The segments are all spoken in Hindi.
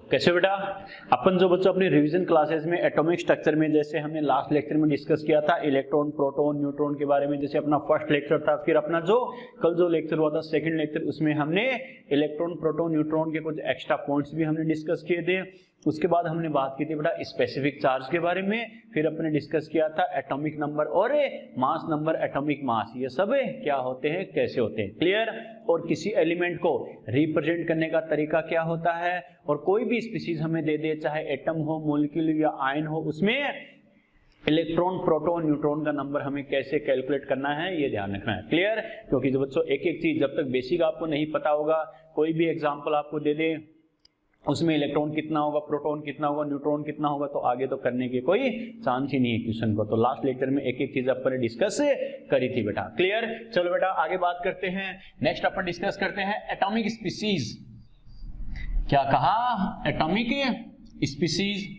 कैसे बेटा? अपन जो बच्चों अपने रिवीजन क्लासेस में एटॉमिक स्ट्रक्चर में, जैसे हमने लास्ट लेक्चर में डिस्कस किया था इलेक्ट्रॉन, प्रोटॉन, न्यूट्रॉन के बारे में, जैसे अपना फर्स्ट लेक्चर था, फिर अपना जो कल जो लेक्चर हुआ था सेकंड लेक्चर, उसमें हमने इलेक्ट्रॉन, प्रोटॉन, न्यूट्रॉन के कुछ एक्स्ट्रा पॉइंट्स भी हमने डिस्कस किए थे। उसके बाद हमने बात की थी बेटा स्पेसिफिक चार्ज के बारे में, फिर अपने डिस्कस किया था एटॉमिक नंबर और मास नंबर, एटॉमिक मास, ये सब क्या होते हैं, कैसे होते हैं, क्लियर। और किसी एलिमेंट को रिप्रेजेंट करने का तरीका क्या होता है, और कोई भी स्पीशीज हमें दे दे, चाहे एटम हो, मॉलिक्यूल या आयन हो, उसमें इलेक्ट्रॉन, प्रोटॉन, न्यूट्रॉन का नंबर हमें कैसे कैलकुलेट करना है, ये ध्यान रखना है, क्लियर। क्योंकि जो बच्चों एक एक चीज जब तक बेसिक आपको नहीं पता होगा, कोई भी एग्जांपल आपको दे दे, उसमें इलेक्ट्रॉन कितना होगा, प्रोटॉन कितना होगा, न्यूट्रॉन कितना होगा, तो आगे तो करने की कोई चांस ही नहीं है क्वेश्चन को। तो लास्ट लेक्चर में एक एक चीज अपन डिस्कस करी थी बेटा, क्लियर। चलो बेटा आगे बात करते हैं। नेक्स्ट अपन डिस्कस करते हैं एटॉमिक स्पीशीज। क्या कहा? Atomic species.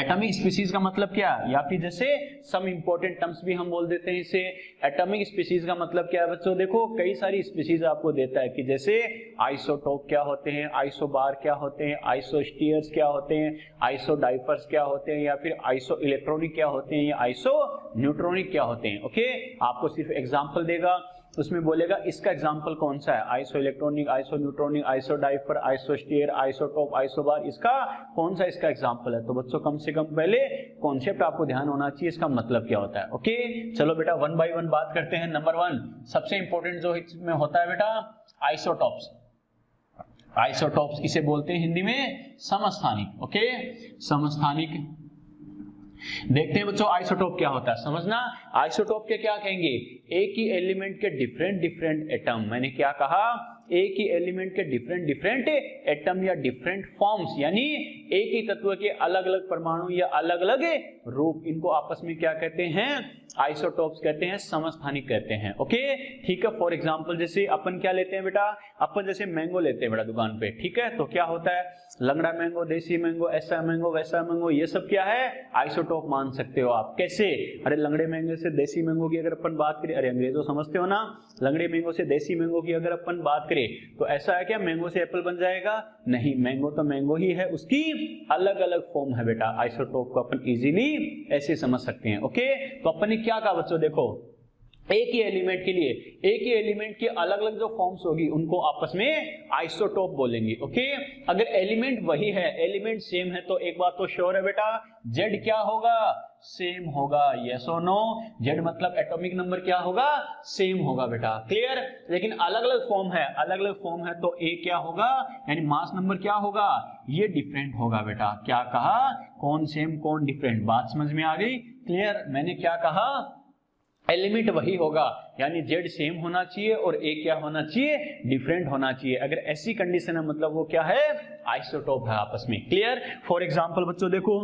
एटॉमिक स्पीशीज का मतलब क्या, या फिर जैसे सम इंपॉर्टेंट टर्म्स भी हम बोल देते हैं इसे। एटॉमिक स्पीशीज का मतलब क्या है बच्चों? देखो कई सारी स्पीशीज आपको देता है कि जैसे आइसोटोप क्या होते हैं, आइसोबार क्या होते हैं, आइसोस्टीयर्स क्या होते हैं, आइसोडाइफर्स क्या होते हैं, या फिर आइसो इलेक्ट्रॉनिक क्या होते हैं, या आइसो न्यूट्रॉनिक क्या होते हैं। ओके, आपको सिर्फ एग्जाम्पल देगा, उसमें बोलेगा इसका एग्जाम्पल कौन सा है, isoelectronic, isoneutronic, isodiapher, isostere, isotope, isobar, इसका कौन सा इसका एग्जाम्पल है। तो बच्चों कम से कम पहले कॉन्सेप्ट आपको ध्यान होना चाहिए, इसका मतलब क्या होता है। ओके, चलो बेटा वन बाय वन बात करते हैं। नंबर वन सबसे इंपॉर्टेंट जो इसमें होता है बेटा, आइसोटॉप्स। आइसोटॉप्स इसे बोलते हैं हिंदी में समस्थानिक। ओके, समस्थानिक। देखते हैं बच्चों आइसोटोप क्या होता है, समझना। आइसोटोप के क्या कहेंगे? एक ही एलिमेंट के डिफरेंट डिफरेंट एटम। मैंने क्या कहा? एक ही एलिमेंट के डिफरेंट डिफरेंट एटम या डिफरेंट फॉर्म्स, यानी एक ही तत्व के अलग अलग परमाणु या अलग अलग रूप, इनको आपस में क्या कहते हैं? आइसोटोप्स कहते हैं, समस्थानिक कहते हैं। ओके, ठीक है। फॉर एग्जांपल जैसे अपन क्या लेते हैं बेटा, अपन जैसे मैंगो लेते हैं बेटा दुकान पे, ठीक है, तो क्या होता है? लंगड़ा मैंगो, देसी मैंगो, ऐसा मैंगो, वैसा मैंगो, ये सब क्या है? आइसोटोप मान सकते हो आप। कैसे? अरे लंगड़े मैंगो से देसी मैंगो की अगर अपन बात करें, अरे अंग्रेजों समझते हो ना, लंगड़े मैंगो से देसी मैंगो की अगर अपन बात करें तो ऐसा है क्या मैंगो से एप्पल बन जाएगा? नहीं, मैंगो तो मैंगो ही है, उसकी अलग अलग फॉर्म है बेटा। आइसोटोप को अपन इजीली ऐसे समझ सकते हैं। ओके, तो अपन ने क्या कहा बच्चों, देखो एक ही एलिमेंट के लिए एक ही एलिमेंट की अलग अलग जो फॉर्म्स होगी उनको आपस में आइसोटोप बोलेंगे। ओके, अगर एलिमेंट वही है, एलिमेंट सेम है, तो एक बात तो श्योर है बेटा, जेड क्या होगा? सेम होगा। यस और नो? जेड मतलब एटॉमिक नंबर क्या होगा? सेम होगा बेटा, क्लियर। लेकिन अलग अलग फॉर्म है, अलग अलग फॉर्म है, तो ए क्या होगा, यानी मास नंबर क्या होगा? ये डिफरेंट होगा बेटा। क्या कहा? कौन सेम कौन डिफरेंट, बात समझ में आ गई? क्लियर। मैंने क्या कहा? एलिमेंट वही होगा, यानी जेड सेम होना चाहिए और ए क्या होना चाहिए? डिफरेंट होना चाहिए। अगर ऐसी कंडीशन है मतलब वो क्या है? आइसोटोप है आपस में, क्लियर। फॉर एग्जांपल बच्चों देखो,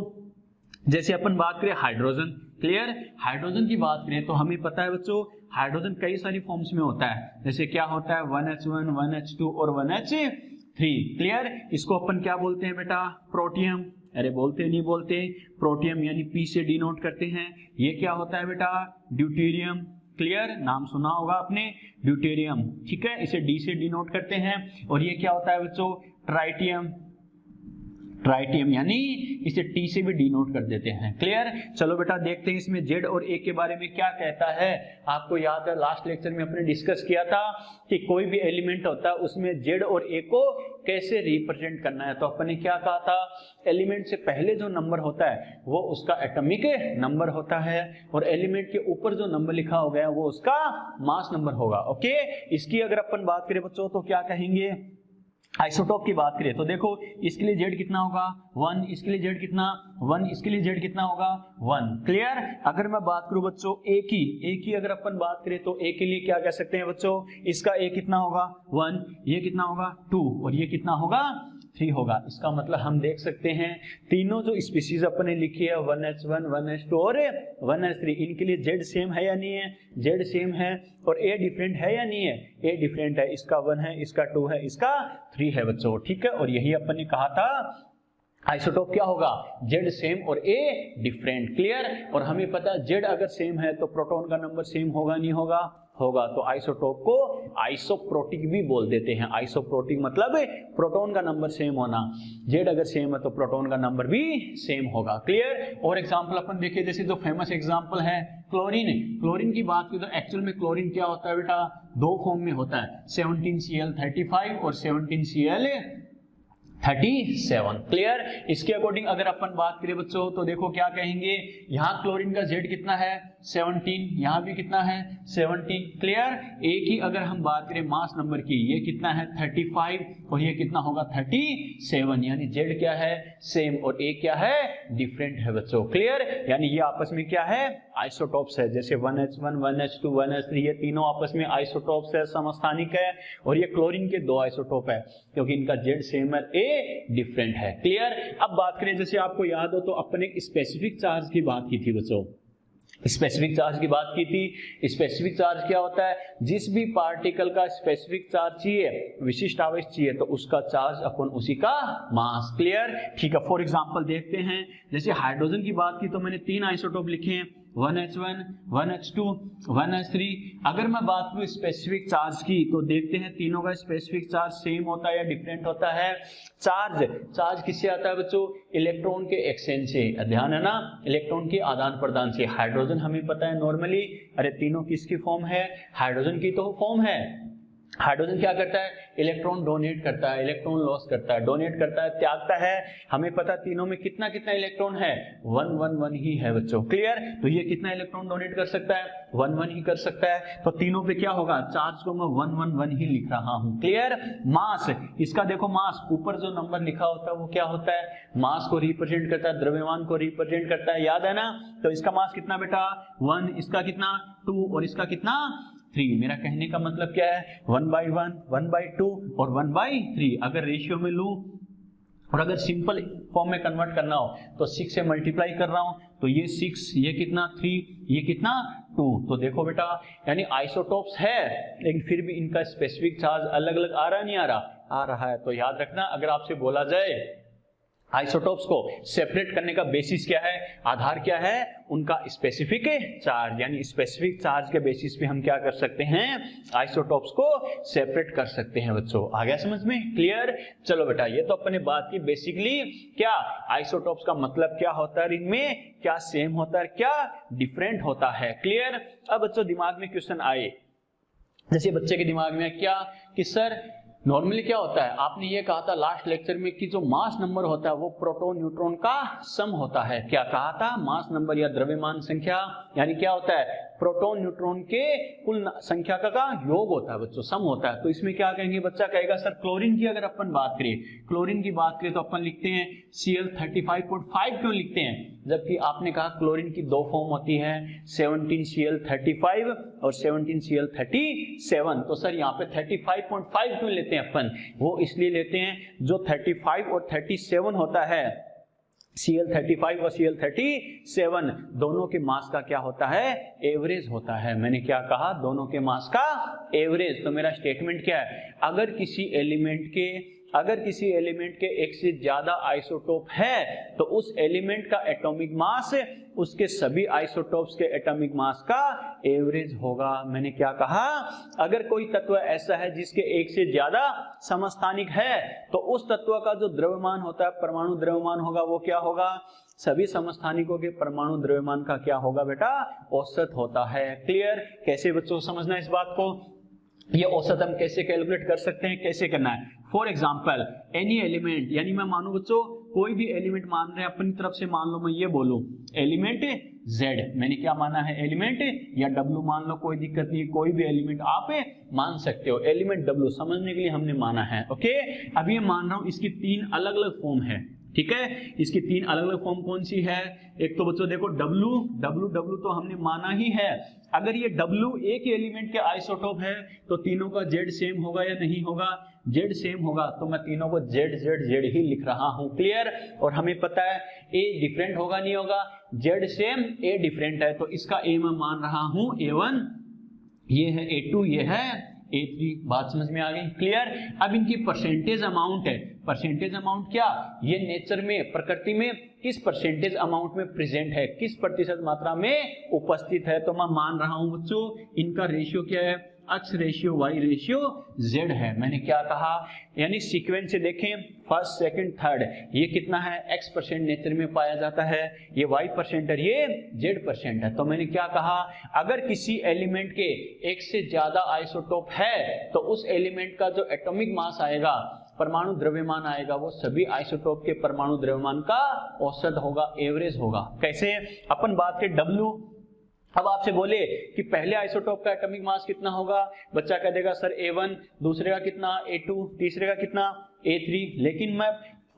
जैसे अपन बात करें हाइड्रोजन, क्लियर। हाइड्रोजन की बात करें तो हमें पता है बच्चों हाइड्रोजन कई सारी फॉर्म्स में होता है। जैसे क्या होता है? 1H1, 1H2 और 1H3, क्लियर। इसको अपन क्या बोलते हैं बेटा? प्रोटियम। अरे बोलते नहीं बोलते? प्रोटियम यानी पी से डिनोट करते हैं। ये क्या होता है बेटा? ड्यूटेरियम, क्लियर, नाम सुना होगा आपने, ड्यूटेरियम, ठीक है, इसे डी से डिनोट करते हैं। और ये क्या होता है बच्चों? ट्राइटियम। ट्राइटियम यानी इसे टी से भी डिनोट कर देते हैं, क्लियर। चलो बेटा देखते हैं इसमें जेड और ए के बारे में क्या कहता है। आपको याद है लास्ट लेक्चर में अपने डिस्कस किया था कि कोई भी एलिमेंट होता है उसमें जेड और ए को कैसे रिप्रेजेंट करना है। तो अपन ने क्या कहा था? एलिमेंट से पहले जो नंबर होता है वो उसका एटॉमिक नंबर होता है, और एलिमेंट के ऊपर जो नंबर लिखा हो गया वो उसका मास नंबर होगा। ओके, इसकी अगर अपन बात करें बच्चों तो क्या कहेंगे? आइसोटोप की बात करें तो देखो इसके लिए जेड कितना होगा? 1, इसके लिए जेड कितना? 1, इसके लिए जेड कितना होगा? 1, क्लियर। अगर मैं बात करूं बच्चों ए की अगर अपन बात करें तो ए के लिए क्या कह सकते हैं बच्चों? इसका ए कितना होगा? 1, ये कितना होगा? 2, और ये कितना होगा? 3 होगा। इसका मतलब हम देख सकते हैं तीनों जो स्पीशीज अपन ने लिखी है 1H1, 1H2 और 1H3, इनके लिए जेड सेम है या नहीं है? जेड सेम है। और ए डिफरेंट है या नहीं है? ए डिफरेंट है। इसका 1 है, इसका 2 है, इसका 3 है बच्चों, ठीक है। और यही अपन ने कहा था आइसोटोप क्या होगा? जेड सेम और ए डिफरेंट, क्लियर। और हमें पता है जेड अगर सेम है तो प्रोटॉन का नंबर सेम होगा नहीं होगा? होगा। तो आइसोटोप को आइसोप्रोटिक भी बोल देते हैं। आइसोप्रोटिक मतलब प्रोटॉन का नंबर सेम होना, जेड अगर सेम है तो प्रोटॉन का नंबर भी सेम होगा। क्लियर। और एग्जांपल अपन देखिए, जैसे जो फेमस एग्जांपल है क्लोरीन। क्लोरीन की बात की तो एक्चुअल में क्लोरीन क्या होता है बेटा, दो फॉर्म में होता है, 17Cl35 और 17Cl37। क्लियर। इसके अकॉर्डिंग अगर अपन बात करें बच्चों तो देखो क्या कहेंगे, यहाँ क्लोरीन का जेड कितना है 17, यहाँ भी कितना है 17। क्लियर। एक ही अगर हम बात करें मास नंबर की, ये कितना है 35 और ये कितना होगा 37, यानी जेड क्या है सेम और ए क्या है डिफरेंट है बच्चों। क्लियर। यानी ये आपस में क्या है आइसोटोप्स है। जैसे 1H1 1H2 1H3 ये तीनों आपस में आइसोटोप्स है, समस्थानिक है। और ये क्लोरीन के दो आइसोटोप है क्योंकि इनका जेड सेम है, ए डिफरेंट है। क्लियर। अब बात करें, जैसे आपको याद हो तो अपन एक स्पेसिफिक चार्ज की बात की थी बच्चों, स्पेसिफिक चार्ज की बात की थी। स्पेसिफिक चार्ज क्या होता है, जिस भी पार्टिकल का स्पेसिफिक चार्ज चाहिए, विशिष्ट आवेश चाहिए, तो उसका चार्ज अपन उसी का मास। क्लियर। ठीक है। फॉर एग्जांपल देखते हैं, जैसे हाइड्रोजन की बात की तो मैंने 3 आइसोटोप लिखे हैं, 1H1 1H2 1H3। अगर मैं बात करूं स्पेसिफिक चार्ज की तो देखते हैं तीनों का स्पेसिफिक चार्ज सेम होता है या डिफरेंट होता है। चार्ज किससे आता है बच्चों, इलेक्ट्रॉन के एक्सचेंज से, ध्यान है ना, इलेक्ट्रॉन के आदान प्रदान से। हाइड्रोजन हमें पता है नॉर्मली, अरे तीनों किसकी फॉर्म है, हाइड्रोजन की तो फॉर्म है। हाइड्रोजन क्या करता है, इलेक्ट्रॉन डोनेट करता है, इलेक्ट्रॉन लॉस करता है, डोनेट करता है, त्यागता है। हमें पता तीनों में कितना कितना इलेक्ट्रॉन है, 1 1 1 ही है बच्चों। क्लियर। तो ये कितना इलेक्ट्रॉन डोनेट कर सकता है, 1 1 ही कर सकता है। तो तीनों पे क्या होगा, चार्ज को मैं 1 1 1 ही लिख रहा हूं। क्लियर। मास, इसका देखो मास ऊपर जो नंबर लिखा होता है वो क्या होता है, मास को रिप्रेजेंट करता है, द्रव्यमान को रिप्रेजेंट करता है, याद है ना। तो इसका मास कितना बेटा 1, इसका कितना 2 और इसका कितना 3। मेरा कहने का मतलब क्या है, 1/1 1/2 और 1/3। अगर रेशियो में लूं और अगर सिंपल फॉर्म में कन्वर्ट करना हो तो 6 से मल्टीप्लाई कर रहा हूं, तो ये 6, ये कितना 3, ये कितना 2। तो देखो बेटा, यानी आइसोटोप्स है लेकिन फिर भी इनका स्पेसिफिक चार्ज अलग अलग आ रहा नहीं आ रहा, आ रहा है। तो याद रखना, अगर आपसे बोला जाए आइसोटोप्स को सेपरेट करने का बेसिस क्या है, आधार क्या है, उनका स्पेसिफिक चार्ज, यानी स्पेसिफिक चार्ज के बेसिस पे हम क्या कर सकते हैं, आइसोटोप्स को सेपरेट कर सकते हैं बच्चों। आ गया समझ में। क्लियर। चलो बेटा, ये तो अपने बात की बेसिकली क्या आइसोटोप्स का मतलब क्या होता है, इनमें क्या सेम होता है, क्या डिफरेंट होता है। क्लियर। अब बच्चों दिमाग में क्वेश्चन आए, जैसे बच्चे के दिमाग में क्या कि सर नॉर्मली क्या होता है, आपने ये कहा था लास्ट लेक्चर में कि जो मास नंबर होता है वो प्रोटॉन न्यूट्रॉन का सम होता है। क्या कहा था, मास नंबर या द्रव्यमान संख्या, यानी क्या होता है, प्रोटॉन न्यूट्रॉन के कुल संख्या का योग होता है बच्चों, सम होता है। तो इसमें क्या कहेंगे, बच्चा कहेगा सर क्लोरीन की अगर अपन बात करें, क्लोरीन की बात करें तो अपन लिखते हैं Cl35.5 क्यों लिखते हैं, जबकि आपने कहा क्लोरीन की दो फॉर्म होती है, 17Cl35 और 17Cl37। तो सर यहाँ पे 35.5 क्यों लेते हैं अपन, वो इसलिए लेते हैं जो 35 और 37 होता है, Cl35 और Cl37 दोनों के मास का क्या होता है, एवरेज होता है। मैंने क्या कहा, दोनों के मास का एवरेज। तो मेरा स्टेटमेंट क्या है, अगर किसी एलिमेंट के एक से ज्यादा आइसोटोप है तो उस एलिमेंट का एटॉमिक मास उसके सभी आइसोटोप्स के एटॉमिक मास का एवरेज होगा। मैंने क्या कहा, अगर कोई तत्व ऐसा है जिसके एक से ज्यादा समस्थानिक है तो उस तत्व का जो द्रव्यमान होता है, परमाणु द्रव्यमान होगा, वो क्या होगा, सभी समस्थानिकों के परमाणु द्रव्यमान का क्या होगा बेटा, औसत होता है। क्लियर। कैसे बच्चों समझना इस बात को, ये औसत हम कैसे कैलकुलेट कर सकते हैं, कैसे करना है। फॉर एग्जाम्पल एनी एलिमेंट, यानी मैं मानू बच्चों कोई भी एलिमेंट मान रहे हैं अपनी तरफ से, मान लो मैं ये बोलूं एलिमेंट Z, मैंने क्या माना है एलिमेंट, या W मान लो, कोई दिक्कत नहीं, कोई भी एलिमेंट आप मान सकते हो, एलिमेंट W समझने के लिए हमने माना है। ओके। अब ये मान रहा हूं इसकी 3 अलग अलग फॉर्म है, ठीक है। इसकी 3 अलग अलग फॉर्म कौन सी है, एक तो बच्चों देखो W तो हमने माना ही है। अगर ये W एक एलिमेंट के आइसोटोप है तो तीनों का Z सेम होगा या नहीं होगा, Z सेम होगा, तो मैं तीनों को Z ही लिख रहा हूं। क्लियर। और हमें पता है A डिफरेंट होगा नहीं होगा, Z सेम A डिफरेंट है, तो इसका A मैं मान रहा हूं A1, ये है A2, ये है A3। बात समझ में आ गई, क्लियर। अब इनकी परसेंटेज अमाउंट है, परसेंटेज अमाउंट क्या, ये नेचर में, प्रकृति में किस परसेंटेज अमाउंट में प्रेजेंट है, किस प्रतिशत मात्रा में उपस्थित है। तो मैं मान रहा हूं बच्चों इनका रेशियो क्या है, x ratio y ratio z है। मैंने क्या कहा, यानी सीक्वेंस से देखें फर्स्ट सेकंड थर्ड, ये कितना है x% नेचर में पाया जाता है, ये y% है, ये z% है। तो मैंने क्या कहा, अगर किसी एलिमेंट के एक से ज्यादा आइसोटोप है तो उस एलिमेंट का जो एटॉमिक मास आएगा, परमाणु द्रव्यमान आएगा, वो सभी आइसोटोप के परमाणु द्रव्यमान का औसत होगा, एवरेज होगा। कैसे, अपन बात करें W। अब आपसे बोले कि पहले आइसोटोप का एटॉमिक मास कितना होगा, बच्चा कह देगा सर A1, दूसरे का कितना A2, तीसरे का कितना A3। लेकिन मैं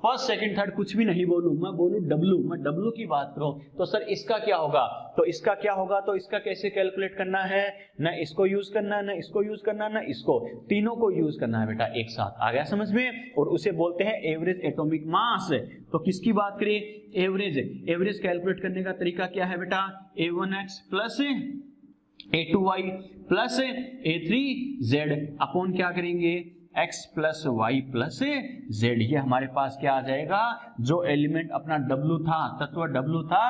फर्स्ट सेकंड थर्ड कुछ भी नहीं बोलूं, मैं बोलूं W, मैं W की बात करूं तो सर इसका क्या होगा, तो इसका क्या होगा, तो इसका कैसे कैलकुलेट करना है, न इसको यूज करना है, न इसको यूज करना है, न इसको, तीनों को यूज करना है बेटा एक साथ। आ गया समझ में। और उसे बोलते हैं एवरेज एटॉमिक मास। तो किसकी बात करें, एवरेज। एवरेज कैलकुलेट करने का तरीका क्या है बेटा, A1x plus A2y plus A3z upon क्या करेंगे, x plus Y plus Z. ये हमारे पास क्या आ जाएगा, जो एलिमेंट अपना W था, तत्व W था,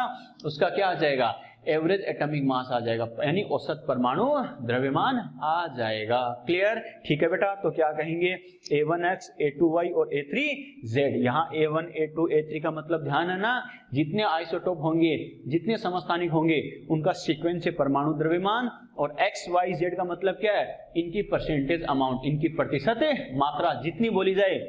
उसका क्या आ जाएगा, एवरेज एटॉमिक मास आ जाएगा, यानी औसत परमाणु द्रव्यमान आ जाएगा। क्लियर, ठीक है बेटा। तो क्या कहेंगे, A1x, A2y और A3z। यहाँ A1, A2, A3 का मतलब ध्यान है ना, जितने आइसोटोप होंगे, जितने समस्थानिक होंगे, उनका सीक्वेंस से परमाणु द्रव्यमान, और x, y, z का मतलब क्या है, इनकी परसेंटेज अमाउंट, इनकी प्रतिशत मात्रा जितनी बोली जाए।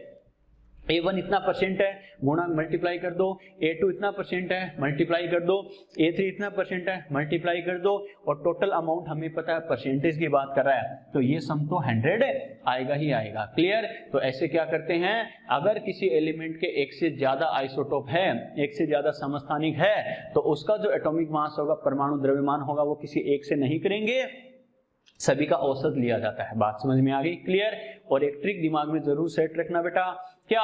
A1 इतना % है, गुणा मल्टीप्लाई कर दो, A2 इतना % है, मल्टीप्लाई कर दो, A3 इतना % है, मल्टीप्लाई कर दो, और टोटल अमाउंट हमें पता है परसेंटेज की बात कर रहा है, तो ये सम तो 100 आएगा ही आएगा। क्लियर। तो ऐसे क्या करते हैं, अगर किसी एलिमेंट के एक से ज्यादा आइसोटोप है, एक से ज्यादा समस्थानिक है, तो उसका जो एटॉमिक मास होगा, परमाणु द्रव्यमान होगा, वो किसी एक से नहीं करेंगे, सभी का औसत लिया जाता है। बात समझ में आ गई, क्लियर। और एक ट्रिक दिमाग में जरूर सेट रखना बेटा, क्या,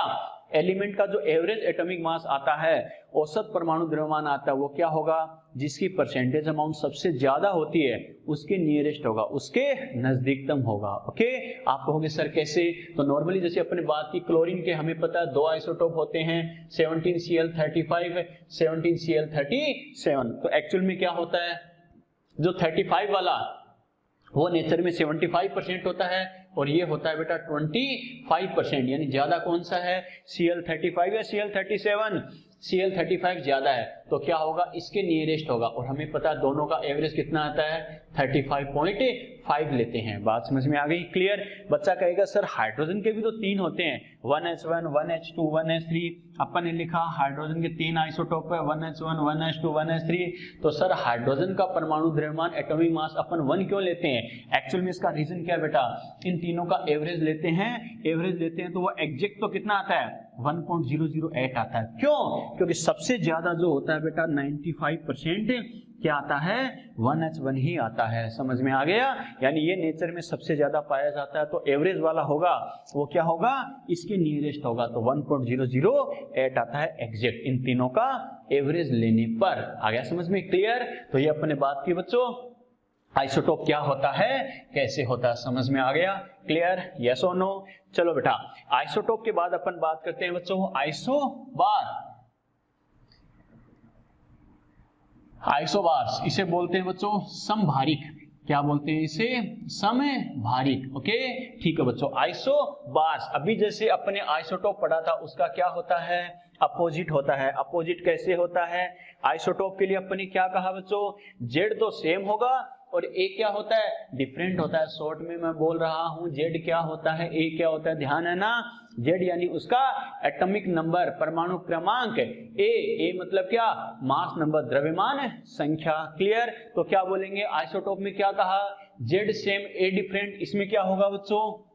एलिमेंट का जो एवरेज एटॉमिक मास आता है, औसत परमाणु द्रव्यमान आता है, वो क्या होगा, जिसकी परसेंटेज अमाउंट सबसे ज्यादा होती है, उसके नियरेस्ट होगा, उसके नजदीकतम होगा। ओके, आप कहोगे सर कैसे, तो नॉर्मली जैसे अपने बात की क्लोरीन के, हमें पता है 2 आइसोटोप होते हैं, 17Cl35, 17Cl37। तो एक्चुअल में क्या होता है, जो 35 वाला वो नेचर में 75% होता है, और ये होता है बेटा 25%, यानी ज्यादा कौन सा है, Cl35 या Cl37, Cl35 ज्यादा है, तो क्या होगा, इसके नियरेस्ट होगा। और हमें पता है दोनों का एवरेज कितना आता है, 35.5 लेते हैं। बात समझ में आ गई, क्लियर। बच्चा कहेगा सर हाइड्रोजन के भी तो 3 होते हैं, 1s1, 1h2, 1s3। अपन ने लिखा हाइड्रोजन के 3 आइसोटोप है, 1s1, 1s2, 1s3। तो सर हाइड्रोजन का परमाणु द्रव्यमान, एटॉमिक मास अपन 1 क्यों लेते हैं, एक्चुअल में इसका रीजन क्या है बेटा, इन तीनों का एवरेज लेते हैं, एवरेज लेते हैं तो वो एग्जैक्ट तो कितना आता है, 1.008 आता है। क्यों, क्योंकि सबसे ज्यादा जो होता है बेटा 95% क्या आता है, 1h1 ही आता है। समझ में आ गया, यानी ये नेचर में सबसे ज्यादा पाया जाता है, तो एवरेज वाला होगा वो क्या होगा, इसके नियरेस्ट होगा, तो 1.008 आता है एग्जैक्ट, इन तीनों का एवरेज लेने पर। आ गया समझ में, क्लियर। तो ये अपने बात की बच्चों, आइसोटोप क्या होता है, कैसे होता है, समझ में आ गया, क्लियर, यस और नो। चलो बेटा, आइसोटोप के बाद अपन बात करते हैं बच्चों आइसोबार। आइसोबार्स, इसे बोलते हैं बच्चों समभारिक। क्या बोलते हैं इसे, समभारिक। ओके, ठीक है बच्चों, आइसोबार्स। अभी जैसे अपने आइसोटोप पढ़ा था, उसका क्या होता है, अपोजिट होता है। अपोजिट कैसे होता है, आइसोटोप के लिए अपने क्या कहा बच्चों, जेड तो सेम होगा और ए क्या होता है, डिफरेंट होता है। शॉर्ट में मैं बोल रहा हूं, जेड क्या होता है, ए क्या होता है, ध्यान है ना। जेड यानी उसका एटॉमिक नंबर, परमाणु क्रमांक, ए मतलब क्या, मास नंबर, द्रव्यमान संख्या। क्लियर। तो क्या बोलेंगे, आइसोटोप में क्या कहा, जेड सेम ए डिफरेंट। इसमें क्या होगा बच्चों,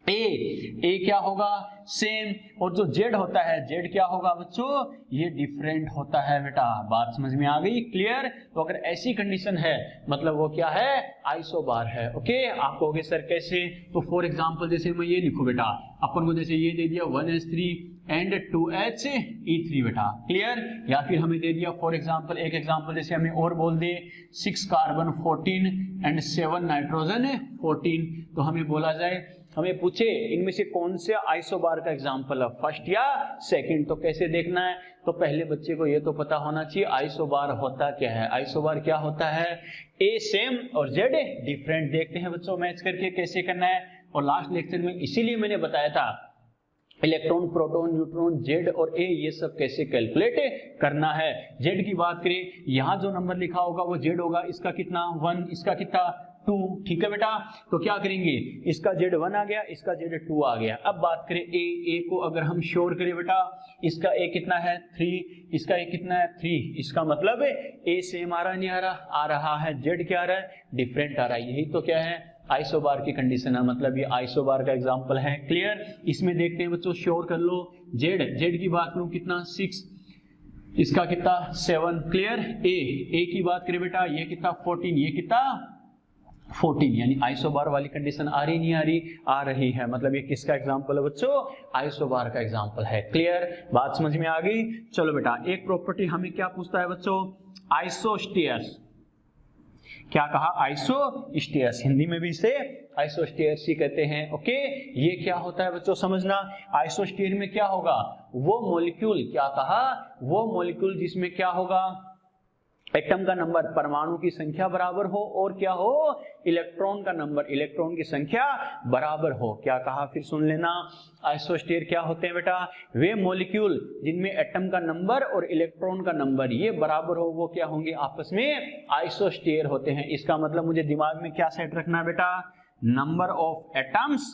ए क्या होगा, सेम। और जो जेड होता है, जेड क्या होगा बच्चों, ये डिफरेंट होता है बेटा। बात समझ में आ गई, क्लियर। तो अगर ऐसी कंडीशन है, मतलब वो क्या है, आइसोबार है। ओके, आप कहोगे सर कैसे, तो फॉर एग्जांपल जैसे मैं ये लिखूं बेटा, अपन को जैसे ये दे दिया 1s3 एंड 2He3 बेटा, क्लियर। या फिर हमें दे दिया फॉर एग्जांपल, एक एग्जांपल जैसे हमें और बोल दे 6 कार्बन 14 एंड 7 नाइट्रोजन 14, तो हमें बोला जाए, हमें पूछे इनमें से कौन से आइसोबार का एग्जांपल है, फर्स्ट या सेकंड। तो कैसे देखना है, तो पहले बच्चे को ये तो पता होना चाहिए आइसोबार होता क्या है। आइसोबार क्या होता है, ए सेम और जेड डिफरेंट। देखते हैं बच्चों मैच करके कैसे करना है। और लास्ट लेक्चर में इसीलिए मैंने बताया था इलेक्ट्रॉन, प्रोटॉन, न्यूट्रॉन, जेड और ए ये सब कैसे कैलकुलेट करना है। जेड की बात करें, यहाँ जो नंबर लिखा होगा वो जेड होगा, इसका कितना 1, इसका कितना 2, ठीक है बेटा। तो क्या करेंगे, इसका जेड 1 आ गया, इसका जेड 2 आ गया। अब बात करें ए को अगर हम श्योर करें बेटा, इसका ए कितना है 3, इसका ए कितना है 3, इसका मतलब ए सेम आ रहा नहीं आ रहा, आ रहा है, जेड क्या आ रहा है डिफरेंट आ रहा है। यही तो क्या है आइसोबार की कंडीशन है, मतलब ये आइसोबार का एग्जांपल है, क्लियर। इसमें देखते हैं बच्चों, श्योर कर लो, जेड की बात करूं कितना 6, इसका कितना 7, क्लियर। ए की बात करें बेटा, ये कितना 14, ये कितना 14, यानी आइसोबार वाली कंडीशन आ रही नहीं आ रही, आ रही है, मतलब ये किसका एग्जांपल है बच्चों, आइसोबार का एग्जांपल है, क्लियर। बात समझ में आ गई। चलो बेटा, एक प्रॉपर्टी हमें क्या पूछता है बच्चों, आइसोस्टेयर्स। क्या कहा, आइसोस्टेयर्स, हिंदी में भी इसे आइसोस्टेयर्स ही कहते हैं, ओके। ये क्या होता है बच्चों समझना, आइसोस्टेयर में क्या होगा, वो मॉलिक्यूल, क्या कहा, वो मॉलिक्यूल जिसमें क्या होगा, एटम का नंबर, परमाणु की संख्या बराबर हो, और क्या हो, इलेक्ट्रॉन का नंबर, इलेक्ट्रॉन की संख्या बराबर हो। क्या कहा, फिर सुन लेना, आइसोस्टेयर क्या होते हैं बेटा, वे मॉलिक्यूल जिनमें एटम का नंबर और इलेक्ट्रॉन का नंबर ये बराबर हो, वो क्या होंगे, आपस में आइसोस्टेयर होते हैं। इसका मतलब मुझे दिमाग में क्या सेट रखना है बेटा, number of atoms,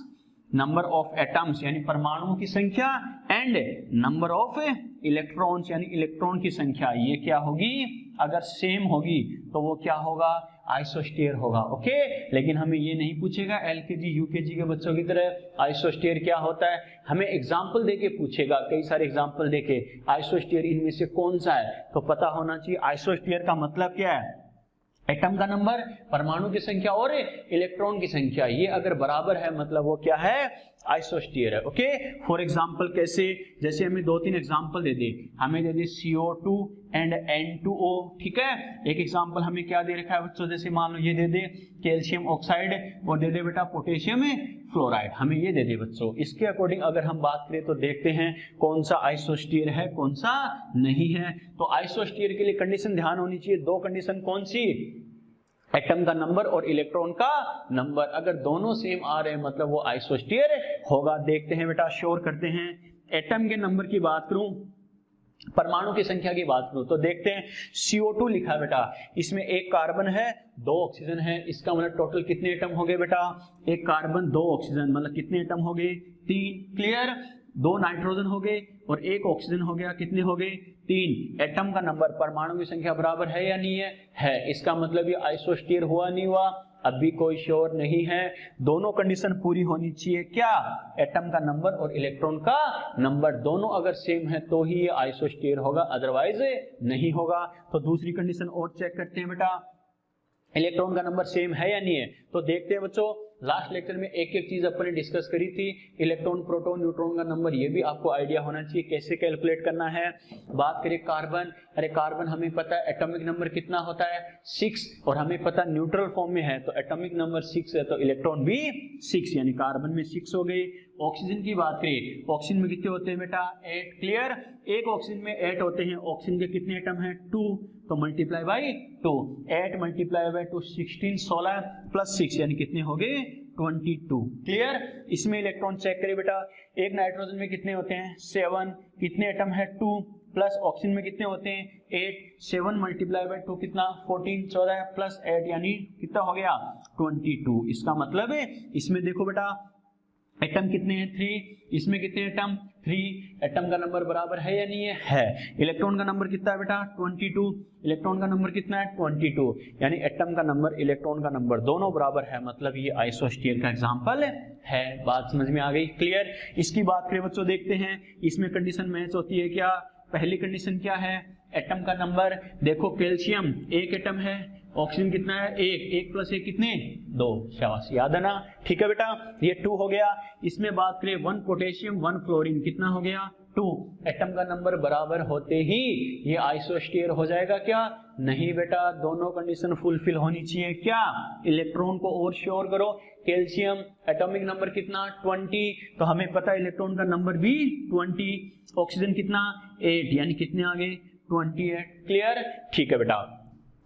number of atoms यानी परमाणुओं की संख्या, एंड नंबर ऑफ इलेक्ट्रॉन्स यानी इलेक्ट्रॉन की संख्या, ये क्या होगी, अगर सेम होगी तो वो क्या होगा, आइसोस्टेयर होगा, ओके। लेकिन हमें ये नहीं पूछेगा एलकेजी यूकेजी के बच्चों की तरह आइसोस्टेयर क्या होता है, हमें एग्जाम्पल देके पूछेगा, कई सारे एग्जाम्पल देके आइसोस्टेयर इनमें से कौन सा है, तो पता होना चाहिए आइसोस्टेयर का मतलब क्या है, एटम का नंबर, परमाणु की संख्या और इलेक्ट्रॉन की संख्या, ये अगर बराबर है मतलब वो क्या है, आइसोस्टेयर है, ओके। फॉर एग्जांपल कैसे, जैसे हमें 2-3 एग्जांपल दे दे, हमें दे दे CO2 एंड N2O, ठीक है। एक एग्जांपल हमें क्या दे रखा है बच्चों, जैसे मान लो ये दे दे कैल्शियम ऑक्साइड और दे दे बेटा पोटेशियम फ्लोराइड, हमें ये दे दे बच्चों। इसके अकॉर्डिंग अगर हम बात करें तो देखते हैं कौन सा आइसोस्टेयर है, कौन सा नहीं है। तो आइसोस्टेयर के लिए कंडीशन ध्यान होनी चाहिए, 2 कंडीशन कौन सी, एटम का नंबर और इलेक्ट्रॉन का नंबर, अगर दोनों सेम आ रहे हैं मतलब वो आइसोस्टेयर होगा। देखते हैं बेटा, श्योर करते हैं। एटम के नंबर की बात करूं, परमाणु की संख्या की बात करूं, तो देखते हैं CO2 लिखा है बेटा, इसमें 1 कार्बन है 2 ऑक्सीजन है, इसका मतलब टोटल कितने एटम हो गए बेटा, 1 कार्बन 2 ऑक्सीजन, मतलब कितने एटम हो गए 3, क्लियर। 2 नाइट्रोजन हो गए और 1 ऑक्सीजन हो गया, कितने हो गए 3। एटम का नंबर, परमाणु की संख्या बराबर है या नहीं है, इसका मतलब ये आइसोस्टेयर हुआ नहीं हुआ, अभी कोई श्योर नहीं है। दोनों कंडीशन पूरी होनी चाहिए, क्या, एटम का नंबर और इलेक्ट्रॉन का नंबर दोनों अगर सेम है तो ही ये आइसोस्टेयर होगा, अदरवाइज नहीं होगा। तो दूसरी कंडीशन और चेक करते हैं बेटा, इलेक्ट्रॉन का नंबर सेम है या नहीं है। तो देखते हैं बच्चों, लास्ट लेक्चर में एक एक चीज अपन ने डिस्कस करी थी, इलेक्ट्रॉन, प्रोटॉन, न्यूट्रॉन का नंबर, ये भी आपको आइडिया होना चाहिए कैसे कैलकुलेट करना है। बात करें कार्बन, अरे कार्बन हमें पता है एटॉमिक नंबर कितना होता है 6, और हमें पता न्यूट्रल फॉर्म में है तो एटॉमिक नंबर 6 है, तो इलेक्ट्रॉन भी 6, यानी कार्बन में 6 हो गई। ऑक्सीजन की बात करें, ऑक्सीजन में कितने होते हैं बेटा 8, क्लियर। 1 ऑक्सीजन में 8 होते हैं, ऑक्सीजन के कितने एटम हैं 2, तो multiply by 2, 8 multiply by 2 16, 16 plus 6 यानी कितने हो गए 22, क्लियर। इसमें इलेक्ट्रॉन चेक करिए बेटा, 1 नाइट्रोजन में कितने होते हैं 7, कितने एटम है 2, प्लस ऑक्सीजन में कितने होते हैं 8, 7 मल्टीप्लाई बाई 2 कितना 14, 14 प्लस 8 यानी कितना हो गया 22। इसका मतलब है इसमें देखो बेटा एटम कितने हैं 3, इसमें कितने एटम 3, एटम का नंबर बराबर है या नहीं है। इलेक्ट्रॉन का नंबर कितना है बेटा 22, इलेक्ट्रॉन का नंबर कितना है 22, यानी एटम का नंबर इलेक्ट्रॉन का नंबर दोनों बराबर है, मतलब ये आइसोस्टेयर का एग्जांपल है। बात समझ में आ गई, क्लियर। इसकी बात करें बच्चों, देखते हैं इसमें कंडीशन मैच होती है क्या। पहली कंडीशन क्या है, एटम का नंबर, देखो कैल्शियम 1 एटम है, ऑक्सीजन कितना है 1 प्लस 1 कितने 2, शाबाश, याद है ना, ठीक है बेटा, ये 2 हो गया। इसमें बात करें 1 पोटेशियम 1 फ्लोरीन कितना हो गया 2 एटम का नंबर बराबर होते ही ये आइसोस्टेयर हो जाएगा क्या? नहीं बेटा, दोनों कंडीशन फुलफिल होनी चाहिए। क्या? इलेक्ट्रॉन को और श्योर करो। कैल्शियम एटॉमिक नंबर कितना? 20, तो हमें पता है इलेक्ट्रॉन का नंबर भी 20। ऑक्सीजन कितना? 8, यानी कितने आ गए? 28। क्लियर? ठीक है बेटा।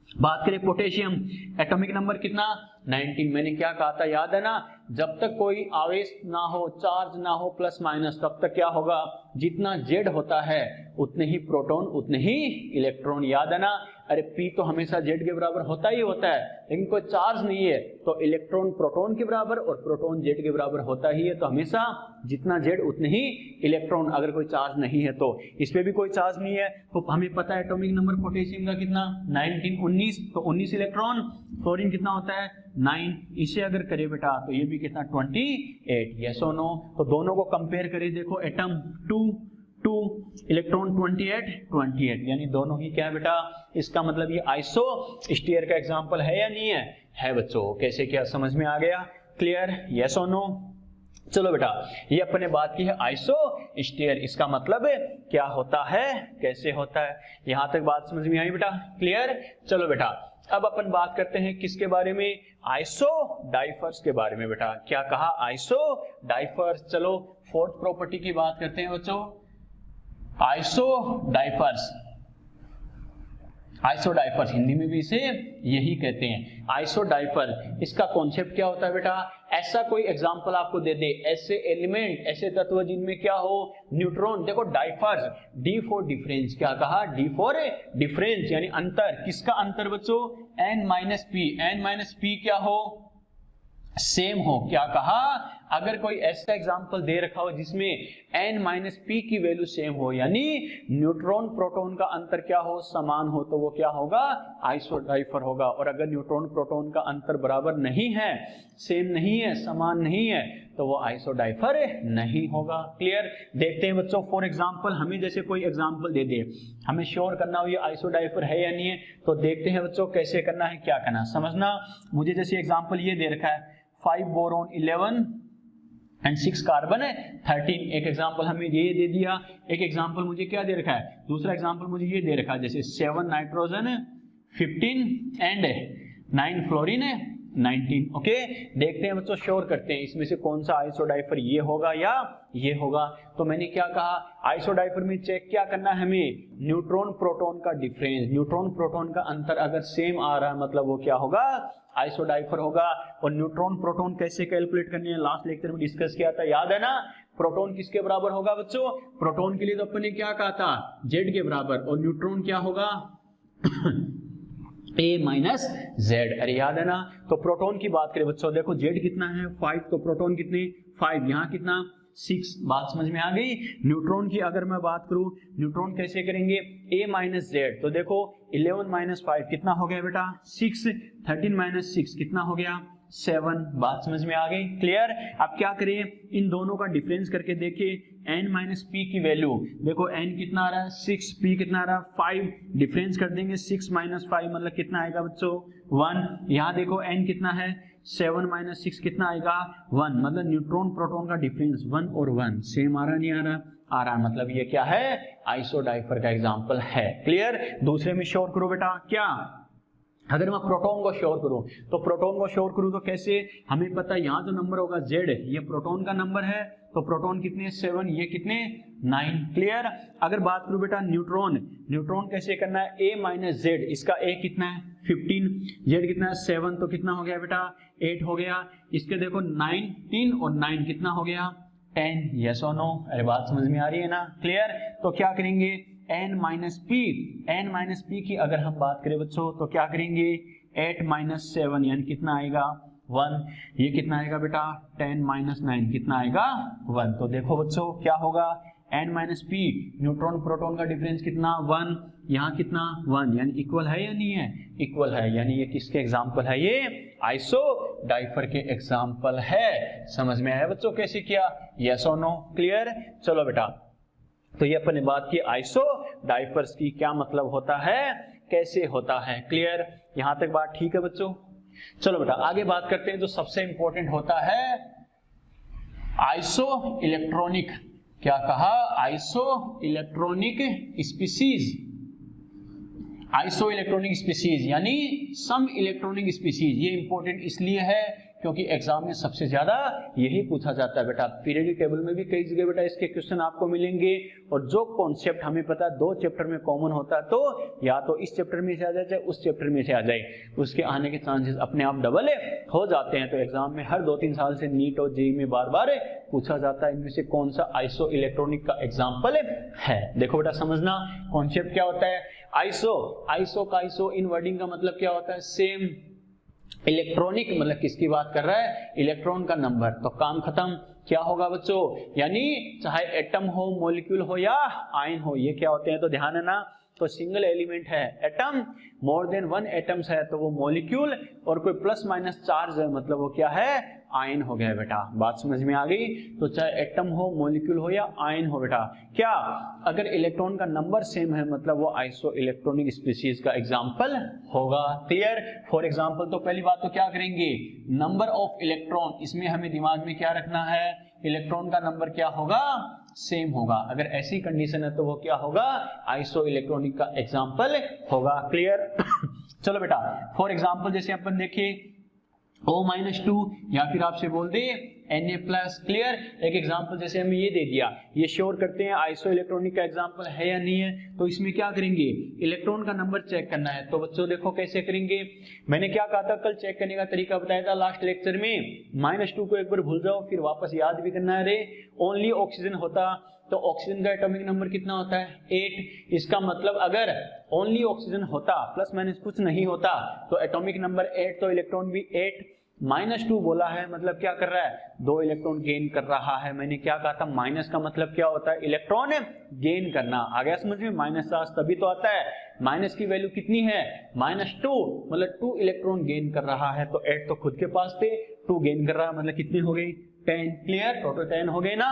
बात करें पोटेशियम, एटॉमिक नंबर कितना? 19। मैंने क्या कहा था, याद है ना? जब तक कोई आवेश ना हो, चार्ज ना हो प्लस माइनस, तब तक क्या होगा? जितना जेड होता है उतने ही प्रोटॉन उतने ही इलेक्ट्रॉन। याद है ना? अरे पी तो हमेशा जेड के बराबर होता ही होता है, लेकिन कोई चार्ज नहीं है तो इलेक्ट्रॉन प्रोटॉन के बराबर और प्रोटॉन जेड के बराबर होता ही है। तो हमेशा जितना जेड उतने ही इलेक्ट्रॉन, अगर कोई चार्ज नहीं है तो। इस पे भी कोई चार्ज नहीं है तो हमें पता है एटॉमिक नंबर पोटेशियम का कितना? 19 तो 19 इलेक्ट्रॉन। फ्लोरीन कितना होता है? 9। इसे अगर करे बेटा तो ये भी कितना? 28। यस और नो? तो दोनों को कंपेयर करें, देखो एटम 2 इलेक्ट्रॉन 28 यानी दोनों ही क्या है बेटा? इसका मतलब ये आइसोस्टेयर का एग्जांपल है या नहीं है? है बच्चों। कैसे, क्या समझ में आ गया? क्लियर? यस और नो? चलो बेटा, ये अपने बात की है आइसोस्टेयर, इसका मतलब क्या होता है, कैसे होता है। यहां तक बात समझ में आई बेटा? क्लियर? चलो बेटा, अब अपन बात करते हैं किसके बारे में? आइसोडाइफर्स के बारे में। बेटा क्या कहा? आइसोडाइफर्स। चलो फोर्थ प्रॉपर्टी की बात करते हैं बच्चों। आइसोडाइफर्स हिंदी में भी इसे यही कहते हैं, आइसोडाइफर। इसका कॉन्सेप्ट क्या होता है बेटा? ऐसा कोई एग्जांपल आपको दे दे, ऐसे एलिमेंट, ऐसे तत्व जिनमें क्या हो? न्यूट्रॉन। देखो डाइफर्स, डी फॉर डिफरेंस। क्या कहा? डी फॉर डिफरेंस, यानी अंतर। किसका अंतर बच्चों? n-p क्या हो? सेम हो। क्या कहा? अगर कोई ऐसा एग्जांपल दे रखा हो जिसमें n-p की वैल्यू सेम हो, यानी न्यूट्रॉन प्रोटॉन का अंतर क्या हो? समान हो, तो वो क्या होगा? आइसोडाइफर होगा। और अगर न्यूट्रॉन प्रोटॉन का अंतर बराबर नहीं है, सेम नहीं है, समान नहीं है, तो वो आइसोडाइफर नहीं होगा। क्लियर? देखते हैं बच्चों, फॉर एग्जांपल हमें जैसे कोई एग्जांपल दे दे, हमें श्योर करना हो ये आइसोडाइफर है या नहीं है, तो देखते हैं बच्चों कैसे करना है, क्या करना समझना। मुझे जैसे एग्जांपल ये दे रखा है 5 बोरॉन 11 एंड 6 कार्बन है 13। एक एग्जांपल हमें ये दे दिया। एक एग्जांपल मुझे क्या दे रखा है? दूसरा एग्जांपल मुझे ये दे रखा है, जैसे 7 नाइट्रोजन 15 एंड 9 फ्लोरीन 19। ओके, देखते हैं बच्चों, श्योर करते हैं इसमें से कौन सा आइसोडाइफर, ये होगा या ये होगा। तो मैंने क्या कहा? आइसोडाइफर में चेक क्या करना है हमें? न्यूट्रॉन प्रोटॉन का डिफरेंस। न्यूट्रॉन प्रोटॉन का अंतर अगर सेम आ रहा है, मतलब वो क्या होगा? आइसोडाइफर होगा। और न्यूट्रॉन प्रोटॉन कैसे कैलकुलेट करनी है, लास्ट लेक्चर में डिस्कस किया था, याद है ना? प्रोटॉन किसके बराबर होगा बच्चों? प्रोटॉन के लिए तो अपन ने क्या कहा था? जेड के बराबर। और न्यूट्रॉन क्या होगा? A-Z। अरे याद है ना? तो प्रोटॉन की बात करें बच्चों, देखो जेड कितना है? 5, तो प्रोटॉन कितने? 5। यहाँ कितना? 6। बात समझ में आ गई? न्यूट्रॉन की अगर मैं बात करूं, न्यूट्रॉन कैसे करेंगे? A-Z। तो देखो 11 - 5 कितना हो गया बेटा? 6। 13 - 6 कितना हो गया? 7। बात समझ में आ गई? क्लियर? अब क्या करें? इन दोनों का डिफरेंस करके देखिए। n-p की वैल्यू देखो, n कितना आ रहा है? 6, p कितना आ रहा है? 5। डिफरेंस कर देंगे, 6 - 5 मतलब कितना आएगा बच्चों? 1। यहाँ देखो n कितना है? 7 - 6 कितना आएगा? 1। मतलब न्यूट्रॉन प्रोटॉन का डिफरेंस 1 और 1 सेम आ रहा नहीं आ रहा? आ रहा। मतलब ये क्या है? आइसोडाइफर का एग्जाम्पल है। क्लियर? दूसरे में श्योर करो बेटा। क्या? अगर मैं प्रोटॉन को श्योर करूं, तो प्रोटॉन को श्योर करूं तो कैसे? हमें पता है यहाँ जो नंबर होगा Z, ये प्रोटॉन का नंबर है, तो प्रोटॉन कितने? 7, ये कितने? 9। क्लियर? अगर बात करूं बेटा न्यूट्रॉन कैसे करना है? A-Z। इसका A कितना है? 15। Z कितना है? 7, तो कितना हो गया बेटा? 8 हो गया। इसके देखो 19 और 9 कितना हो गया? 10। यस और नो? अरे बात समझ में आ रही है ना? क्लियर? तो क्या करेंगे? n-p की अगर हम बात करें बच्चों, तो क्या करेंगे? 8 - 7 यानी कितना आएगा? 1। ये कितना आएगा बेटा? 10 - 9 कितना आएगा? 1। तो देखो बच्चों क्या होगा? n-p, न्यूट्रॉन प्रोटॉन का डिफरेंस कितना? 1। यहाँ कितना? 1। यानी इक्वल है या नहीं है? इक्वल है। यानी ये किसके एग्जाम्पल है? ये आइसोडाइफर के एग्जाम्पल है। समझ में आया बच्चों कैसे किया? यस और नो? क्लियर? चलो बेटा, तो ये अपने बात की आइसोडाइफर्स की क्या मतलब होता है, कैसे होता है। क्लियर? यहां तक बात ठीक है बच्चों? चलो बेटा आगे बात करते हैं जो सबसे इंपॉर्टेंट होता है, आइसो इलेक्ट्रॉनिक क्या कहा, iso electronic species, iso electronic species यानी सम इलेक्ट्रॉनिक स्पीशीज। ये इंपॉर्टेंट इसलिए है क्योंकि एग्जाम में सबसे ज्यादा यही पूछा जाता है बेटा। पीरियडिक टेबल में भी कई जगह बेटा इसके क्वेश्चन आपको मिलेंगे, और जो कॉन्सेप्ट हमें पता है 2 चैप्टर में कॉमन होता है, तो या तो इस चैप्टर में से आ जाए चाहे उस चैप्टर में से आ जाए, उसके आने के चांसेस अपने आप डबल हो जाते हैं। तो एग्जाम में हर 2-3 साल से नीट और जेईई में बार बार पूछा जाता है इनमें से कौन सा आइसो इलेक्ट्रॉनिक का एग्जाम्पल है। देखो बेटा समझना कॉन्सेप्ट क्या होता है। आइसो, आइसो का आइसो इन वर्डिंग का मतलब क्या होता है, सेम। इलेक्ट्रॉनिक मतलब किसकी बात कर रहा है, इलेक्ट्रॉन का नंबर। तो काम खत्म। क्या होगा बच्चों, यानी चाहे एटम हो, मॉलिक्यूल हो या आयन हो, ये क्या होते हैं तो ध्यान है ना। तो सिंगल एलिमेंट है एटम, मोर देन 1 एटम्स है तो वो मॉलिक्यूल, और कोई प्लस माइनस चार्ज है मतलब वो क्या है, आयन हो गया बेटा। बात समझ में आ गई। तो चाहे एटम हो, मॉलिक्यूल हो या आयन हो बेटा, क्या अगर इलेक्ट्रॉन का नंबर सेम है मतलब वो आइसो इलेक्ट्रॉनिक स्पीशीज का एग्जांपल होगा। क्लियर। फॉर एग्जांपल तो पहली बात तो क्या करेंगे, नंबर ऑफ इलेक्ट्रॉन, इसमें हमें दिमाग में क्या रखना है, इलेक्ट्रॉन का नंबर क्या होगा, सेम होगा। अगर ऐसी कंडीशन है तो वो क्या होगा, आइसो इलेक्ट्रॉनिक का एग्जांपल होगा। क्लियर। चलो बेटा फॉर एग्जांपल जैसे अपन देखिए O-2 या फिर आपसे बोल दे Na+। क्लियर। एक एग्जांपल जैसे हमें ये दे दिया, ये श्योर करते हैं आइसो इलेक्ट्रॉनिक का एग्जांपल है या नहीं है। तो इसमें क्या करेंगे, इलेक्ट्रॉन का नंबर चेक करना है। तो बच्चों देखो कैसे करेंगे, मैंने क्या कहा था कल चेक करने का तरीका बताया था लास्ट लेक्चर में। -2 को एक बार भूल जाओ, फिर वापस याद भी करना है। रे ओनली ऑक्सीजन होता तो ऑक्सीजन का एटॉमिक नंबर कितना होता है, 8। इसका मतलब अगर ओनली ऑक्सीजन होता, प्लस माइनस कुछ नहीं होता, तो एटॉमिक नंबर 8, तो इलेक्ट्रॉन भी 8। -2 बोला है मतलब क्या कर रहा है, 2 इलेक्ट्रॉन गेन कर रहा है। मैंने क्या कहा था, माइनस का मतलब क्या होता है, इलेक्ट्रॉन गेन करना। आ गया समझ में, माइनस चार्ज तभी तो आता है। माइनस की वैल्यू कितनी है, -2 मतलब 2 इलेक्ट्रॉन गेन कर रहा है। तो 8 तो खुद के पास थे, 2 गेन कर रहा है मतलब कितनी हो गई, 10। क्लियर, टोटल 10 हो गए ना।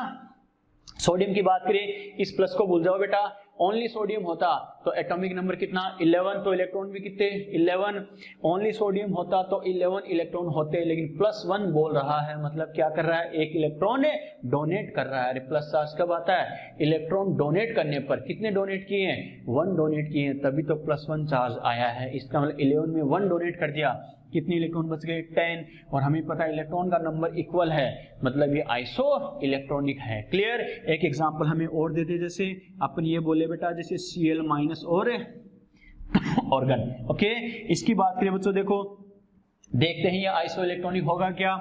सोडियम की बात करें, इस प्लस को भूल जाओ बेटा, ओनली सोडियम होता तो एटॉमिक नंबर कितना, 11। तो इलेक्ट्रॉन भी कितने, 11। ओनली सोडियम होता तो 11 इलेक्ट्रॉन होते, लेकिन +1 बोल रहा है मतलब क्या कर रहा है, 1 इलेक्ट्रॉन डोनेट कर रहा है। अरे प्लस चार्ज कब आता है, इलेक्ट्रॉन डोनेट करने पर। कितने डोनेट किए हैं, 1 डोनेट किए हैं, तभी तो +1 चार्ज आया है। इसका मतलब 11 में 1 डोनेट कर दिया, कितने इलेक्ट्रॉन बच गए, 10। और हमें पता है इलेक्ट्रॉन का नंबर इक्वल है मतलब ये आइसो इलेक्ट्रॉनिक है। क्लियर। एक एग्जांपल हमें और दे दे, जैसे अपन ये बोले बेटा जैसे Cl- और ऑर्गन। ओके, इसकी बात करें बच्चों, देखो देखते हैं ये आइसो इलेक्ट्रॉनिक होगा क्या।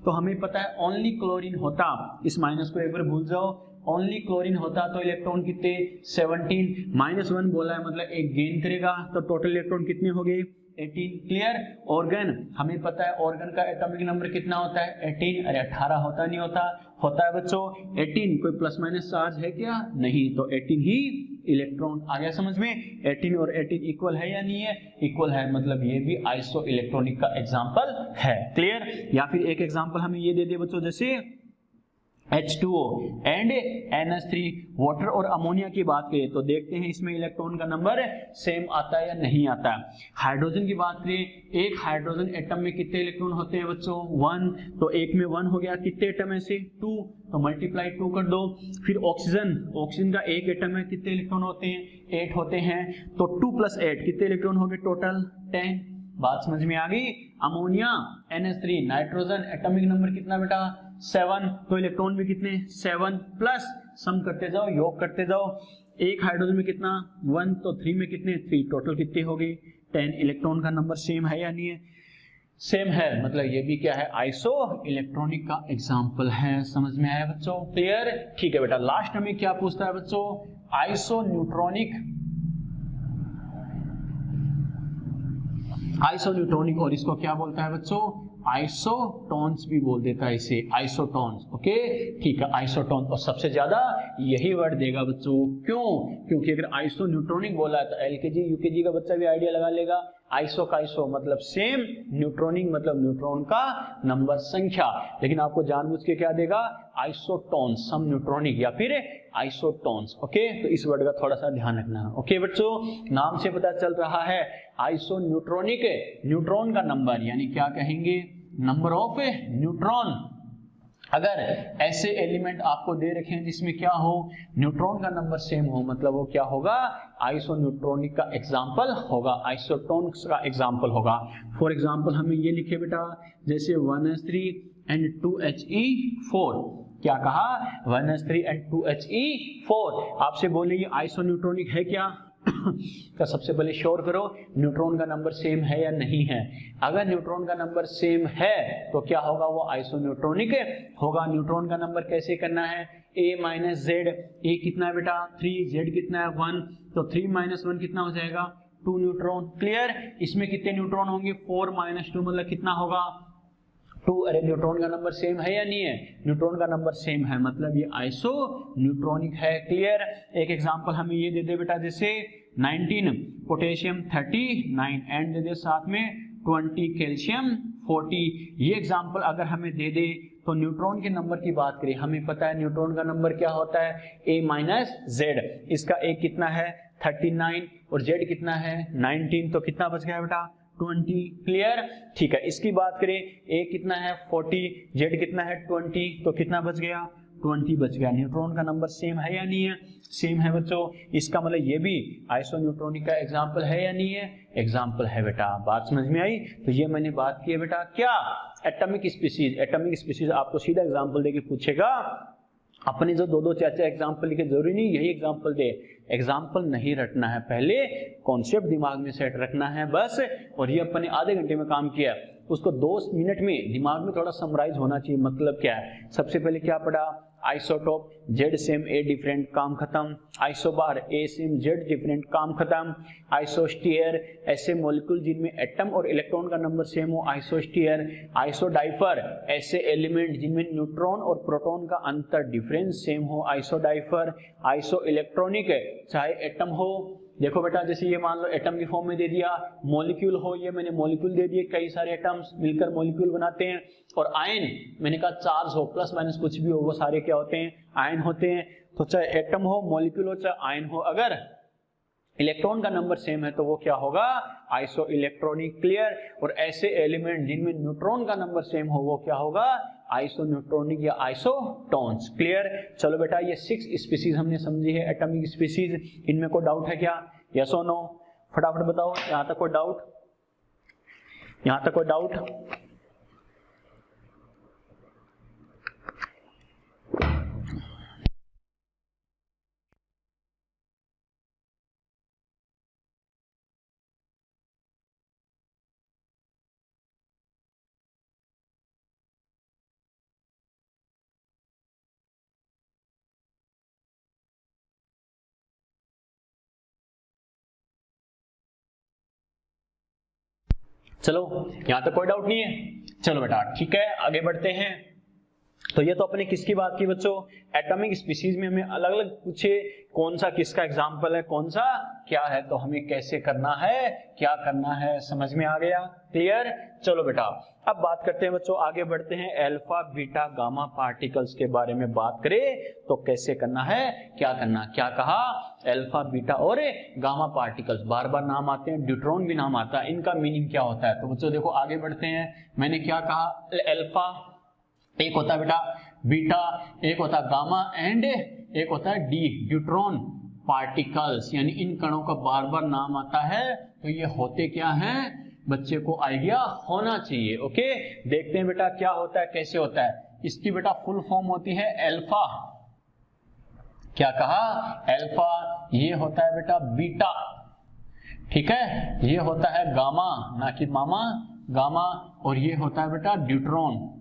तो हमें पता है ओनली क्लोरीन होता, इस माइनस को एक बार भूल जाओ, ओनली क्लोरीन होता तो इलेक्ट्रॉन कितने, 17। -1 बोला है मतलब 1 गेन करेगा, तो टोटल इलेक्ट्रॉन कितने हो गए, 18। क्लियर। ऑर्गन, हमें पता है ऑर्गन का एटॉमिक नंबर कितना होता है, 18। अरे 18 होता नहीं होता, होता है बच्चों 18। कोई प्लस माइनस चार्ज है क्या, नहीं, तो 18 ही इलेक्ट्रॉन। आ गया समझ में, 18 और 18 इक्वल है या नहीं है, इक्वल है, मतलब ये भी आइसो इलेक्ट्रॉनिक का एग्जांपल है। क्लियर। या फिर एक एग्जांपल हमें ये दे दे बच्चों, जैसे H2O एंड NH3, वाटर और अमोनिया की बात करें तो देखते हैं इसमें इलेक्ट्रॉन का नंबर सेम आता है या नहीं आता है। हाइड्रोजन की बात करें, एक हाइड्रोजन एटम में कितने इलेक्ट्रॉन होते हैं बच्चों, 1। तो एक में 1 हो गया, कितने एटम है से, 2, तो मल्टीप्लाई 2 कर दो। फिर ऑक्सीजन, ऑक्सीजन का एक एटम है, कितने इलेक्ट्रॉन होते हैं, 8 होते हैं, तो 2 + 8 कितने इलेक्ट्रॉन हो गए टोटल, 10। बात समझ में आ गई। Ammonia NH3, nitrogen atomic number कितना बेटा, 7। तो इलेक्ट्रॉन भी कितने, 7 प्लस सम करते जाओ, योग करते जाओ। एक हाइड्रोजन में कितना, 1, तो 3 में कितने, 3, टोटल कितने हो गई, 10। इलेक्ट्रॉन का नंबर सेम है या नहीं है, सेम है, मतलब ये भी क्या है, आइसो इलेक्ट्रॉनिक का एग्जांपल है। समझ में आया बच्चों, क्लियर। ठीक है बेटा, लास्ट में क्या पूछता है बच्चों, आइसो न्यूट्रॉनिक, आइसो न्यूट्रॉनिक, और इसको क्या बोलता है बच्चों, आइसोटोन्स भी बोल देता है इसे, आइसोटोन्स। ओके ठीक है, आइसोटोन। और सबसे ज्यादा यही वर्ड देगा बच्चों, क्यों, क्योंकि अगर आइसो न्यूट्रॉनिक बोला है तो एलकेजी यूकेजी का बच्चा भी आइडिया लगा लेगा। आइसो का आइसो मतलब सेम, न्यूट्रॉनिक मतलब न्यूट्रॉन का नंबर संख्या। लेकिन आपको जानबूझ के क्या देगा, आइसोटोन्स, सम न्यूट्रॉनिक या फिर आइसोटोन्स। ओके, तो इस वर्ड का थोड़ा सा ध्यान रखना। ओके बच्चों, नाम से पता चल रहा है आइसो न्यूट्रॉनिक, न्यूट्रॉन का नंबर यानी क्या कहेंगे, नंबर ऑफ न्यूट्रॉन अगर ऐसे एलिमेंट आपको दे रखे हैं जिसमें क्या हो, न्यूट्रॉन का नंबर सेम हो, मतलब वो क्या होगा, आइसोन्यूट्रॉनिक का एग्जांपल होगा, आइसोटोन्स का एग्जांपल होगा। फॉर एग्जांपल हमें ये लिखे बेटा, जैसे 1s3 एंड 2He4, क्या कहा, 1s3 एंड 2He4। आपसे बोले ये आइसोन्यूट्रॉनिक है क्या तो सबसे पहले श्योर करो न्यूट्रॉन का नंबर सेम है या नहीं है। अगर न्यूट्रॉन का नंबर सेम है तो क्या होगा, वो आइसोन्यूट्रॉनिक होगा। न्यूट्रॉन का नंबर कैसे करना है, a माइनस जेड, ए कितना है बेटा 3, जेड कितना है 1, तो 3 माइनस 1 कितना हो जाएगा 2 न्यूट्रॉन। क्लियर, इसमें कितने न्यूट्रॉन होंगे, 4 माइनस 2 मतलब कितना होगा 2। अरे न्यूट्रॉन का नंबर सेम है या नहीं है, न्यूट्रॉन का नंबर सेम है, मतलब ये आइसो न्यूट्रॉनिक है। क्लियर, एक एग्जांपल हमें ये दे दे बेटा, जैसे 19 पोटेशियम 39 एंड दे दे साथ में 20 कैल्शियम 40। ये एग्जांपल अगर हमें दे दे तो न्यूट्रॉन के नंबर की बात करें, हमें पता है न्यूट्रॉन का नंबर क्या होता है, a माइनस जेड। इसका a कितना है 39 और z कितना है 19, तो कितना बच गया बेटा 20। क्लियर, ठीक है। इसकी बात करें, a कितना है 40, z कितना है 20, तो कितना बच गया 20 बच गया। न्यूट्रॉन का नंबर सेम है या नहीं है, सेम है बच्चों। इसका मतलब ये भी आइसोन्यूट्रॉनिक का एग्जांपल है या नहीं है, एग्जांपल है बेटा। बात समझ में आई, तो ये मैंने बात की है बेटा क्या, एटॉमिक स्पीशीज। एटॉमिक स्पीशीज आपको सीधा एग्जांपल देके पूछेगा, अपने जो दो दो चार चार एग्जाम्पल लिखे जरूरी नहीं यही एग्जाम्पल दे, एग्जाम्पल नहीं रटना है, पहले कॉन्सेप्ट दिमाग में सेट रखना है बस। और ये अपने आधे घंटे में काम किया, उसको 2 मिनट में दिमाग में थोड़ा समराइज होना चाहिए। मतलब क्या है, सबसे पहले क्या पढ़ा, isotope, Z same a different, काम खत्म। आइसोबार, ए सेम जेड डिफरेंट, काम खत्म। आइसोस्टीयर, ऐसे मॉलिक्यूल जिनमें एटम और इलेक्ट्रॉन का नंबर सेम हो, आइसोस्टीयर। आइसोडाइफर, ऐसे एलिमेंट जिनमें न्यूट्रॉन और प्रोटॉन का अंतर डिफरेंस सेम हो, आइसोडाइफर। आइसो इलेक्ट्रॉनिक, चाहे एटम हो, देखो बेटा जैसे ये मान लो एटम की फॉर्म में दे दिया, मॉलिक्यूल हो, ये मैंने मॉलिक्यूल दे दिए, कई सारे एटम्स मिलकर मॉलिक्यूल बनाते हैं। और आयन, मैंने कहा चार्ज हो, प्लस माइनस कुछ भी हो, वो सारे क्या होते हैं, आयन होते हैं। तो चाहे एटम हो, मॉलिक्यूल हो, चाहे आयन हो, अगर इलेक्ट्रॉन का नंबर सेम है तो वो क्या होगा, आइसो इलेक्ट्रॉनिक। क्लियर, और ऐसे एलिमेंट जिनमें न्यूट्रॉन का नंबर सेम हो वो क्या होगा, आइसो न्यूट्रॉनिक या आइसोटोन्स। क्लियर, चलो बेटा ये 6 स्पीशीज हमने समझी है एटॉमिक स्पीशीज। इनमें कोई डाउट है क्या, यस और नो, फटाफट बताओ। यहां तक कोई डाउट, यहां तक कोई डाउट? चलो यहां तक कोई डाउट नहीं है, चलो बेटा ठीक है आगे बढ़ते हैं। तो ये तो अपने किसकी बात की बच्चों, एटॉमिक स्पीशीज में हमें अलग अलग पूछे कौन सा किसका एग्जाम्पल है, कौन सा क्या है, तो हमें कैसे करना है, क्या करना है, समझ में आ गया। क्लियर, चलो बेटा अब बात करते हैं बच्चों, आगे बढ़ते हैं। अल्फा बीटा गामा पार्टिकल्स के बारे में बात करें तो कैसे करना है, क्या करना, क्या कहा, अल्फा बीटा और गामा पार्टिकल्स, बार बार नाम आते हैं, ड्यूट्रॉन भी नाम आता है, इनका मीनिंग क्या होता है। तो बच्चों देखो आगे बढ़ते हैं, मैंने क्या कहा, अल्फा एक होता है बेटा बीटा, एक होता है गामा एंड एक होता है डी, ड्यूट्रॉन पार्टिकल्स, यानी इन कणों का बार बार नाम आता है। तो ये होते क्या हैं, बच्चे को आइडिया होना चाहिए। ओके, देखते हैं बेटा क्या होता है, कैसे होता है। इसकी बेटा फुल फॉर्म होती है अल्फा, क्या कहा अल्फा, ये होता है बेटा बीटा, ठीक है, ये होता है गामा, ना कि मामा, गामा, और ये होता है बेटा ड्यूट्रॉन।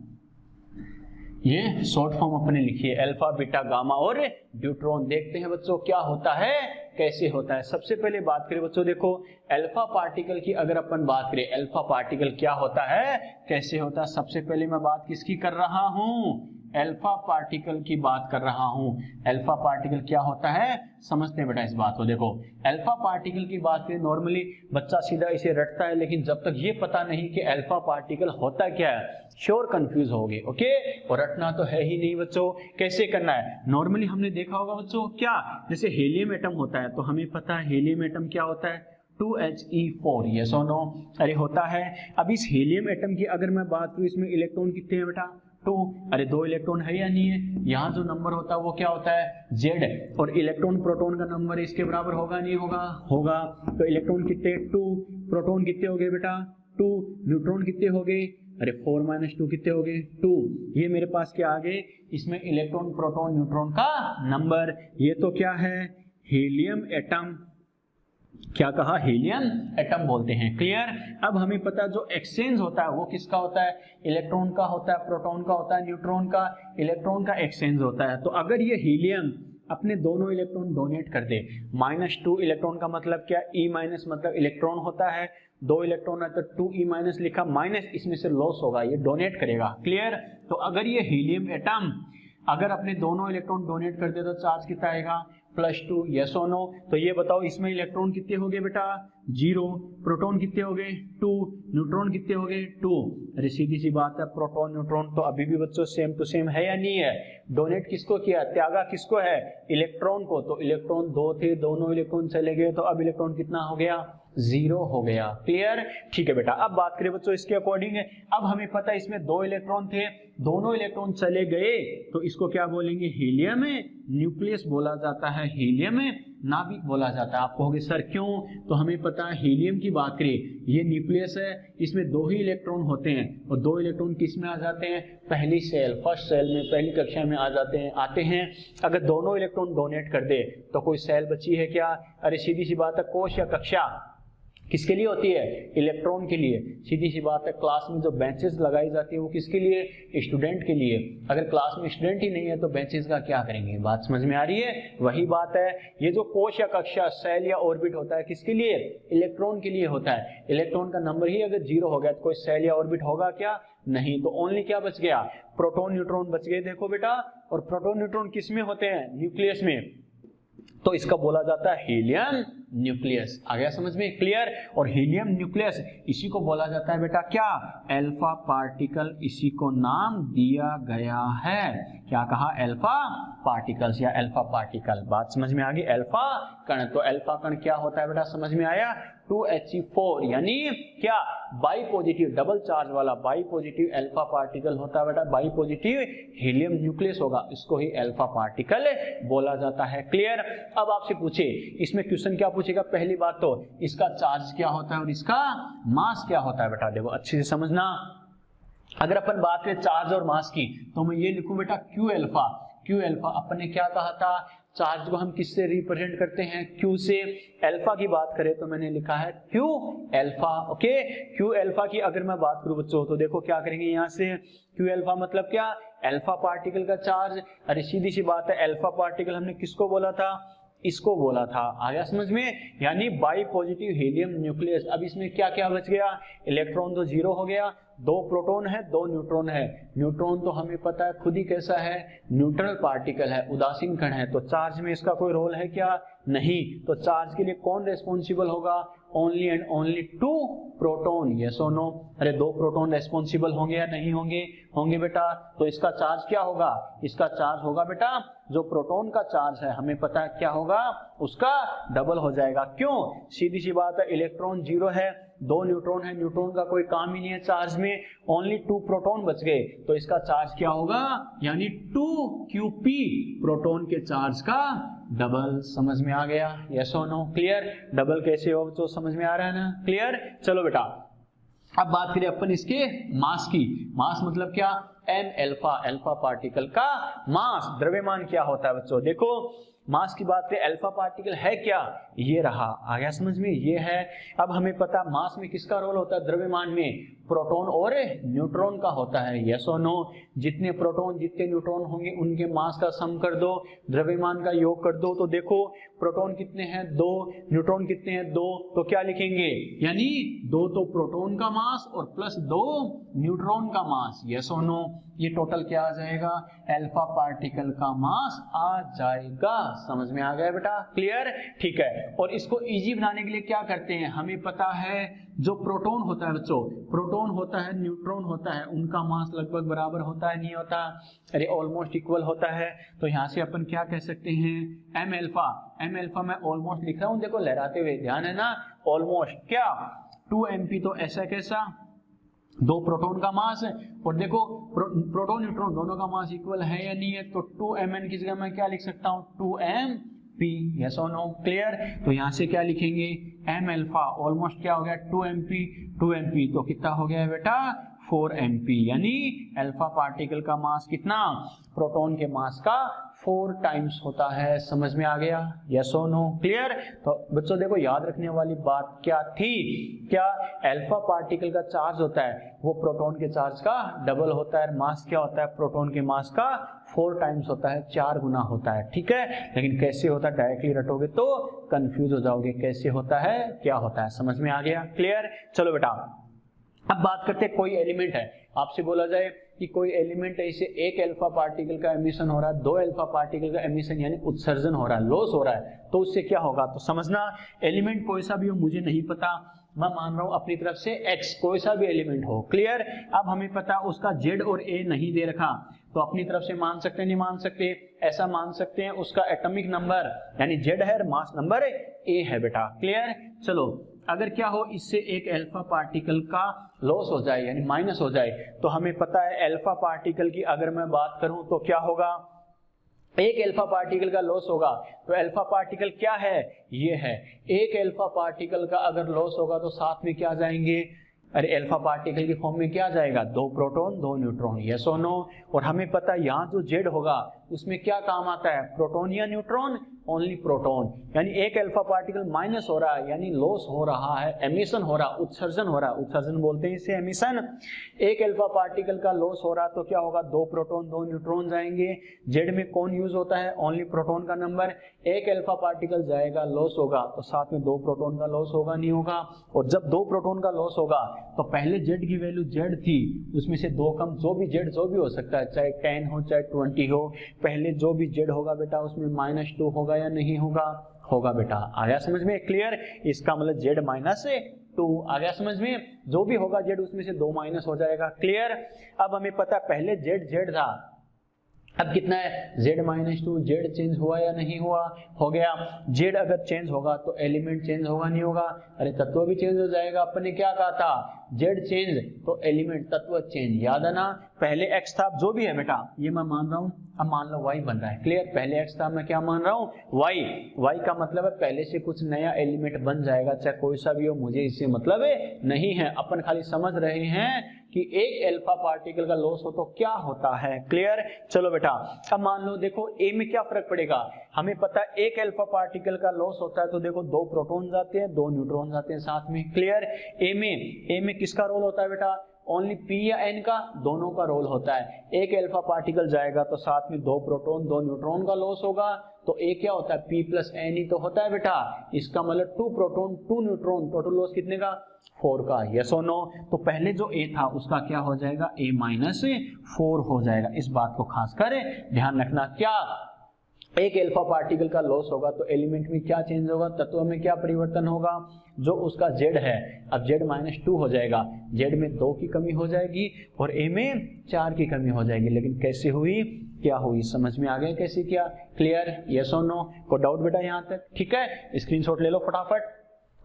ये शॉर्ट फॉर्म अपने लिखिए, अल्फा बीटा गामा और ड्यूट्रॉन। देखते हैं बच्चों क्या होता है, कैसे होता है। सबसे पहले बात करें बच्चों, देखो अल्फा पार्टिकल की अगर अपन बात करें, अल्फा पार्टिकल क्या होता है, कैसे होता है। सबसे पहले मैं बात किसकी कर रहा हूं, अल्फा पार्टिकल की बात कर रहा हूं। अल्फा पार्टिकल क्या होता है, समझते हैं बेटा इस बात को। देखो अल्फा पार्टिकल की बात करें, नॉर्मली बच्चा सीधा इसे रटता है, लेकिन जब तक ये पता नहीं कि अल्फा पार्टिकल होता क्या है, श्योर कंफ्यूज होगे। ओके, और रटना तो है ही नहीं बच्चों, कैसे करना है। नॉर्मली हमने देखा होगा बच्चों, क्या जैसे हीलियम एटम होता है, तो हमें पता है हीलियम एटम क्या होता है, 2He4, यस और नो, अरे होता है। अब इस हीलियम एटम की अगर मैं बात करूं, इसमें इलेक्ट्रॉन कितने हैं बेटा, 2। अरे 2 इलेक्ट्रॉन है या नहीं है? यहाँ जो नंबर होता है वो क्या होता है? Z। और इलेक्ट्रॉन प्रोटॉन का नंबर इसके बराबर होगा नहीं होगा? होगा। तो इलेक्ट्रॉन कितने? 2। प्रोटॉन कितने हो गए बेटा? 2। न्यूट्रॉन कितने हो गए? अरे 4 - 2 कितने हो गए? 2। ये मेरे पास क्या आ गए? इसमें इलेक्ट्रॉन प्रोटॉन न्यूट्रॉन का नंबर। ये तो क्या है? Helium atom. क्या कहा? हीलियम एटम बोलते हैं। क्लियर? अब हमें पता जो एक्सचेंज होता है वो किसका होता है? इलेक्ट्रॉन का होता है, प्रोटॉन का होता है, न्यूट्रॉन का। इलेक्ट्रॉन का एक्सचेंज होता है। तो अगर ये हीलियम अपने दोनों इलेक्ट्रॉन डोनेट कर दे, -2 इलेक्ट्रॉन का मतलब क्या? E- मतलब इलेक्ट्रॉन होता है, 2 इलेक्ट्रॉन है तो 2E- लिखा, माइनस इसमें से लॉस होगा, ये डोनेट करेगा। क्लियर? तो अगर ये हीलियम एटम अगर अपने दोनों इलेक्ट्रॉन डोनेट कर दे तो चार्ज कितना आएगा? +2। यस और नो? तो ये बताओ इसमें इलेक्ट्रॉन कितने हो गए बेटा? 0। प्रोटॉन कितने हो गए? 2। न्यूट्रॉन कितने हो गए? 2। अरे सीधी सी बात है, प्रोटॉन न्यूट्रॉन तो अभी भी बच्चों सेम टू सेम है या नहीं है? डोनेट किसको किया? त्यागा किसको है? इलेक्ट्रॉन को। तो इलेक्ट्रॉन 2 थे, दोनों इलेक्ट्रॉन चले गए, तो अब इलेक्ट्रॉन कितना हो गया? 0 हो गया। क्लियर? ठीक है बेटा। अब बात करें बच्चों इसके अकॉर्डिंग, अब हमें पता है इसमें 2 इलेक्ट्रॉन थे, दोनों इलेक्ट्रॉन चले गए, तो इसको क्या बोलेंगे? हीलियम न्यूक्लियस बोला जाता है, हीलियम नाभिक बोला जाता है। आप कहोगे सर क्यों? तो हमें पता है हीलियम की बात करें, ये न्यूक्लियस है, इसमें 2 ही इलेक्ट्रॉन होते हैं, और 2 इलेक्ट्रॉन किस में आ जाते हैं? पहली सेल, फर्स्ट सेल में, पहली कक्षा में आ जाते हैं। अगर दोनों इलेक्ट्रॉन डोनेट कर दे तो कोई सेल बची है क्या? अरे सीधी सी बात है, कोश या कक्षा किसके लिए होती है? इलेक्ट्रॉन के लिए। सीधी सी बात है, क्लास में जो बेंचेस लगाई जाती है वो किसके लिए? स्टूडेंट के लिए। अगर क्लास में स्टूडेंट ही नहीं है तो बेंचेस का क्या करेंगे? बात समझ में आ रही है? वही बात है, ये जो कोश या कक्षा, सेल या ऑर्बिट होता है किसके लिए? इलेक्ट्रॉन के लिए होता है। इलेक्ट्रॉन का नंबर ही अगर 0 हो गया तो कोई सेल या ऑर्बिट होगा क्या? नहीं। तो ओनली क्या बच गया? प्रोटॉन न्यूट्रॉन बच गए। देखो बेटा, और प्रोटॉन न्यूट्रॉन किस में होते हैं? न्यूक्लियस में। तो इसका बोला जाता है हीलियम न्यूक्लियस। आ गया समझ में? क्लियर? और हीलियम न्यूक्लियस इसी को बोला जाता है बेटा क्या? Alpha particle. इसी को नाम दिया गया है। क्या कहा? अल्फा पार्टिकल्स या अल्फा पार्टिकल। बात समझ में आ गई? अल्फा कण। तो अल्फा कण क्या होता है बेटा? समझ में आया? 2He4 यानी क्या? बाई पॉजिटिव, डबल चार्ज वाला बाई पॉजिटिव अल्फा पार्टिकल होता है बेटा। बाई पॉजिटिव हीलियम न्यूक्लियस होगा, इसको ही अल्फा पार्टिकल बोला जाता है। क्लियर? अब आपसे पूछे इसमें क्वेश्चन क्या पूछेगा? पहली बात तो इसका चार्ज क्या होता है और इसका मास क्या होता है बेटा। देखो अच्छे से समझना। अगर अपन बात करें चार्ज और मास की तो मैं ये लिखूं बेटा Q अल्फा। Q अल्फा अपन ने क्या कहा था? चार्ज को हम किससे रिप्रेजेंट करते हैं? Q से। अल्फा की बात करें तो मैंने लिखा है Q alpha. Okay, Q alpha की अगर मैं बात करूं बच्चों तो देखो क्या करेंगे यहाँ से? Q अल्फा मतलब क्या? अल्फा पार्टिकल का चार्ज। अरे सीधी सी बात है, अल्फा पार्टिकल हमने किसको बोला था? इसको बोला था। आ गया समझ में? यानी बाई पॉजिटिव हीलियम न्यूक्लियस। अब इसमें क्या क्या बच गया? इलेक्ट्रॉन तो 0 हो गया, 2 प्रोटॉन है, 2 न्यूट्रॉन है। न्यूट्रॉन तो हमें पता है खुद ही कैसा है? न्यूट्रल पार्टिकल है, उदासीन कण है। तो चार्ज में इसका कोई रोल है क्या? नहीं। तो चार्ज के लिए कौन रेस्पॉन्सिबल होगा? Only and only 2 proton. Yes और नो? अरे 2 प्रोटॉन रेस्पॉन्सिबल होंगे या नहीं होंगे? होंगे बेटा। तो इसका चार्ज क्या होगा? इसका चार्ज होगा बेटा, जो प्रोटॉन का चार्ज है हमें पता है क्या होगा? उसका डबल हो जाएगा। क्यों? सीधी सी बात है, इलेक्ट्रॉन 0 है, 2 न्यूट्रॉन है, न्यूट्रॉन का कोई काम ही नहीं है चार्ज में, ओनली 2 प्रोटॉन बच गए, तो इसका चार्ज क्या होगा? यानी 2Qp, प्रोटॉन के चार्ज का डबल। समझ में आ गया? यस और नो? क्लियर? डबल कैसे हो तो समझ में आ रहा है ना? क्लियर? चलो बेटा, अब बात करें अपन इसके मास की। मास मतलब क्या? m अल्फा, अल्फा पार्टिकल का मास, द्रव्यमान क्या होता है बच्चों? देखो मास की बात करें, अल्फा पार्टिकल है क्या? ये रहा। आ गया समझ में? ये है। अब हमें पता मास में किसका रोल होता है? द्रव्यमान में प्रोटॉन और न्यूट्रॉन का होता है। यस और नो? जितने प्रोटॉन जितने न्यूट्रॉन होंगे उनके मास का सम कर दो, द्रव्यमान का योग कर दो, तो देखो प्रोटॉन कितने हैं? 2, न्यूट्रॉन कितने हैं? 2। तो क्या लिखेंगे? यानी 2 तो प्रोटॉन का मास और प्लस 2 न्यूट्रॉन का मास। यस और नो? ये टोटल क्या आ जाएगा? अल्फा पार्टिकल का मास आ जाएगा। समझ में आ गया बेटा? क्लियर? ठीक है। और इसको इजी बनाने के लिए क्या करते हैं? हमें पता है जो प्रोटॉन होता है बच्चों, प्रोटॉन होता है, न्यूट्रॉन होता है, उनका मास लगभग बराबर होता है, नहीं होता? अरे ऑलमोस्ट इक्वल होता है। तो यहाँ से अपन क्या कह सकते हैं? m अल्फा, m अल्फा मैं ऑलमोस्ट लिख रहा हूँ, देखो लहराते हुए, ध्यान है ना? ऑलमोस्ट क्या? 2mp, तो ऐसा कैसा? दो प्रोटॉन का मास है, और देखो प्रोटॉन न्यूट्रॉन दोनों का मास इक्वल है या नहीं है, तो 2mn की जगह मैं क्या लिख सकता हूँ 2mp, यस और नो, क्लियर। तो यहाँ से क्या लिखेंगे m अल्फा ऑलमोस्ट क्या हो गया 2mp, तो कितना हो गया बेटा 4mp, यानी अल्फा पार्टिकल का मास कितना प्रोटॉन के मास का 4 टाइम्स होता है। समझ में आ गया, यस और नो, क्लियर। तो बच्चों देखो याद रखने वाली बात क्या थी, क्या अल्फा पार्टिकल का चार्ज होता है वो प्रोटॉन के चार्ज का डबल होता है, मास क्या होता है प्रोटॉन के मास का 4 टाइम्स होता है, 4 गुना होता है, ठीक है। लेकिन कैसे होता है डायरेक्टली रटोगे तो कंफ्यूज हो जाओगे, कैसे होता है क्या होता है, समझ में आ गया, क्लियर। चलो बेटा अब बात करते हैं, कोई एलिमेंट है, आपसे बोला जाए कि कोई एलिमेंट है, इसे एक अल्फा पार्टिकल का एमिशन हो रहा है, 2 अल्फा पार्टिकल का एमिशन यानी उत्सर्जन हो रहा है, लॉस हो रहा है, तो उससे क्या होगा। तो समझना एलिमेंट कोई सा भी हो, मुझे नहीं पता, मैं मान रहा हूं अपनी तरफ से x, कोई सा भी एलिमेंट हो, क्लियर। अब हमें पता उसका z और a नहीं दे रखा, तो अपनी तरफ से मान सकते नहीं मान सकते, ऐसा मान सकते हैं उसका एटॉमिक नंबर यानी z है, मास नंबर a है बेटा, क्लियर। चलो अगर क्या हो इससे एक अल्फा पार्टिकल का लॉस हो जाए यानी माइनस हो जाए, तो हमें पता है अल्फा पार्टिकल की अगर मैं बात करूं तो क्या होगा, एक अल्फा पार्टिकल का लॉस होगा, तो अल्फा पार्टिकल क्या है ये है, एक अल्फा पार्टिकल का अगर लॉस होगा तो साथ में क्या जाएंगे, अरे अल्फा पार्टिकल की फॉर्म में क्या जाएगा 2 प्रोटॉन 2 न्यूट्रॉन, यस और नो। और हमें पता है यहाँ जो जेड होगा उसमें क्या काम आता है प्रोटॉन या न्यूट्रॉन, ओनली प्रोटॉन, यानी एक अल्फा पार्टिकल माइनस हो रहा है यानी लॉस हो रहा है, एमिशन हो रहा, उत्सर्जन हो रहा, उत्सर्जन बोलते हैं इसे एमिशन। एक अल्फा पार्टिकल का लॉस हो रहा तो क्या होगा 2 प्रोटॉन 2 न्यूट्रॉन जाएंगे, जेड में कौन यूज होता है ओनली प्रोटॉन का नंबर, एक अल्फा पार्टिकल जाएगा लॉस होगा तो साथ में 2 प्रोटॉन का लॉस होगा नहीं होगा, और जब 2 प्रोटॉन का लॉस होगा तो पहले जेड की वैल्यू जेड थी उसमें से 2 कम, जो भी जेड जो भी हो सकता है चाहे 10 हो चाहे 20 हो, पहले जो भी जेड होगा बेटा उसमें -2 होगा या नहीं होगा, होगा बेटा, आया समझ में, क्लियर। इसका मतलब जेड -2 आ गया समझ में, जो भी होगा जेड उसमें से 2 माइनस हो जाएगा, क्लियर। अब हमें पता है पहले जेड जेड था, अब कितना है z-2, जेड चेंज हुआ या नहीं हुआ, हो गया। जेड अगर चेंज होगा तो एलिमेंट चेंज होगा नहीं होगा, अरे तत्व भी चेंज हो जाएगा, अपन ने क्या कहा था जेड चेंज तो एलिमेंट तत्व चेंज, याद है ना, पहले x था, जो भी है बेटा ये मैं मान रहा हूं, अब मान लो y बन रहा है, क्लियर, पहले x था मैं क्या मान रहा हूं y का मतलब है पहले से कुछ नया एलिमेंट बन जाएगा, चाहे कोई सा भी हो, मुझे इससे मतलब नहीं है, अपन खाली समझ रहे हैं कि एक अल्फा पार्टिकल का लॉस हो तो क्या होता है, क्लियर। चलो बेटा अब मान लो देखो a में क्या फर्क पड़ेगा, हमें पता है एक अल्फा पार्टिकल का लॉस होता है तो देखो 2 प्रोटॉन जाते हैं 2 न्यूट्रॉन जाते हैं साथ में, क्लियर। a में किसका रोल होता है बेटा, ओनली p या n का, दोनों का रोल होता है, एक अल्फा पार्टिकल जाएगा तो साथ में 2 प्रोटॉन 2 न्यूट्रॉन का लॉस होगा, तो a क्या होता है p प्लस n ही तो होता है बेटा, इसका मतलब 2 प्रोटॉन 2 न्यूट्रॉन, टोटल लॉस कितने का 4 का, यस और नो। तो पहले जो a था उसका क्या हो जाएगा a-4 हो जाएगा, इस बात को खास कर ध्यान रखना, क्या एक अल्फा पार्टिकल का लॉस होगा तो एलिमेंट में क्या चेंज होगा, तत्व में क्या परिवर्तन होगा, जो उसका z है अब z-2 हो जाएगा, z में 2 की कमी हो जाएगी और a में 4 की कमी हो जाएगी, लेकिन कैसे हुई क्या हुई, समझ में आ गया कैसे किया, क्लियर, यस और नो। कोई डाउट बेटा यहाँ तक, ठीक है, स्क्रीनशॉट ले लो फटाफट,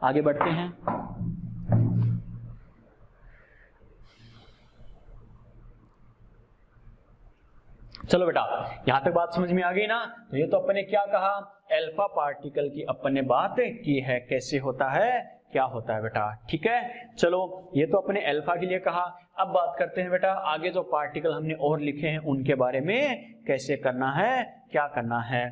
आगे बढ़ते हैं। चलो बेटा यहां तक बात समझ में आ गई ना, तो ये तो अपन ने क्या कहा अल्फा पार्टिकल की अपन ने बात की है, कैसे होता है क्या होता है बेटा, ठीक है। चलो ये तो अपने अल्फा के लिए कहा, अब बात करते हैं बेटा आगे जो पार्टिकल हमने और लिखे हैं उनके बारे में, कैसे करना है क्या करना है।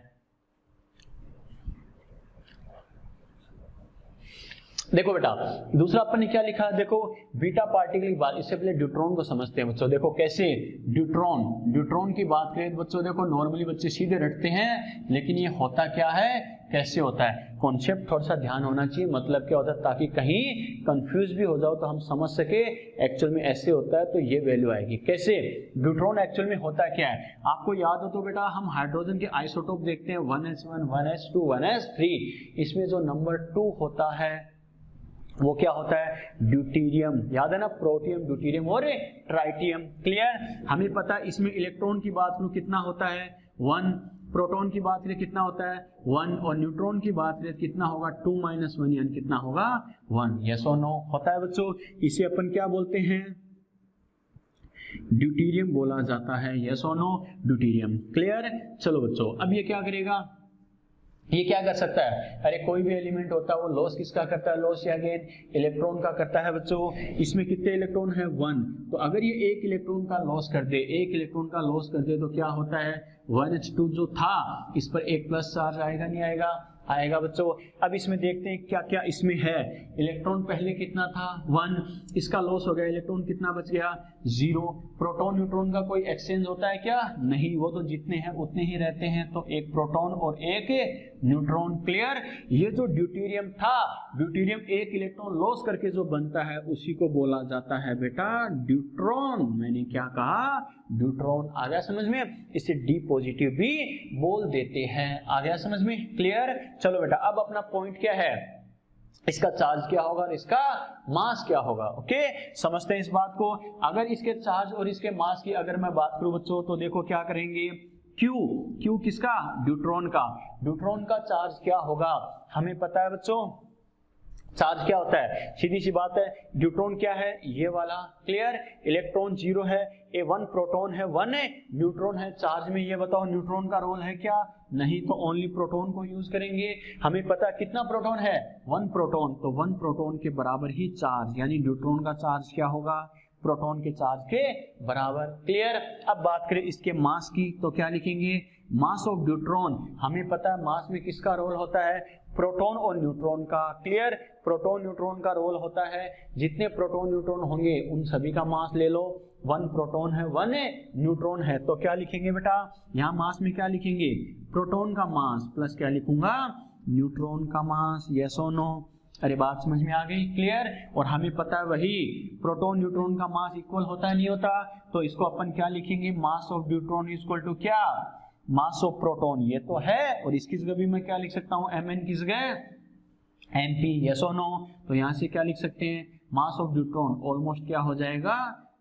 देखो बेटा दूसरा अपन ने क्या लिखा, देखो बीटा पार्टिकल की बात, इससे पहले ड्यूट्रॉन को समझते हैं बच्चों, देखो कैसे ड्यूट्रॉन की बात करें तो बच्चों देखो नॉर्मली बच्चे सीधे रटते हैं, लेकिन ये होता क्या है कैसे होता है, कॉन्सेप्ट थोड़ा सा ध्यान होना चाहिए, मतलब क्या होता है ताकि कहीं कंफ्यूज भी हो जाओ तो हम समझ सके एक्चुअल में ऐसे होता है तो ये वैल्यू आएगी, कैसे ड्यूट्रॉन एक्चुअल में होता क्या है, आपको याद हो तो बेटा हम हाइड्रोजन के आइसोटोप देखते हैं 1s1 1s2 1s3, इसमें जो नंबर 2 होता है वो क्या होता है ड्यूटीरियम, याद है ना, प्रोटियम ड्यूटीरियम और ट्राइटियम, क्लियर। हमें पता है इसमें इलेक्ट्रॉन की बात करूं कितना होता है 1, प्रोटॉन की बात करें कितना होता है 1, और न्यूट्रॉन की बात करें कितना होगा 2 - 1 यानी कितना होगा 1, यस और नो होता है बच्चों। इसे अपन क्या बोलते हैं ड्यूटेरियम बोला जाता है, यस और नो, ड्यूटेरियम। क्लियर। चलो बच्चों, अब ये क्या करेगा, ये क्या कर सकता है, अरे कोई भी एलिमेंट होता है वो लॉस किसका करता है, लॉस या गेन इलेक्ट्रॉन का करता है बच्चों। इसमें कितने इलेक्ट्रॉन है, 1, तो अगर ये एक इलेक्ट्रॉन का लॉस कर दे, एक इलेक्ट्रॉन का लॉस कर दे तो क्या होता है, 1h2 जो था इस पर एक प्लस चार्ज आएगा, नहीं आएगा, आएगा बच्चों। अब इसमें देखते हैं क्या क्या इसमें है। इलेक्ट्रॉन पहले कितना था, 1, इसका लॉस हो गया, इलेक्ट्रॉन कितना बच गया, 0। प्रोटॉन न्यूट्रॉन का कोई एक्सचेंज होता है क्या, नहीं, वो तो जितने हैं उतने ही रहते हैं, तो एक प्रोटॉन और एक न्यूट्रॉन। क्लियर। ये जो ड्यूटेरियम था, ड्यूटेरियम एक इलेक्ट्रॉन लॉस करके जो बनता है उसी को बोला जाता है बेटा ड्यूट्रॉन। मैंने क्या कहा, ड्यूट्रॉन। आ गया समझ में, इसे डी पॉजिटिव भी बोल देते हैं। आ गया समझ में। क्लियर। चलो बेटा, अब अपना पॉइंट क्या है, इसका चार्ज क्या होगा और इसका मास क्या होगा। ओके, समझते हैं इस बात को। अगर इसके चार्ज और इसके मास की अगर मैं बात करूं बच्चों, तो देखो क्या करेंगे, Q किसका, ड्यूट्रॉन का। ड्यूट्रॉन का चार्ज क्या होगा, हमें पता है बच्चों, चार्ज क्या होता है, सीधी सी बात है, ड्यूट्रॉन क्या है, ये वाला। क्लियर। इलेक्ट्रॉन 0 है, ए 1 प्रोटॉन है, 1 न्यूट्रॉन है। चार्ज में ये बताओ न्यूट्रॉन का रोल है क्या, नहीं, तो ओनली प्रोटॉन को यूज करेंगे। हमें पता है कितना प्रोटॉन है, 1 प्रोटॉन, तो 1 प्रोटॉन के बराबर ही चार्ज, यानी ड्यूट्रॉन का चार्ज क्या होगा, प्रोटॉन के चार्ज के बराबर। क्लियर। अब बात करें इसके मास की, तो क्या लिखेंगे, मास ऑफ ड्यूट्रॉन। हमें पता है मास में किसका रोल होता है, प्रोटॉन और न्यूट्रॉन का। क्लियर। प्रोटॉन न्यूट्रॉन का रोल होता है, जितने प्रोटॉन न्यूट्रॉन होंगे उन सभी का मास ले लो, 1 प्रोटॉन है, 1 न्यूट्रॉन है, तो क्या लिखेंगे बेटा, यहाँ मास में क्या लिखेंगे, प्रोटॉन का मास प्लस क्या लिखूंगा, न्यूट्रॉन का मास। यस और नो, अरे बात समझ में आ गई। क्लियर। और हमें पता है वही प्रोटॉन न्यूट्रॉन का मास इक्वल होता है, नहीं होता, तो इसको अपन क्या लिखेंगे, mass of deuteron equal to क्या, मास ऑफ प्रोटॉन। ये तो है, और इसकी जगह भी मैं क्या लिख सकता हूं, Mn की जगह Mp। यस और नो, तो यहां से क्या लिख सकते हैं, मास ऑफ ड्यूट्रॉन ऑलमोस्ट क्या हो जाएगा,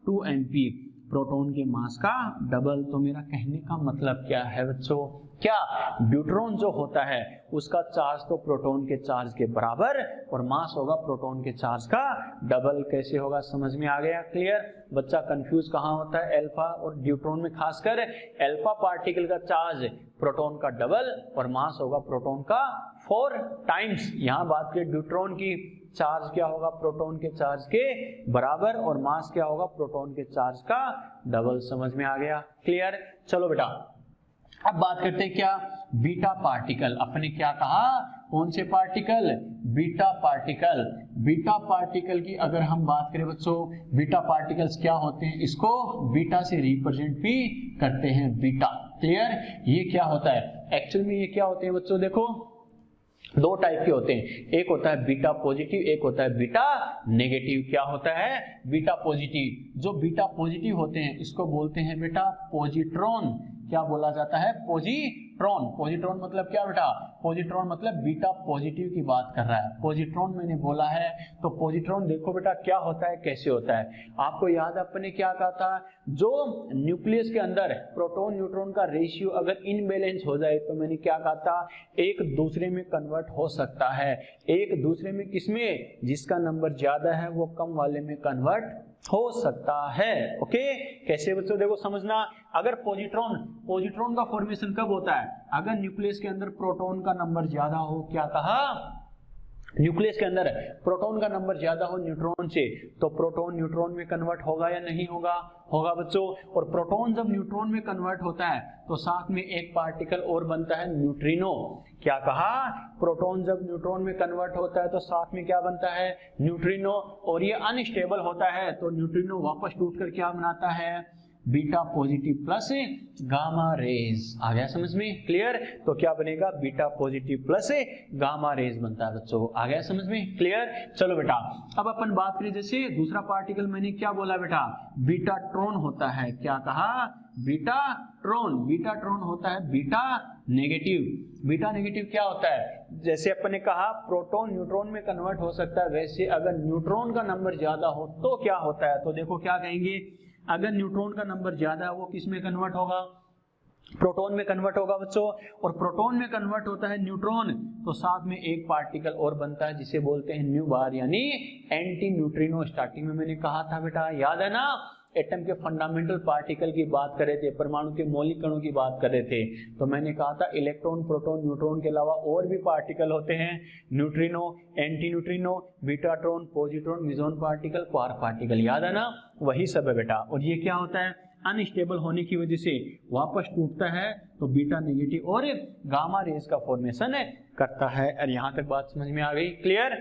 2Mp, प्रोटॉन के मास का डबल। तो मेरा कहने का मतलब क्या है बच्चों, क्या ड्यूट्रॉन जो होता है उसका चार्ज तो प्रोटॉन के चार्ज के बराबर और मास होगा प्रोटॉन के चार्ज का डबल। कैसे होगा, समझ में आ गया। क्लियर। बच्चा कंफ्यूज कहाँ होता है, अल्फा और ड्यूट्रॉन में, खासकर अल्फा पार्टिकल का चार्ज प्रोटॉन का डबल और मास होगा प्रोटॉन का 4 टाइम्स। यहाँ बात करें ड्यूट्रॉन की, चार्ज क्या होगा, प्रोटॉन के चार्ज के बराबर और मास क्या होगा, प्रोटॉन के चार्ज का डबल। समझ में आ गया। क्लियर। चलो बेटा, अब बात करते हैं क्या, बीटा पार्टिकल। अपने क्या कहा, कौन से particle, beta particle. Beta particle की अगर हम बात करें बच्चों, बीटा पार्टिकल्स क्या होते हैं, इसको बीटा से रिप्रेजेंट भी करते हैं, बीटा। क्लियर। ये क्या होता है, एक्चुअल में ये क्या होते हैं बच्चों, देखो 2 टाइप के होते हैं, एक होता है बीटा पॉजिटिव, एक होता है बीटा नेगेटिव। क्या होता है, बीटा पॉजिटिव। जो बीटा पॉजिटिव होते हैं इसको बोलते हैं बेटा पॉजिट्रॉन। क्या बोला जाता है, पॉजिट्रॉन। पॉजिट्रॉन मतलब क्या बेटा, पॉजिट्रॉन मतलब बीटा पॉजिटिव की बात कर रहा है, पॉजिट्रॉन मैंने बोला है। तो पॉजिट्रॉन देखो बेटा क्या होता है, कैसे होता है, आपको याद है अपने क्या कहा था, जो न्यूक्लियस के अंदर प्रोटॉन न्यूट्रॉन का रेशियो अगर इनबैलेंस हो जाए तो मैंने क्या कहा था, एक दूसरे में कन्वर्ट हो सकता है। एक दूसरे में किसमें, जिसका नंबर ज्यादा है वो कम वाले में कन्वर्ट हो सकता है। ओके, कैसे बच्चों, देखो समझना, अगर पॉजिट्रॉन का फॉर्मेशन कब होता है, अगर न्यूक्लियस के अंदर प्रोटॉन का नंबर ज्यादा हो। क्या कहा, न्यूक्लियस के अंदर प्रोटॉन का नंबर ज्यादा हो न्यूट्रॉन से, तो प्रोटॉन न्यूट्रॉन में कन्वर्ट होगा या नहीं होगा, होगा बच्चों। और प्रोटॉन जब न्यूट्रॉन में कन्वर्ट होता है तो साथ में एक पार्टिकल और बनता है, न्यूट्रिनो। क्या कहा, प्रोटॉन जब न्यूट्रॉन में कन्वर्ट होता है तो साथ में क्या बनता है, न्यूट्रिनो। और ये अनस्टेबल होता है तो न्यूट्रिनो वापस टूटकर क्या बनाता है, beta positive plus gamma rays. आ गया समझ में। क्लियर। तो क्या बनेगा, beta positive plus gamma rays बनता है बच्चों। आ गया समझ में। क्लियर। चलो बेटा, अब अपन बात करें, जैसे दूसरा पार्टिकल मैंने क्या बोला बेटा, बीटाट्रॉन होता है। क्या कहा, बीटाट्रॉन। बीटाट्रॉन होता है बीटा नेगेटिव। बीटा नेगेटिव क्या होता है, जैसे अपन ने कहा प्रोटॉन न्यूट्रॉन में कन्वर्ट हो सकता है, वैसे अगर न्यूट्रॉन का नंबर ज्यादा हो तो क्या होता है, तो देखो क्या कहेंगे, अगर न्यूट्रॉन का नंबर ज्यादा है वो किस में कन्वर्ट होगा, प्रोटॉन में कन्वर्ट होगा बच्चों। और प्रोटॉन में कन्वर्ट होता है न्यूट्रॉन तो साथ में एक पार्टिकल और बनता है जिसे बोलते हैं न्यू बार, यानी एंटी न्यूट्रिनो। स्टार्टिंग में मैंने कहा था बेटा, याद है ना, एटम के फंडामेंटल पार्टिकल की बात कर रहे थे, परमाणु के मौलिक कणों की बात कर रहे थे, तो मैंने कहा था इलेक्ट्रॉन, प्रोटॉन, न्यूट्रॉन के अलावा और भी पार्टिकल होते हैं, neutrino, antineutrino, betatron, positron, meson particle, quark particle, याद है ना, वही सब है बेटा। और ये क्या होता है, अनस्टेबल होने की वजह से वापस टूटता है तो बीटा नेगेटिव और गामा रेज का फॉर्मेशन करता है। और यहाँ तक बात समझ में आ गई, क्लियर।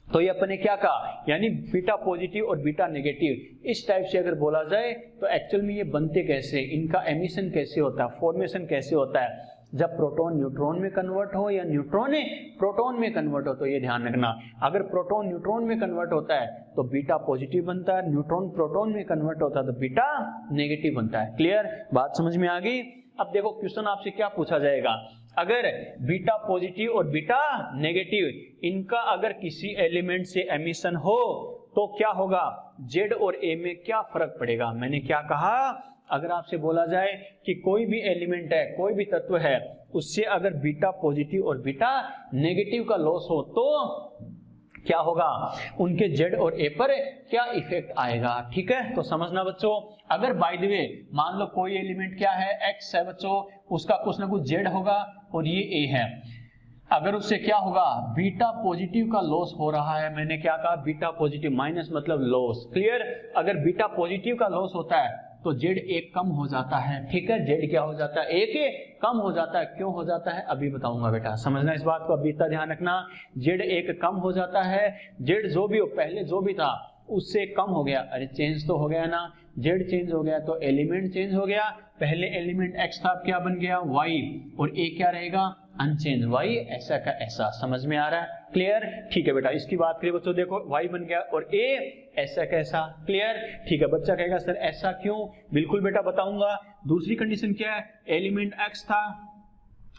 तो ये अपने क्या कहा, यानी बीटा पॉजिटिव और बीटा नेगेटिव इस टाइप से अगर बोला जाए तो एक्चुअल में ये बनते कैसे, इनका एमिशन कैसे होता है, फॉर्मेशन कैसे होता है, जब प्रोटॉन न्यूट्रॉन में कन्वर्ट हो या न्यूट्रॉन प्रोटॉन में कन्वर्ट हो। तो ये ध्यान रखना, अगर प्रोटॉन न्यूट्रॉन में कन्वर्ट होता है तो बीटा पॉजिटिव बनता है, न्यूट्रॉन प्रोटॉन में कन्वर्ट होता है तो बीटा नेगेटिव बनता है। क्लियर, बात समझ में आ गई। अब देखो क्वेश्चन आपसे क्या पूछा जाएगा, अगर बीटा पॉजिटिव और बीटा नेगेटिव इनका अगर किसी एलिमेंट से एमिशन हो तो क्या होगा, जेड और ए में क्या फर्क पड़ेगा। मैंने क्या कहा, अगर आपसे बोला जाए कि कोई भी एलिमेंट है, कोई भी तत्व है, उससे अगर बीटा पॉजिटिव और बीटा नेगेटिव का लॉस हो तो क्या होगा, उनके जेड और ए पर क्या इफेक्ट आएगा। ठीक है, तो समझना बच्चों, अगर बाय द वे मान लो कोई एलिमेंट क्या है, एक्स है बच्चों, उसका कुछ ना कुछ जेड होगा और ये ए है, अगर उससे क्या होगा, बीटा पॉजिटिव का लॉस हो रहा है। मैंने क्या कहा, बीटा पॉजिटिव, माइनस मतलब लॉस। क्लियर, अगर बीटा पॉजिटिव का लॉस होता है तो जेड एक कम हो जाता है। ठीक है, जेड क्या हो जाता है, एक कम हो जाता है। क्यों हो जाता है अभी बताऊंगा बेटा, समझना इस बात को, अभी इतना ध्यान रखना। जेड एक कम हो जाता है, जेड जो भी हो, पहले जो भी था उससे कम हो गया, अरे चेंज तो हो गया ना, जेड चेंज हो गया तो एलिमेंट चेंज हो गया। पहले एलिमेंट एक्स था, क्या बन गया वाई, और ए क्या रहेगा, अनचेंज, वाई ऐसा का ऐसा। समझ में आ रहा है, क्लियर। ठीक है बेटा, इसकी बात करिए बच्चों, देखो वाई बन गया और ए ऐसा कैसा। क्लियर, ठीक है। बच्चा कहेगा सर ऐसा क्यों, बिल्कुल बेटा बताऊंगा। दूसरी कंडीशन क्या है, एलिमेंट एक्स था,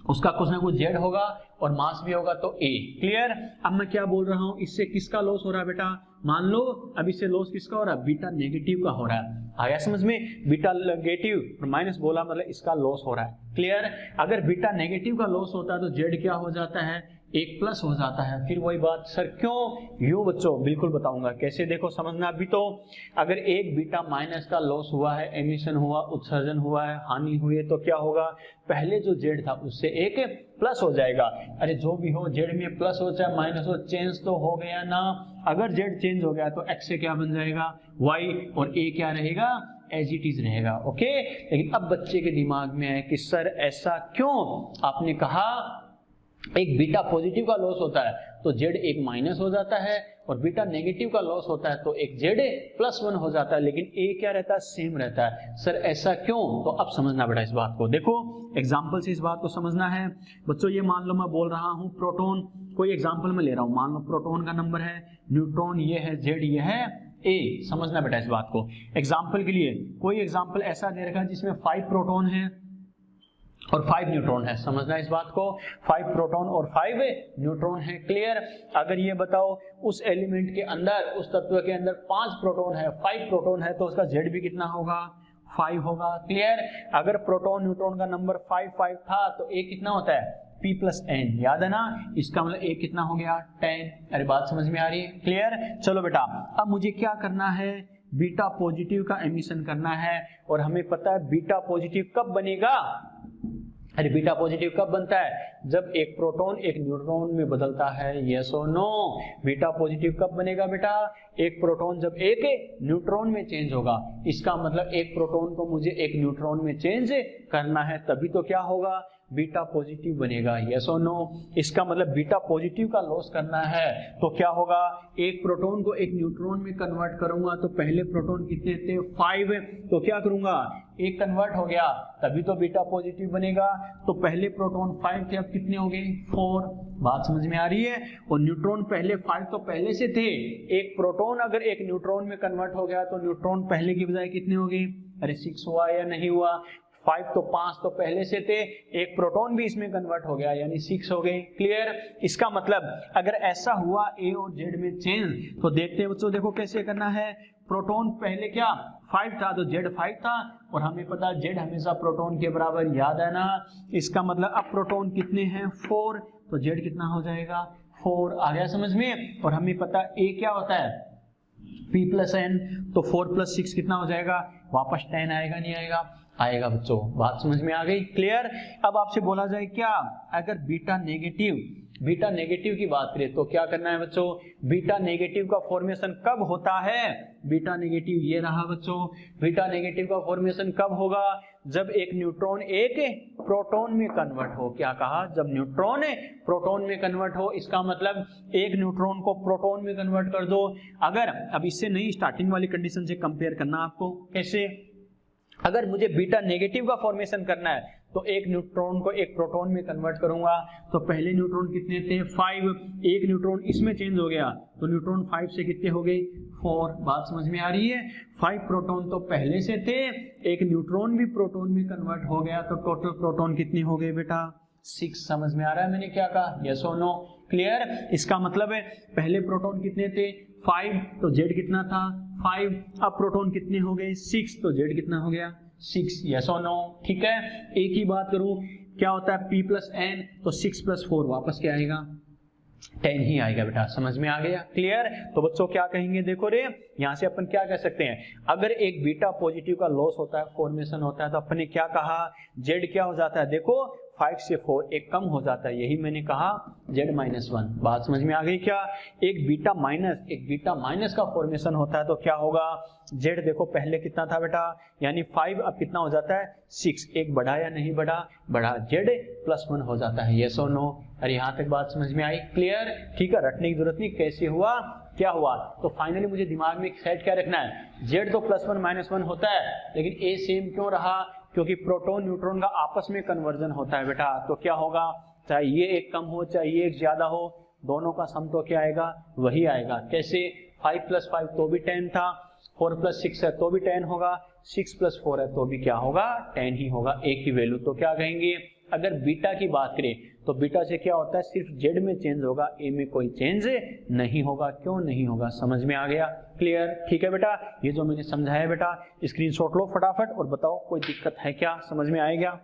उसका कुछ ना कुछ जेड होगा और मास भी होगा तो ए। क्लियर, अब मैं क्या बोल रहा हूं, इससे किसका लॉस हो रहा है बेटा, मान लो अब इससे लॉस किसका हो रहा है, बीटा नेगेटिव का हो रहा है। आया समझ में, बीटा नेगेटिव माइनस बोला मतलब इसका लॉस हो रहा है। क्लियर, अगर बीटा नेगेटिव का लॉस होता है तो जेड क्या हो जाता है, एक प्लस हो जाता है। फिर वही बात, सर क्यों, यूं बच्चों बिल्कुल बताऊंगा कैसे, देखो समझना। अभी तो अगर एक बीटा माइनस का लॉस हुआ है, एमिशन हुआ, उत्सर्जन हुआ है, हानि हुई है, तो क्या होगा, पहले जो जेड था उससे एक प्लस हो जाएगा। अरे जो भी हो, जेड में प्लस हो चाहे माइनस हो, चेंज तो हो गया ना। अगर जेड चेंज हो गया तो एक्स से क्या बन जाएगा, वाई, और ए क्या रहेगा, एज इट इज रहेगा। ओके, लेकिन अब बच्चे के दिमाग में है कि सर ऐसा क्यों, आपने कहा एक बीटा पॉजिटिव का लॉस होता है तो जेड एक माइनस हो जाता है, और बीटा नेगेटिव का लॉस होता है तो एक जेड +1 हो जाता है, लेकिन ए क्या रहता है, सेम रहता है। सर ऐसा क्यों, तो अब समझना बेटा इस बात को, देखो एग्जांपल से इस बात को समझना है बच्चों। ये मान लो मैं बोल रहा हूं प्रोटॉन, कोई एग्जांपल में ले रहा हूं, मान लो प्रोटॉन का नंबर है, न्यूट्रॉन ये है, जेड ये है, ए। समझना बेटा इस बात को। एग्जांपल के लिए कोई एग्जांपल ऐसा दे रखा है जिसमें 5 प्रोटॉन है और 5 न्यूट्रॉन है। समझना इस बात को, 5 प्रोटॉन और 5 न्यूट्रॉन है। क्लियर, अगर ये बताओ उस एलिमेंट के अंदर, उस तत्व के अंदर 5 प्रोटॉन है, 5 प्रोटॉन है, तो उसका जेड भी कितना होगा, 5 होगा। क्लियर, अगर प्रोटॉन न्यूट्रॉन का नंबर 5 था तो ए कितना होता है, p+n, याद है ना, इसका मतलब ए कितना हो गया, 10। अरे बात समझ में आ रही है, क्लियर। चलो बेटा, अब मुझे क्या करना है, बीटा पॉजिटिव का एमिशन करना है, और हमें पता है बीटा पॉजिटिव कब बनेगा। अरे बीटा पॉजिटिव कब बनता है, जब एक प्रोटॉन एक न्यूट्रॉन में बदलता है, यस और नो। बीटा पॉजिटिव कब बनेगा बेटा, एक प्रोटॉन जब एक न्यूट्रॉन में चेंज होगा, इसका मतलब एक प्रोटॉन को मुझे एक न्यूट्रॉन में चेंज करना है, तभी तो क्या होगा, बीटा पॉजिटिव बनेगा, यस और नो। इसका मतलब बीटा पॉजिटिव का लॉस करना है तो क्या होगा, एक प्रोटॉन को एक न्यूट्रॉन में कन्वर्ट करूंगा तो पहले प्रोटॉन कितने थे, 5, तो क्या करूंगा, एक कन्वर्ट हो गया तभी तो बीटा पॉजिटिव बनेगा। तो पहले प्रोटॉन 5 थे, अब कितने हो गए, 4। बात समझ में आ रही है। और न्यूट्रॉन पहले 5 तो पहले से थे, एक प्रोटॉन अगर एक न्यूट्रॉन में कन्वर्ट हो गया तो न्यूट्रॉन पहले की बजाय कितने हो गए, अरे 6 हुआ या नहीं हुआ, 5 तो 5 तो पहले से थे, एक प्रोटॉन भी इसमें कन्वर्ट हो गया यानी 6 हो गए। क्लियर, इसका मतलब अगर ऐसा हुआ ए और जेड में चेंज, तो देखते हैं बच्चों, देखो कैसे करना है। प्रोटॉन पहले क्या 5 था तो जेड 5 था, और हमें पता है जेड हमेशा प्रोटॉन के बराबर, याद है ना। इसका मतलब अब प्रोटॉन कितने हैं, 4, तो जेड कितना हो जाएगा, 4। आ गया समझ में। और हमें पता ए क्या होता है, p प्लस एन, तो 4 प्लस 6 कितना हो जाएगा, वापस 10 आएगा नहीं आएगा, आएगा बच्चों। बात समझ में आ गई, क्लियर। अब आपसे बोला जाए क्या, अगर बीटा नेगेटिव की बात करें तो क्या करना है बच्चों, बीटा नेगेटिव का फॉर्मेशन कब होता है, बीटा नेगेटिव ये रहा बच्चों, बीटा नेगेटिव का फॉर्मेशन कब होगा, जब एक न्यूट्रॉन एक प्रोटॉन में कन्वर्ट हो। क्या कहा, जब न्यूट्रॉन प्रोटॉन में कन्वर्ट हो, इसका मतलब एक न्यूट्रॉन को प्रोटॉन में कन्वर्ट कर दो। अगर अब इससे नहीं, स्टार्टिंग वाली कंडीशन से कंपेयर करना आपको, कैसे, अगर मुझे बीटा नेगेटिव का फॉर्मेशन करना है तो एक न्यूट्रॉन को एक प्रोटॉन में कन्वर्ट करूंगा, तो पहले न्यूट्रॉन कितने थे, 5, एक न्यूट्रॉन इसमें चेंज हो गया तो न्यूट्रॉन 5 से कितने हो गए, 4। बात समझ में आ रही है, 5 प्रोटॉन तो पहले से थे, एक न्यूट्रॉन भी प्रोटॉन में कन्वर्ट हो गया तो टोटल प्रोटॉन कितने हो गए बेटा, 6। समझ में आ रहा है मैंने क्या कहा, यस और नो, क्लियर। इसका मतलब है पहले प्रोटॉन कितने थे, 5, तो जेड कितना था, 5, अब प्रोटॉन कितने हो गए, 6, तो जेड कितना हो गया, 6, यस और नो, ठीक है। एक ही बात करूं, क्या होता है p प्लस एन, तो 6 प्लस 4 वापस क्या आएगा, 10 ही आएगा बेटा, समझ में आ गया, क्लियर। तो बच्चों क्या कहेंगे, देखो रे, यहां से अपन क्या कह सकते हैं, अगर एक बीटा पॉजिटिव का लॉस होता है, फॉर्मेशन होता है, तो अपन ने क्या कहा, जेड क्या हो जाता है, देखो 5 से 4 एक कम हो जाता है, यही मैंने कहा Z-1। बात समझ में आ गई क्या, एक बीटा माइनस का फॉर्मेशन होता है तो क्या होगा, Z देखो पहले कितना था बेटा, यानी 5 अब कितना हो जाता है 6, एक बढ़ा या नहीं बढ़ा, Z+1 हो जाता है, यस और नो। अरे यहाँ तक बात समझ में आई, क्लियर, ठीक है, रटने की जरूरत नहीं, कैसे हुआ क्या हुआ। तो फाइनली मुझे दिमाग में सेट क्या रखना है, Z तो +1 -1 होता है, लेकिन A सेम क्यों रहा, क्योंकि प्रोटॉन न्यूट्रॉन का आपस में कन्वर्जन होता है बेटा, तो क्या होगा, चाहे ये एक कम हो चाहे ये एक ज्यादा हो, दोनों का सम तो क्या आएगा, वही आएगा। कैसे, 5 + 5 तो भी 10 था, 4 + 6 है तो भी 10 होगा, 6 + 4 है तो भी क्या होगा, 10 ही होगा, एक ही वैल्यू। तो क्या कहेंगे, अगर बीटा की बात करें तो बीटा से क्या होता है, सिर्फ जेड में चेंज होगा, ए में कोई चेंज नहीं होगा। क्यों नहीं होगा, समझ में आ गया, क्लियर, ठीक है बेटा। ये जो मैंने समझाया बेटा, स्क्रीनशॉट लो फटाफट और बताओ कोई दिक्कत है क्या, समझ में आएगा।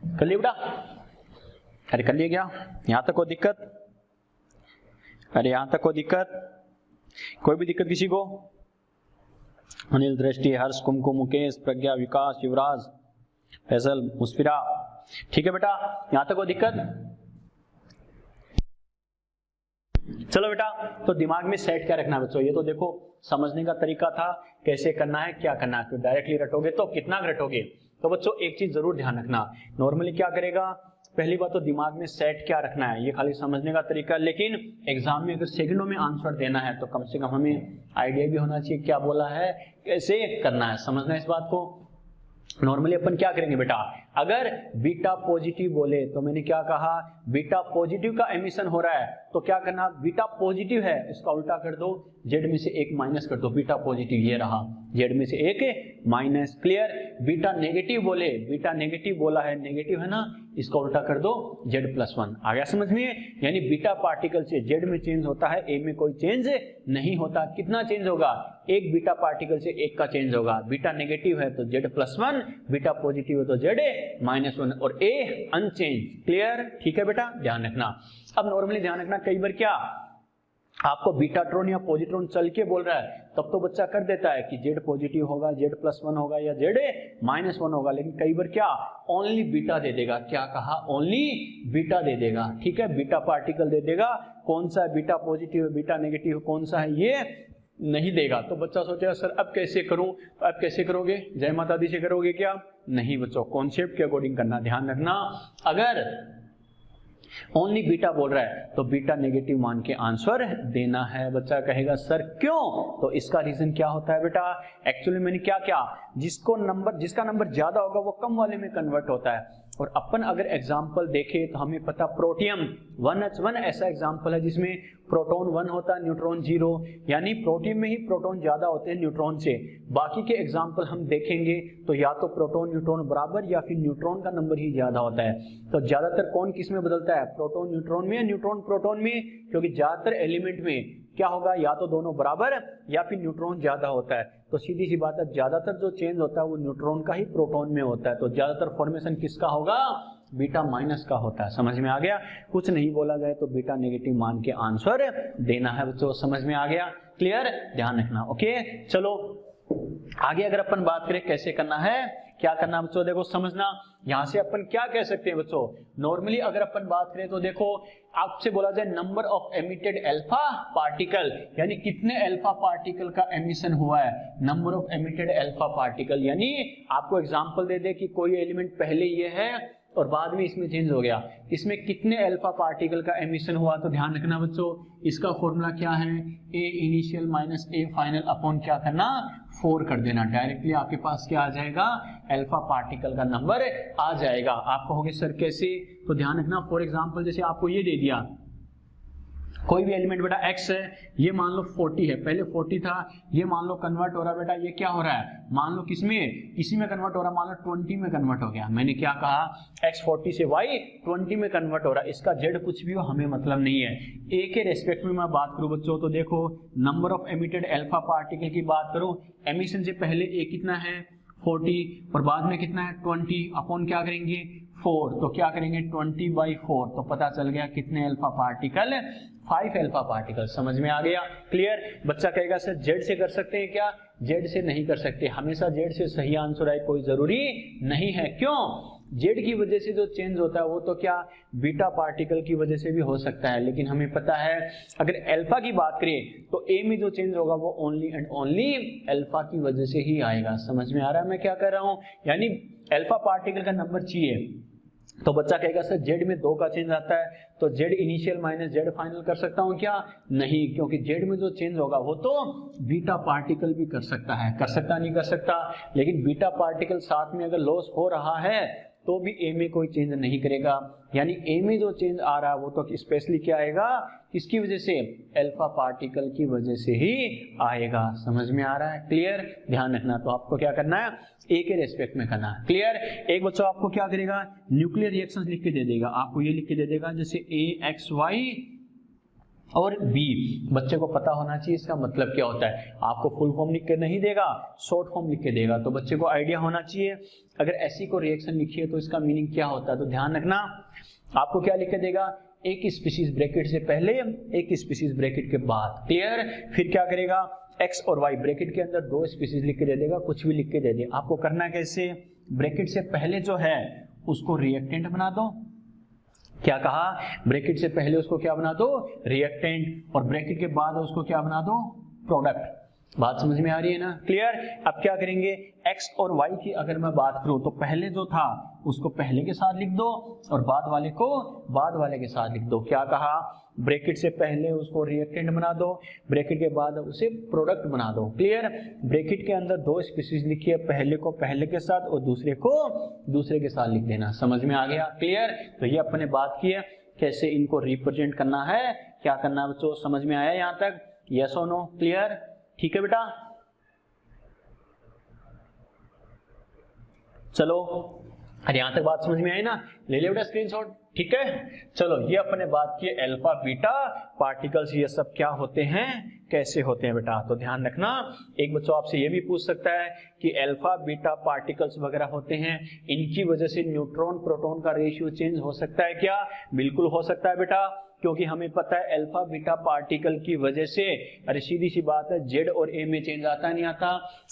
कर लिए बेटा, अरे कर लिए क्या, यहां तक कोई दिक्कत, अरे यहां तक कोई दिक्कत, कोई भी दिक्कत किसी को, अनिल, दृष्टि, हर्ष, कुमकुम, मुकेश, प्रज्ञा, विकास, युवराज, फैसल, मुस्फिरा, ठीक है बेटा, यहां तक कोई दिक्कत। चलो बेटा, तो दिमाग में सेट क्या रखना है बच्चों, ये तो देखो समझने का तरीका था, कैसे करना है क्या करना है, डायरेक्टली रटोगे तो कितना रटोगे। तो बच्चों एक चीज जरूर ध्यान रखना, नॉर्मली क्या करेगा, पहली बात तो दिमाग में सेट क्या रखना है, ये खाली समझने का तरीका, लेकिन एग्जाम में अगर सेकंडों में आंसर देना है तो कम से कम हमें आइडिया भी होना चाहिए क्या बोला है, कैसे करना है, समझना है इस बात को। नॉर्मली अपन क्या करेंगे बेटा, अगर बीटा पॉजिटिव बोले तो मैंने क्या कहा, बीटा पॉजिटिव का एमिशन हो रहा है तो क्या करना, बीटा पॉजिटिव है इसका उल्टा कर दो, जेड में से एक माइनस कर दो, बीटा पॉजिटिव ये रहा, जेड में से एक माइनस। क्लियर। बीटा नेगेटिव बोले, बीटा नेगेटिव बोला है, नेगेटिव है ना, इसका उल्टा कर दो, जेड प्लस वन। आ गया समझ में? यानी बीटा पार्टिकल से जेड में चेंज होता है, ए में कोई चेंज नहीं होता। कितना चेंज होगा, एक बीटा पार्टिकल से एक का चेंज होगा। बीटा नेगेटिव है तो Z plus one, beta positive है तो जेड माइनस वन और ए अनचेंज। क्लियर? ठीक है बेटा, ध्यान रखना। अब नॉर्मली ध्यान रखना, कई बार क्या आपको बीटाट्रॉन या पॉजिट्रॉन चल के बोल रहा है तब तो बच्चा कर देता है कि जेड पॉजिटिव होगा, जेड प्लस वन होगा या जेड माइनस वन होगा, लेकिन कई बार क्या ओनली बीटा दे देगा। क्या कहा, ओनली बीटा दे देगा। ठीक है, बीटा पार्टिकल दे देगा, कौन सा है बीटा पॉजिटिव है बीटा नेगेटिव कौन सा है ये नहीं देगा। तो बच्चा सोचेगा सर अब कैसे करूं, तो अब कैसे करोगे, जय माता दी से करोगे क्या? नहीं बच्चों, कॉन्सेप्ट के अकॉर्डिंग करना। ध्यान रखना, अगर ओनली बीटा बोल रहा है तो बीटा नेगेटिव मान के आंसर देना है। बच्चा कहेगा सर क्यों, तो इसका रीजन क्या होता है बेटा, एक्चुअली मैंने क्या किया, जिसका नंबर ज्यादा होगा वो कम वाले में कन्वर्ट होता है। और अपन अगर एग्जाम्पल देखें तो हमें पता प्रोटियम 1H1 ऐसा एग्जाम्पल है जिसमें प्रोटॉन 1 होता है, न्यूट्रॉन 0, यानी प्रोटीन में ही प्रोटॉन ज्यादा होते हैं न्यूट्रॉन से। बाकी के एग्जाम्पल हम देखेंगे तो या तो प्रोटॉन न्यूट्रॉन बराबर या फिर न्यूट्रॉन का नंबर ही ज्यादा होता है। तो ज्यादातर कौन किस में बदलता है, प्रोटॉन न्यूट्रॉन में या न्यूट्रॉन प्रोटॉन में, क्योंकि ज्यादातर एलिमेंट में क्या होगा, या तो दोनों बराबर या फिर न्यूट्रॉन ज्यादा होता है। तो सीधी सी बात है, ज्यादातर जो चेंज होता है वो न्यूट्रॉन का ही प्रोटॉन में होता है। तो ज्यादातर फॉर्मेशन किसका होगा, बीटा माइनस का होता है। समझ में आ गया? कुछ नहीं बोला जाए तो बीटा नेगेटिव मान के आंसर देना है बच्चों। समझ में आ गया? क्लियर? ध्यान रखना। ओके, चलो आगे अगर अपन बात करें कैसे करना है, क्या करना बच्चों, देखो समझना। यहां से अपन क्या कह सकते हैं बच्चों, नॉर्मली अगर अपन बात करें तो देखो आपसे बोला जाए number of emitted alpha particle, यानी कितने अल्फा पार्टिकल का एमिशन हुआ है, number of emitted alpha particle. यानी आपको एग्जांपल दे दे कि कोई एलिमेंट पहले ये है और बाद में इसमें चेंज हो गया, इसमें कितने अल्फा पार्टिकल का एमिशन हुआ। तो ध्यान रखना बच्चों, इसका फॉर्मूला क्या है, A initial minus A final upon क्या करना, 4 कर देना। डायरेक्टली आपके पास क्या आ जाएगा, अल्फा पार्टिकल का नंबर आ जाएगा। आप कहोगे सर कैसे, तो ध्यान रखना, फॉर एग्जांपल जैसे आपको ये दे दिया कोई भी एलिमेंट बेटा x है, ये मान लो 40 है, पहले 40 था, ये मान लो कन्वर्ट हो रहा है बेटा, ये क्या हो रहा है, मान लो किसमें, इसी में कन्वर्ट हो रहा है, मान लो 20 में कन्वर्ट हो गया। मैंने क्या कहा, x 40 से y 20 में कन्वर्ट हो रहा है, इसका z कुछ भी हो हमें मतलब नहीं है। a के रेस्पेक्ट में मैं बात करूं बच्चों तो देखो number of emitted alpha particle की बात करूं, एमिशन से पहले a कितना है 40 और बाद में कितना है 20 अपॉन क्या करेंगे 4, तो क्या करेंगे 20/4, तो पता चल गया कितने अल्फा पार्टिकल, 5 अल्फा पार्टिकल। समझ में आ गया? क्लियर? बच्चा कहेगा सर जेड से कर सकते हैं क्या, जेड से नहीं कर सकते, हमेशा जेड से सही आंसर आए कोई जरूरी नहीं है। क्यों? जेड की वजह से जो चेंज होता है वो तो क्या बीटा पार्टिकल की वजह से भी हो सकता है, लेकिन हमें पता है अगर अल्फा की बात करें तो ए में जो चेंज होगा वो ओनली एंड ओनली अल्फा की वजह से ही आएगा। समझ में आ रहा है मैं क्या कर रहा हूं? यानी अल्फा पार्टिकल का नंबर चाहिए तो बच्चा कहेगा सर जेड में 2 का चेंज आता है तो Z initial minus Z final कर सकता हूं क्या, नहीं, क्योंकि जेड में जो चेंज होगा वो तो बीटा पार्टिकल भी कर सकता है, कर सकता नहीं कर सकता, लेकिन बीटा पार्टिकल साथ में अगर लॉस हो रहा है तो भी ए में कोई चेंज नहीं करेगा। यानी ए में जो चेंज आ रहा है वो तो स्पेशली क्या आएगा, किसकी वजह से, अल्फा पार्टिकल की वजह से ही आएगा। समझ में आ रहा है? क्लियर? ध्यान रखना। तो आपको क्या करना है, ए के रेस्पेक्ट में करना है। क्लियर? एक बच्चों आपको क्या करेगा, न्यूक्लियर रिएक्शंस लिख के दे देगा, आपको ये लिख के दे देगा जैसे AXY और B, बच्चे को पता होना चाहिए इसका मतलब क्या होता है। आपको फुल फॉर्म लिख के नहीं देगा, शॉर्ट फॉर्म लिख के देगा, तो बच्चे को आइडिया होना चाहिए अगर ऐसी को रिएक्शन लिखी है तो इसका मीनिंग क्या होता है। तो ध्यान रखना, आपको क्या लिख के देगा, एक स्पीशीज ब्रैकेट से पहले एक स्पीशीज ब्रैकेट के बाद। क्लियर? फिर क्या करेगा, x और y ब्रैकेट के अंदर 2 स्पीशीज लिख के दे देगा, कुछ भी लिख के दे दे। आपको करना कैसे, ब्रैकेट से पहले जो है उसको रिएक्टेंट बना दो, क्या कहा, ब्रैकेट से पहले उसको क्या बना दो, रिएक्टेंट, और ब्रैकेट के बाद उसको क्या बना दो, प्रोडक्ट। बात समझ में आ रही है ना, क्लियर। अब क्या करेंगे, x और y की अगर मैं बात करूं तो पहले जो था उसको पहले के साथ लिख दो और बाद वाले को बाद वाले के साथ लिख दो। क्या कहा, ब्रैकेट से पहले उसको रिएक्टेंट बना दो, ब्रैकेट के बाद उसे प्रोडक्ट बना दो, क्लियर। ब्रैकेट के अंदर दो स्पीशीज लिखी है, पहले को पहले के साथ और दूसरे को दूसरे के साथ लिख देना। समझ में आ गया, क्लियर। तो ये अपने बात की है कैसे इनको रिप्रेजेंट करना है, क्या करना है बच्चों, समझ में आया यहाँ तक, यस और नो, क्लियर। ठीक है बेटा, चलो अरे यहां तक बात समझ में आई ना, ले ले बेटा स्क्रीनशॉट, ठीक है। चलो ये अपने बात की अल्फा बीटा पार्टिकल्स ये सब क्या होते हैं, कैसे होते हैं बेटा। तो ध्यान रखना, एक बच्चों आपसे ये भी पूछ सकता है कि अल्फा बीटा पार्टिकल्स वगैरह होते हैं, इनकी वजह से न्यूट्रॉन प्रोटॉन का रेशियो चेंज हो सकता है क्या, बिल्कुल हो सकता है बेटा, क्योंकि हमें पता है अल्फा बीटा पार्टिकल की वजह से, अरे सीधी सी बात है, जेड और ए में चेंज आता नहीं आता,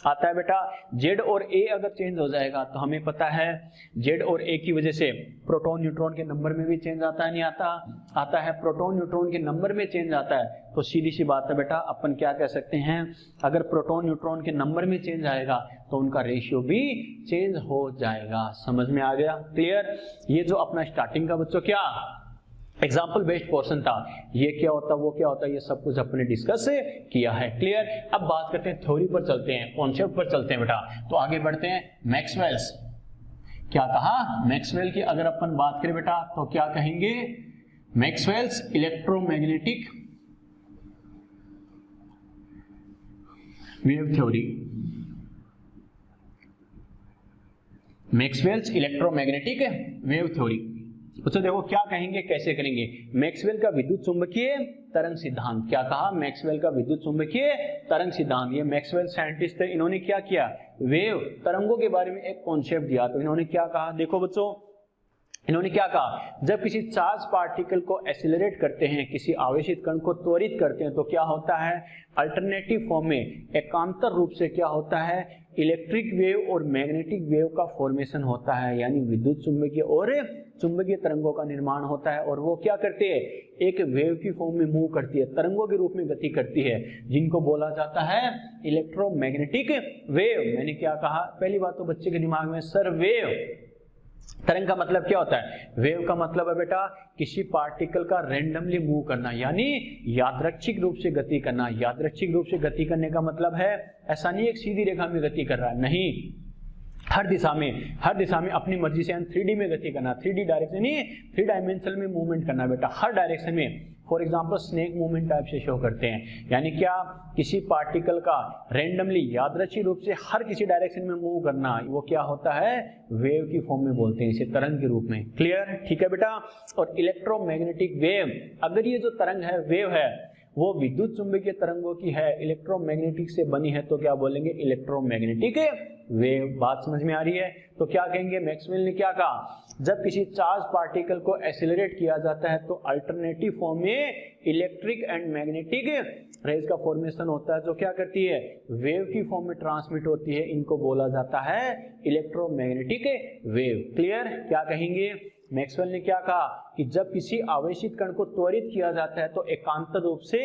आता है बेटा। जेड और ए अगर चेंज हो जाएगा तो हमें पता है जेड और ए की वजह से प्रोटॉन न्यूट्रॉन के नंबर में भी चेंज आता है नहीं आता, आता है। प्रोटॉन न्यूट्रॉन के नंबर में चेंज आता है तो सीधी सी बात है बेटा, अपन क्या कह सकते हैं, अगर प्रोटॉन न्यूट्रॉन के नंबर में चेंज आएगा तो उनका रेशियो भी चेंज हो जाएगा। समझ में आ गया, क्लियर। ये जो अपना स्टार्टिंग का बच्चों क्या एग्जाम्पल बेस्ड पोर्शन था, ये क्या होता वो क्या होता, ये सब कुछ अपने डिस्कस किया है, क्लियर। अब बात करते हैं थ्योरी पर चलते हैं, कॉन्सेप्ट पर चलते हैं बेटा। तो आगे बढ़ते हैं, मैक्सवेल्स, क्या कहा, मैक्सवेल की अगर अपन बात करें बेटा तो क्या कहेंगे, Maxwell's electromagnetic wave theory, Maxwell's electromagnetic wave theory. तो देखो क्या कहेंगे, कैसे करेंगे, मैक्सवेल का विद्युत चुंबकीय तरंग सिद्धांत, क्या कहा, मैक्सवेल का विद्युत चुंबकीय तरंग सिद्धांत। ये मैक्सवेल साइंटिस्ट थे, इन्होंने क्या किया, वेव तरंगों के बारे में एक कॉन्सेप्ट दिया। तो इन्होंने क्या कहा, देखो बच्चों, इन्होंने क्या कहा, जब किसी चार्ज पार्टिकल को एक्सीलरेट करते हैं, किसी आवेशित कण को त्वरित करते हैं तो क्या होता है, अल्टरनेटिव फॉर्म में एकांतर रूप से क्या होता है, इलेक्ट्रिक वेव और मैग्नेटिक वेव का फॉर्मेशन होता है, यानी विद्युत चुंबकीय और चुंबकीय तरंगों का निर्माण होता है। और वो क्या करते हैं, एक वेव की फॉर्म में मूव करती है, तरंगों के रूप में गति करती है, जिनको बोला जाता है इलेक्ट्रोमैग्नेटिक वेव। मैंने क्या कहा, पहली बात तो बच्चे के दिमाग में सर वेव, तरंग का मतलब क्या होता है, वेव का मतलब है बेटा किसी पार्टिकल का रैंडमली मूव करना, यानी यादृच्छिक रूप से गति करना। यादृच्छिक रूप से गति करने का मतलब है ऐसा नहीं एक सीधी रेखा में गति कर रहा है, नहीं, हर दिशा में अपनी मर्जी से 3D में गति करना, 3D डायरेक्शन नहीं, 3 डायमेंशन में मूवमेंट करना बेटा, हर डायरेक्शन में। For example snake movement type से शो करते हैं, यानी क्या, किसी पार्टिकल का रैंडमली यादृच्छिक रूप से हर किसी डायरेक्शन में मूव करना, वो क्या होता है, वेव की फॉर्म में बोलते हैं, इसे तरंग के रूप में, क्लियर, ठीक है बेटा। और इलेक्ट्रोमैग्नेटिक वेव, अगर ये जो तरंग है, वेव है, वो विद्युत चुंबकीय तरंगों की है, इलेक्ट्रोमैग्नेटिक से बनी है, तो क्या बोलेंगे, इलेक्ट्रोमैग्नेटिक वेव। बात समझ में आ रही है। तो क्या कहेंगे, मैक्सवेल ने क्या कहा, जब किसी चार्ज पार्टिकल को एक्सीलरेट किया जाता है तो अल्टरनेटिव फॉर्म में इलेक्ट्रिक एंड मैग्नेटिक रेज का फॉर्मेशन होता है, जो क्या करती है, वेव की फॉर्म में ट्रांसमिट होती है, इनको बोला जाता है इलेक्ट्रोमैग्नेटिक वेव, क्लियर। क्या कहेंगे, मैक्सवेल ने क्या कहा कि जब किसी आवेशित कण को त्वरित किया जाता है तो एकांतर रूप से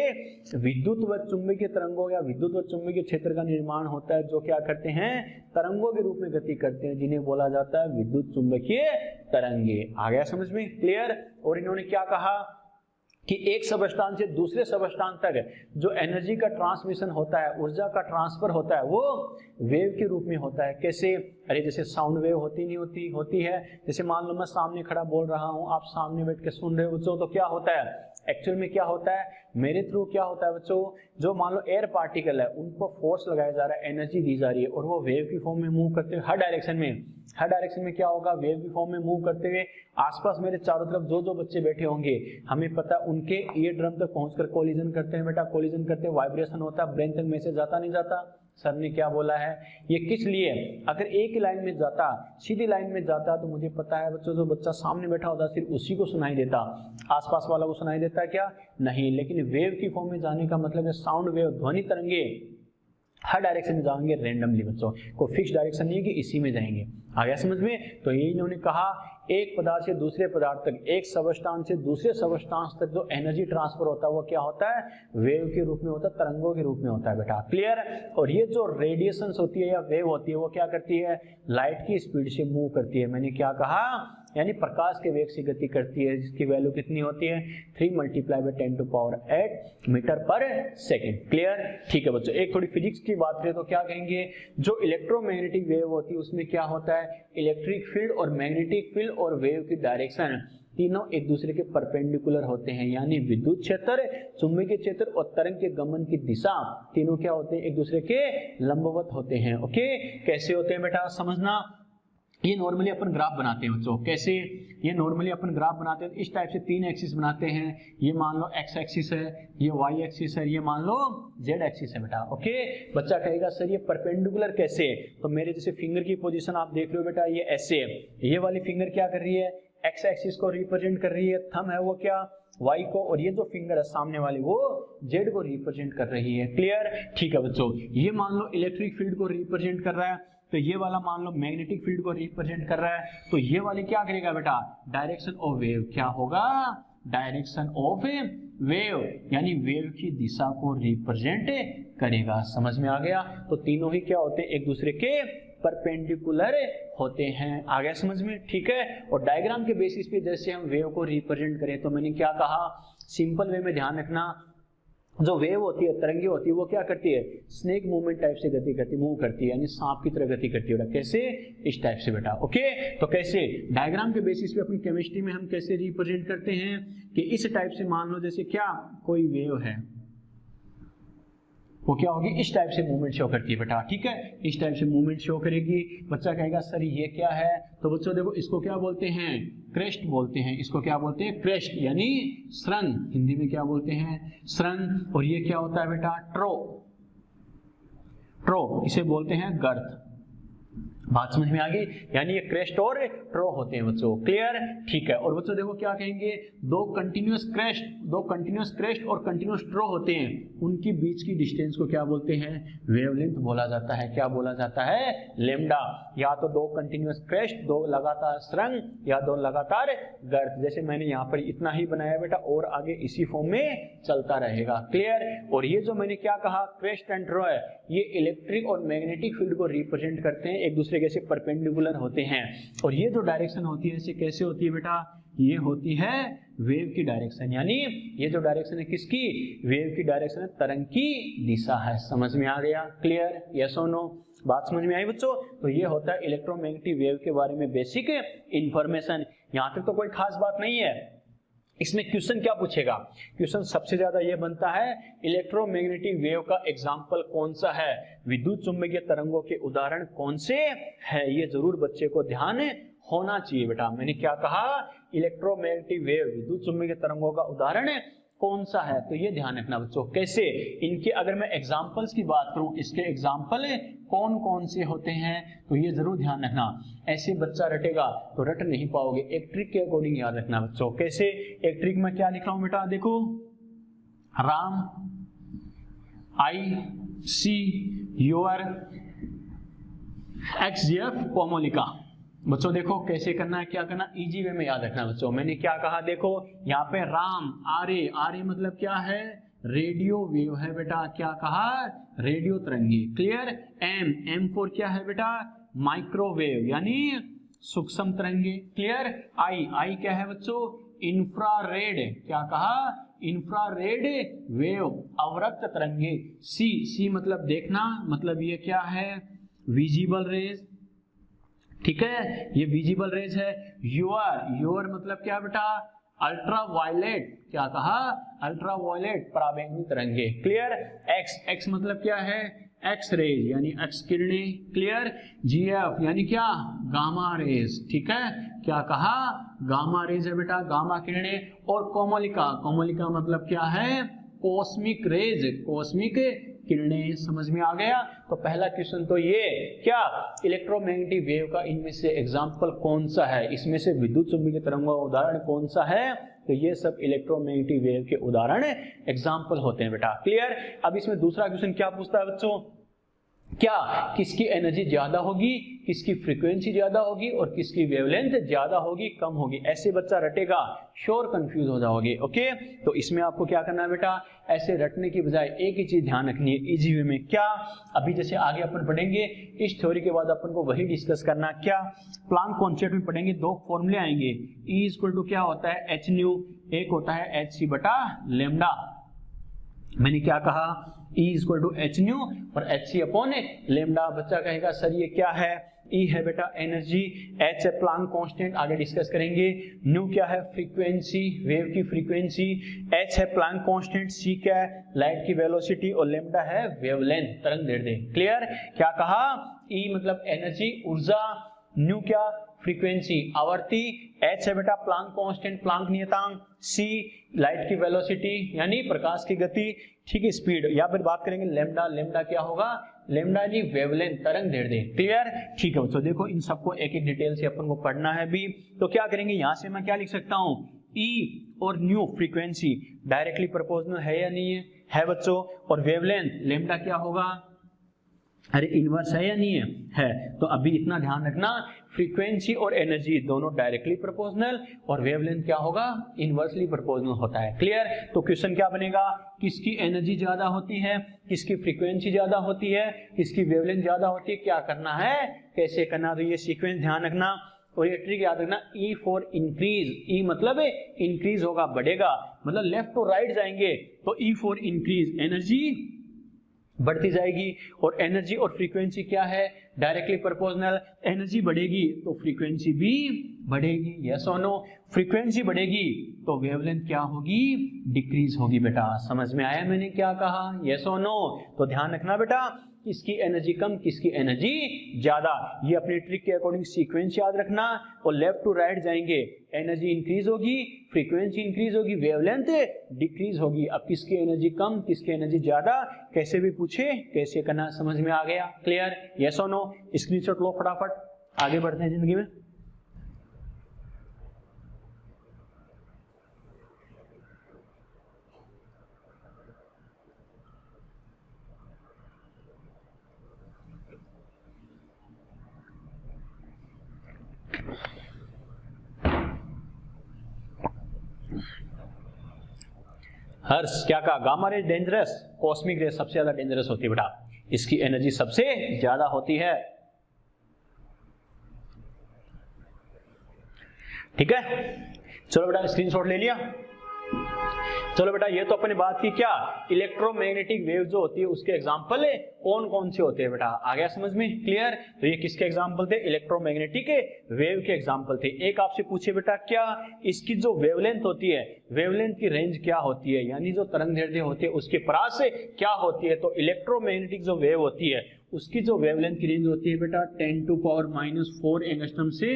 विद्युत व चुंबकीय तरंगों या विद्युत व चुंबकीय क्षेत्र का निर्माण होता है, जो क्या करते हैं, तरंगों के रूप में गति करते हैं, जिन्हें बोला जाता है विद्युत चुंबकीय तरंगे। आ गया समझ में, क्लियर। और इन्होंने क्या कहा कि एक सबस्टांस से दूसरे सबस्टांस तक जो एनर्जी का ट्रांसमिशन होता है, ऊर्जा का ट्रांसफर होता है, वो वेव के रूप में होता है। कैसे, अरे जैसे साउंड वेव होती नहीं होती, होती है। जैसे मान लो मैं सामने खड़ा बोल रहा हूँ, आप सामने बैठ के सुन रहे हो बच्चों, तो क्या होता है, एक्चुअल में क्या होता है, मेरे थ्रू क्या होता है बच्चों, जो मान लो एयर पार्टिकल है, उन पर फोर्स लगाया जा रहा है, एनर्जी दी जा रही है, और वो वेव की फॉर्म में मूव करते हुए हर डायरेक्शन में क्या होगा, वेव की फॉर्म में मूव करते हुए आसपास मेरे चारों तरफ जो बच्चे बैठे होंगे, हमें पता उनके ईयर ड्रम तक पहुंचकर कोलिजन करते हैं बेटा, कोलिजन करते वाइब्रेशन होता है, ब्रेन तक मैसेज जाता नहीं जाता। सर ने क्या बोला है, ये किस लिए, अगर एक लाइन में जाता, सीधी लाइन में जाता, तो मुझे पता है बच्चों, जो बच्चा सामने बैठा होता सिर्फ उसी को सुनाई देता, आसपास वाला को सुनाई देता क्या, नहीं। लेकिन वेव की फॉर्म में जाने का मतलब है साउंड वेव, ध्वनि तरंगे हर डायरेक्शन में जाएंगे रैंडमली बच्चों, कोई फिक्स डायरेक्शन नहीं है कि इसी में जाएंगे। आ गया समझ में? तो ये इन्होंने कहा एक पदार्थ से दूसरे पदार्थ तक, एक सबस्टांस से दूसरे सबस्टांस तक जो एनर्जी ट्रांसफर होता है वो क्या होता है? वेव के रूप में होता है, तरंगों के रूप में होता है बेटा। क्लियर? और ये जो रेडिएशंस होती है या वेव होती है वो क्या करती है? लाइट की स्पीड से मूव करती है। मैंने क्या कहा? यानी प्रकाश के वेग से गति करती है, जिसकी वैल्यू कितनी होती है? 3 × 10⁸ मीटर पर सेकेंड। क्लियर? ठीक है बच्चों, एक थोड़ी फिजिक्स की बात करें तो क्या कहेंगे? जो इलेक्ट्रोमैग्नेटिक वेव होती है उसमें क्या होता है? इलेक्ट्रिक फील्ड और मैग्नेटिक फील्ड और वेव की डायरेक्शन तीनों एक दूसरे के परपेंडिकुलर होते हैं, यानी विद्युत क्षेत्र, चुंबकीय क्षेत्र और तरंग के गमन की दिशा तीनों क्या होते हैं? एक दूसरे के लंबवत होते हैं। ओके, कैसे होते हैं बेटा समझना। ये नॉर्मली अपन ग्राफ बनाते हैं बच्चों। कैसे? ये नॉर्मली अपन ग्राफ बनाते हैं इस टाइप से 3 एक्सिस बनाते हैं। ये मान लो x एक्सिस है, ये y एक्सिस है, ये मान लो z एक्सिस है बेटा। ओके, बच्चा कहेगा सर ये परपेंडिकुलर कैसे? तो मेरे जैसे फिंगर की पोजीशन आप देख रहे हो बेटा, ये ऐसे है। ये वाली फिंगर क्या कर रही है? x एक्सिस को रिप्रेजेंट कर रही है, थंब है वो क्या? y को, और ये जो फिंगर है सामने वाली वो z को रिप्रेजेंट कर रही है। क्लियर? ठीक है बच्चों, ये मान लो इलेक्ट्रिक फील्ड को रिप्रेजेंट कर रहा है, तो ये वाला मान लो मैग्नेटिक फील्ड को रिप्रेजेंट कर रहा है, तो ये वाली क्या करेगा बेटा? Direction of wave. क्या होगा? डायरेक्शन ऑफ वेव, यानी वेव की दिशा को रिप्रेजेंट करेगा। समझ में आ गया? तो तीनों ही क्या होते हैं? एक दूसरे के परपेंडिकुलर होते हैं। आ गया समझ में? ठीक है। और डायग्राम के बेसिस पे जैसे हम वेव को रिप्रेजेंट करें, तो मैंने क्या कहा? सिंपल वे में ध्यान रखना, जो वेव होती है, तरंगे होती है, वो क्या करती है? स्नेक मूवमेंट टाइप से गति करती, मूव करती है, यानी सांप की तरह गति करती है बेटा। कैसे? इस टाइप से बेटा। ओके, तो कैसे? डायग्राम के बेसिस पे अपनी केमिस्ट्री में हम कैसे रिप्रेजेंट करते हैं कि इस टाइप से मान लो जैसे क्या कोई वेव है, वो क्या होगी? इस टाइप से मूवमेंट शो करती है बेटा। ठीक है, इस टाइप से मूवमेंट शो करेगी। बच्चा कहेगा सर ये क्या है? तो बच्चों देखो, इसको क्या बोलते हैं? क्रेस्ट बोलते हैं। इसको क्या बोलते हैं? क्रेस्ट, यानी श्रृंग। हिंदी में क्या बोलते हैं? श्रृंग। और ये क्या होता है बेटा? ट्रो। ट्रो इसे बोलते हैं गर्त। बात समझ में आ गई? यानी ये क्रेस्ट और ट्रो होते हैं बच्चों। क्लियर? ठीक है। और बच्चों देखो क्या कहेंगे? दो कंटिन्यूअस क्रेस्ट और कंटिन्यूअस ट्रो होते हैं, उनकी बीच की डिस्टेंस को क्या बोलते हैं? वेवलेंथ बोला जाता है। क्या बोला जाता है? लैम्डा। या तो दो कंटिन्यूअस क्रेस्ट, दो लगातार श्रृंग, या दो लगातार गर्त। जैसे मैंने यहाँ पर इतना ही बनाया बेटा, और आगे इसी फॉर्म में चलता रहेगा। क्लियर? और ये जो मैंने क्या कहा? क्रेस्ट एंड ट्रो है, ये इलेक्ट्रिक और मैग्नेटिक फील्ड को रिप्रेजेंट करते हैं, एक दूसरे के से परपेंडिकुलर होते हैं। और ये जो डायरेक्शन होती है इसे कैसे होती है बेटा? ये होती है वेव की डायरेक्शन, यानी ये जो डायरेक्शन है किसकी? वेव की डायरेक्शन है, तरंग की दिशा है। समझ में आ गया? क्लियर? यस और नो? बात समझ में आई बच्चों? तो ये होता है इलेक्ट्रोमैग्नेटिक वेव के बारे में बेसिक इंफॉर्मेशन। यहां तक तो कोई खास बात नहीं है। इसमें क्वेश्चन क्या पूछेगा? क्वेश्चन सबसे ज्यादा ये बनता है इलेक्ट्रोमैग्नेटिक वेव का एग्जाम्पल कौन सा है, विद्युत चुंबकीय तरंगों के उदाहरण कौन से है, ये जरूर बच्चे को ध्यान होना चाहिए बेटा। मैंने क्या कहा? इलेक्ट्रोमैग्नेटिक वेव, विद्युत चुंबकीय तरंगों का उदाहरण कौन सा है, तो ये ध्यान रखना बच्चों। कैसे? इनके अगर मैं एग्जाम्पल्स की बात करूं, इसके एग्जाम्पल कौन कौन से होते हैं, तो ये जरूर ध्यान रखना। ऐसे बच्चा रटेगा तो रट नहीं पाओगे, एक ट्रिक के अकॉर्डिंग याद रखना बच्चों। कैसे? एक ट्रिक में क्या लिख रहा हूं बेटा, देखो, राम आई सी योर XGF कोमोलिका। बच्चों देखो कैसे करना है, क्या करना, इजी वे में याद रखना बच्चों। मैंने क्या कहा? देखो यहाँ पे राम, आर ए मतलब क्या है? रेडियो वेव है बेटा। क्या कहा? रेडियो तरंगे। क्लियर? एम फॉर क्या है बेटा? माइक्रोवेव, यानी सूक्ष्म तरंगे। क्लियर? आई क्या है बच्चों? इंफ्रारेड। क्या कहा? इंफ्रारेड वेव, अवरक्त तरंगे। सी मतलब देखना, मतलब ये क्या है? Visible raise. ठीक है, ये विजिबल रेज है। यूआर मतलब क्या बेटा? Ultraviolet. क्या कहा? अल्ट्रा वायलेट पराबैंगनी तरंगे। क्लियर? एक्स मतलब क्या है? एक्स रेज, यानी एक्स किरणें। क्लियर? जीएफ यानी क्या? Gamma rays. ठीक है, क्या कहा? गामा रेज है बेटा, गामा किरणें। और कोमोलिका मतलब क्या है? कॉस्मिक रेज, कॉस्मिक किरणें। समझ में आ गया? तो पहला क्वेश्चन तो ये, क्या इलेक्ट्रोमैग्नेटिक वेव का इनमें से एग्जाम्पल कौन सा है, इसमें से विद्युत चुंबकीय तरंगों का उदाहरण कौन सा है, तो ये सब इलेक्ट्रोमैग्नेटिक वेव के उदाहरण एग्जाम्पल होते हैं बेटा। क्लियर? अब इसमें दूसरा क्वेश्चन क्या पूछता है बच्चों? क्या किसकी एनर्जी ज्यादा होगी, किसकी फ्रीक्वेंसी ज्यादा होगी और किसकी वेवलेंथ ज्यादा होगी कम होगी। ऐसे बच्चा रटेगा, श्योर कंफ्यूज हो जाओगे। ओके, तो इसमें आपको क्या करना है बेटा, ऐसे रटने की बजाय एक ही चीज ध्यान रखनी है इजी वे में। क्या, अभी जैसे आगे अपन पढ़ेंगे इस थ्योरी के बाद अपन को वही डिस्कस करना। क्या, प्लांक कॉन्सेप्ट में पढ़ेंगे, दो फॉर्मूले आएंगे। E इक्वल टू क्या होता है, एच न्यू, एक होता है एच सी बटा लेमडा। मैंने क्या कहा, E equal to H nu और एच सी अपॉन लेमडा। बच्चा कहेगा सर ये क्या है, E है बेटा एनर्जी, H है प्लांक कांस्टेंट, आगे डिस्कस करेंगे। न्यू क्या है, फ्रीक्वेंसी, वेव की फ्रीक्वेंसी, H है प्लांक कांस्टेंट, C क्या है लाइट की वेलोसिटी और लेमडा है वेवलेंथ, तरंग दैर्ध्य। क्लियर, क्या कहा, E मतलब एनर्जी ऊर्जा, न्यू क्या फ्रीक्वेंसी आवर्ती, H है बेटा प्लांक कांस्टेंट प्लांक नियतांक, C लाइट की वेलोसिटी यानी प्रकाश की गति, ठीक है स्पीड। यहाँ पर बात करेंगे लेमडा, लेमडा क्या होगा, लेमडा जी वेवलेंथ तरंग दैर्ध्य। क्लियर, ठीक है। तो देखो इन सबको एक एक डिटेल से अपन को पढ़ना है भी। तो क्या करेंगे, यहाँ से मैं क्या लिख सकता हूँ, E और न्यू फ्रीक्वेंसी डायरेक्टली प्रोपोर्शनल है या नहीं है बच्चों, और वेवलेंथ लेमडा क्या होगा, अरे इनवर्स है या नहीं है। तो अभी इतना ध्यान रखना, फ्रीक्वेंसी और एनर्जी दोनों डायरेक्टली प्रोपोर्शनल और वेवलेंथ क्या होगा, इनवर्सली प्रोपोर्शनल होता है। क्लियर, तो क्वेश्चन क्या बनेगा, किसकी एनर्जी ज्यादा होती है, किसकी फ्रीक्वेंसी ज्यादा होती है, किसकी वेवलेंथ ज्यादा होती है, क्या करना है, कैसे करना। तो ये सीक्वेंस ध्यान रखना और ये ट्रिक याद रखना। E फॉर इंक्रीज, E मतलब इंक्रीज होगा, बढ़ेगा, मतलब लेफ्ट टू राइट जाएंगे तो E फॉर इंक्रीज, एनर्जी बढ़ती जाएगी और एनर्जी और फ्रीक्वेंसी क्या है, डायरेक्टली प्रोपोर्शनल। एनर्जी बढ़ेगी तो फ्रीक्वेंसी भी बढ़ेगी, यस और नो। फ्रीक्वेंसी बढ़ेगी तो वेवलेंथ क्या होगी, डिक्रीज होगी। बेटा समझ में आया मैंने क्या कहा, यस और नो। तो ध्यान रखना बेटा, किसकी एनर्जी कम, किसकी एनर्जी ज्यादा, ये अपनी ट्रिक के अकॉर्डिंग सीक्वेंस याद रखना और लेफ्ट टू राइट जाएंगे, एनर्जी इंक्रीज होगी, फ्रीक्वेंसी इंक्रीज होगी, वेवलेंथ डिक्रीज होगी। अब किसकी एनर्जी कम, किसकी एनर्जी ज्यादा, कैसे भी पूछे कैसे करना, समझ में आ गया। क्लियर, यस और नो। स्क्रीनशॉट लो फटाफट, आगे बढ़ते हैं जिंदगी में। हर्ष क्या कहा, गामा रे डेंजरस, कॉस्मिक रे सबसे ज्यादा डेंजरस होती है बेटा, इसकी एनर्जी सबसे ज्यादा होती है। ठीक है, चलो बेटा स्क्रीनशॉट ले लिया। चलो बेटा ये तो अपने बात की क्या, इलेक्ट्रोमैग्नेटिक वेव जो होती है उसके एग्जांपल कौन कौन से होते हैं बेटा, आ गया समझ में। क्लियर, तो ये किसके एग्जांपल थे, इलेक्ट्रोमैग्नेटिक वेव के एग्जांपल थे। एक आपसे पूछे बेटा क्या, इसकी जो वेवलेंथ होती है, वेवलेंथ की रेंज क्या होती है, यानी जो तरंग दैर्ध्य होती है उसके परास से क्या होती है। तो इलेक्ट्रोमैग्नेटिक जो वेव होती है उसकी जो वेवलेंथ की रेंज होती है बेटा 10⁻⁴ एंगस्ट्रम से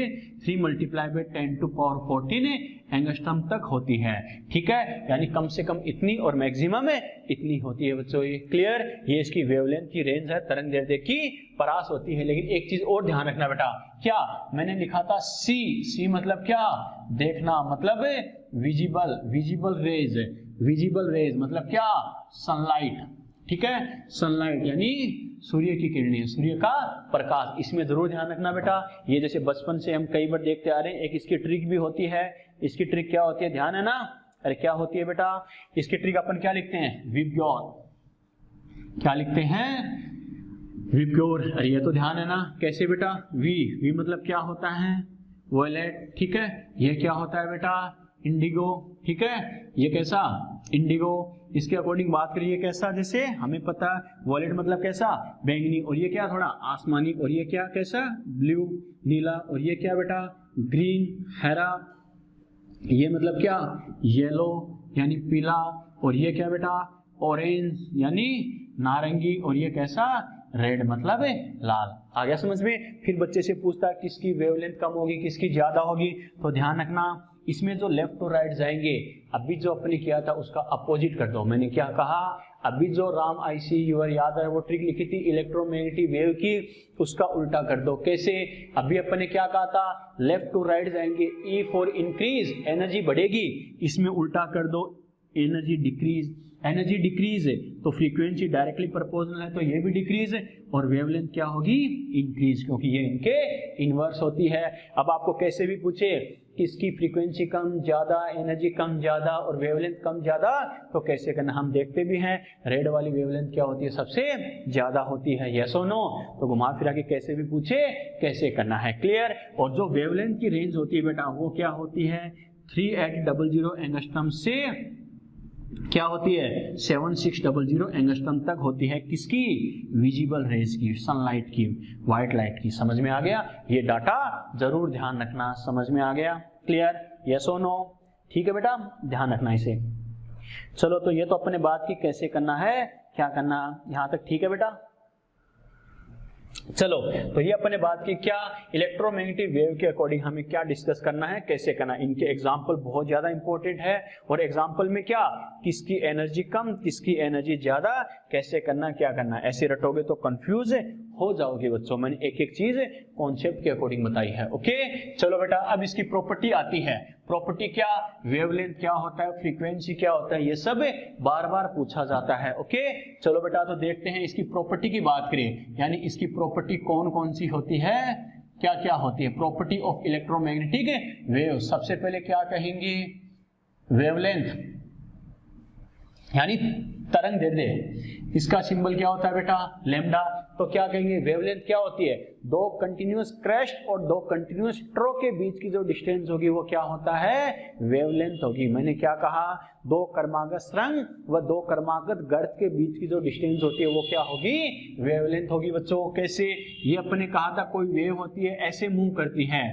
3 × 10⁻14 एंगस्ट्रम तक होती है। ठीक है, यानी कम से कम इतनी और मैक्सिमम इतनी होती है बच्चों। ये क्लियर, ये इसकी वेवलेंथ की रेंज है, तरंग दैर्ध्य की परास होती है। लेकिन एक चीज और ध्यान रखना बेटा, क्या मैंने लिखा था सी मतलब क्या, देखना, मतलब visible, visible raise, visible raise मतलब क्या, सनलाइट। ठीक है, सनलाइट यानी सूर्य की किरणें, सूर्य का प्रकाश, इसमें जरूर ध्यान रखना बेटा। ये जैसे बचपन से हम कई बार देखते आ रहे हैं, एक इसकी ट्रिक भी होती है। इसकी ट्रिक क्या होती है, ध्यान है ना, अरे क्या होती है बेटा, इसकी ट्रिक अपन क्या लिखते हैं, विबग्योर, क्या लिखते हैं, विबग्योर। अरे ये तो ध्यान है ना, कैसे बेटा, वी मतलब क्या होता है, वॉयलेट। ठीक है, ये क्या होता है बेटा, इंडिगो। ठीक है, ये कैसा, इंडिगो। इसके अकॉर्डिंग बात करिए कैसा, जैसे हमें पता वॉयलेट मतलब कैसा, बैंगनी, और ये क्या थोड़ा आसमानी, और ये क्या कैसा, ब्लू नीला, और ये क्या बेटा, ग्रीन हरा, ये मतलब क्या, येलो यानी पीला, और ये क्या बेटा, ऑरेंज यानी नारंगी, और ये कैसा, रेड मतलब लाल। आ गया समझ में। फिर बच्चे से पूछता है किसकी वेवलेंथ कम होगी, किसकी ज्यादा होगी। तो ध्यान रखना, इसमें जो लेफ्ट टू राइट जाएंगे, अभी जो अपने किया था उसका अपोजिट कर दो। मैंने क्या कहा, अभी जो राम ICU याद है वो ट्रिक लिखी थी इलेक्ट्रोमैग्नेटिक वेव की, उसका उल्टा कर दो। कैसे, अभी अपन ने क्या कहा था, लेफ्ट टू राइट जाएंगे, E फॉर इंक्रीज, एनर्जी बढ़ेगी, इसमें उल्टा कर दो, एनर्जी डिक्रीज, एनर्जी डिक्रीज है तो फ्रीक्वेंसी डायरेक्टली प्रोपोर्शनल है तो ये भी डिक्रीज है, और वेवलेंथ क्या होगी, इंक्रीज, क्योंकि ये इनके इनवर्स होती है। अब आपको कैसे भी पूछे किसकी फ्रीक्वेंसी कम ज्यादा, एनर्जी कम ज्यादा और वेवलेंथ कम ज्यादा, तो कैसे करना हम देखते भी हैं। रेड वाली वेवलेंथ क्या होती है, सबसे ज्यादा होती है, यस और नो। तो घुमा फिरा के कैसे भी पूछे कैसे करना है, क्लियर। और जो वेवलेंथ की रेंज होती है बेटा वो क्या होती है, 3800 एंगस्ट्रॉम से क्या होती है 7600 एंगस्ट्रॉम तक होती है, किसकी, विजिबल रेज की, सनलाइट की, व्हाइट लाइट की। समझ में आ गया, ये डाटा जरूर ध्यान रखना, समझ में आ गया, क्लियर, यस और नो, ठीक है बेटा, ध्यान रखना इसे। चलो तो ये तो अपने बात की कैसे करना है, क्या करना, यहां तक ठीक है बेटा। चलो तो ये अपने बात की क्या इलेक्ट्रोमैग्नेटिक वेव के अकॉर्डिंग हमें क्या डिस्कस करना है, कैसे करना है। इनके एग्जांपल बहुत ज्यादा इंपॉर्टेंट है, और एग्जांपल में क्या, किसकी एनर्जी कम किसकी एनर्जी ज्यादा, कैसे करना क्या करना, ऐसे रटोगे तो कंफ्यूज हो जाओगे बच्चों। मैंने एक एक चीज कॉन्सेप्ट के अकॉर्डिंग बताई है, ओके। चलो बेटा अब इसकी प्रॉपर्टी आती है, प्रॉपर्टी क्या, वेवलेंथ क्या होता है, फ्रीक्वेंसी क्या होता है, ये सब बार बार पूछा जाता है, ओके। चलो बेटा तो देखते हैं इसकी प्रॉपर्टी की बात करें, यानी इसकी प्रॉपर्टी कौन कौन सी होती है, क्या क्या होती है। प्रॉपर्टी ऑफ इलेक्ट्रोमैग्नेटिक वेव, सबसे पहले क्या कहेंगे, वेवलेंथ यानी तरंग दैर्ध्य, इसका सिंबल क्या होता है बेटा, लैम्डा। तो क्या कहेंगे, वेवलेंथ क्या होती है, दो कंटिन्यूअस क्रेस्ट और दो कंटिन्यूअस ट्रो के बीच की जो डिस्टेंस होगी वो क्या होता है, वेवलेंथ होगी। मैंने क्या कहा, दो क्रमागत सुरंग व दो क्रमागत गर्त के बीच की जो डिस्टेंस होती है वो क्या होगी, वेवलेंथ होगी बच्चों। कैसे, ये अपने कहा था कोई वेव होती है ऐसे मूव करती है,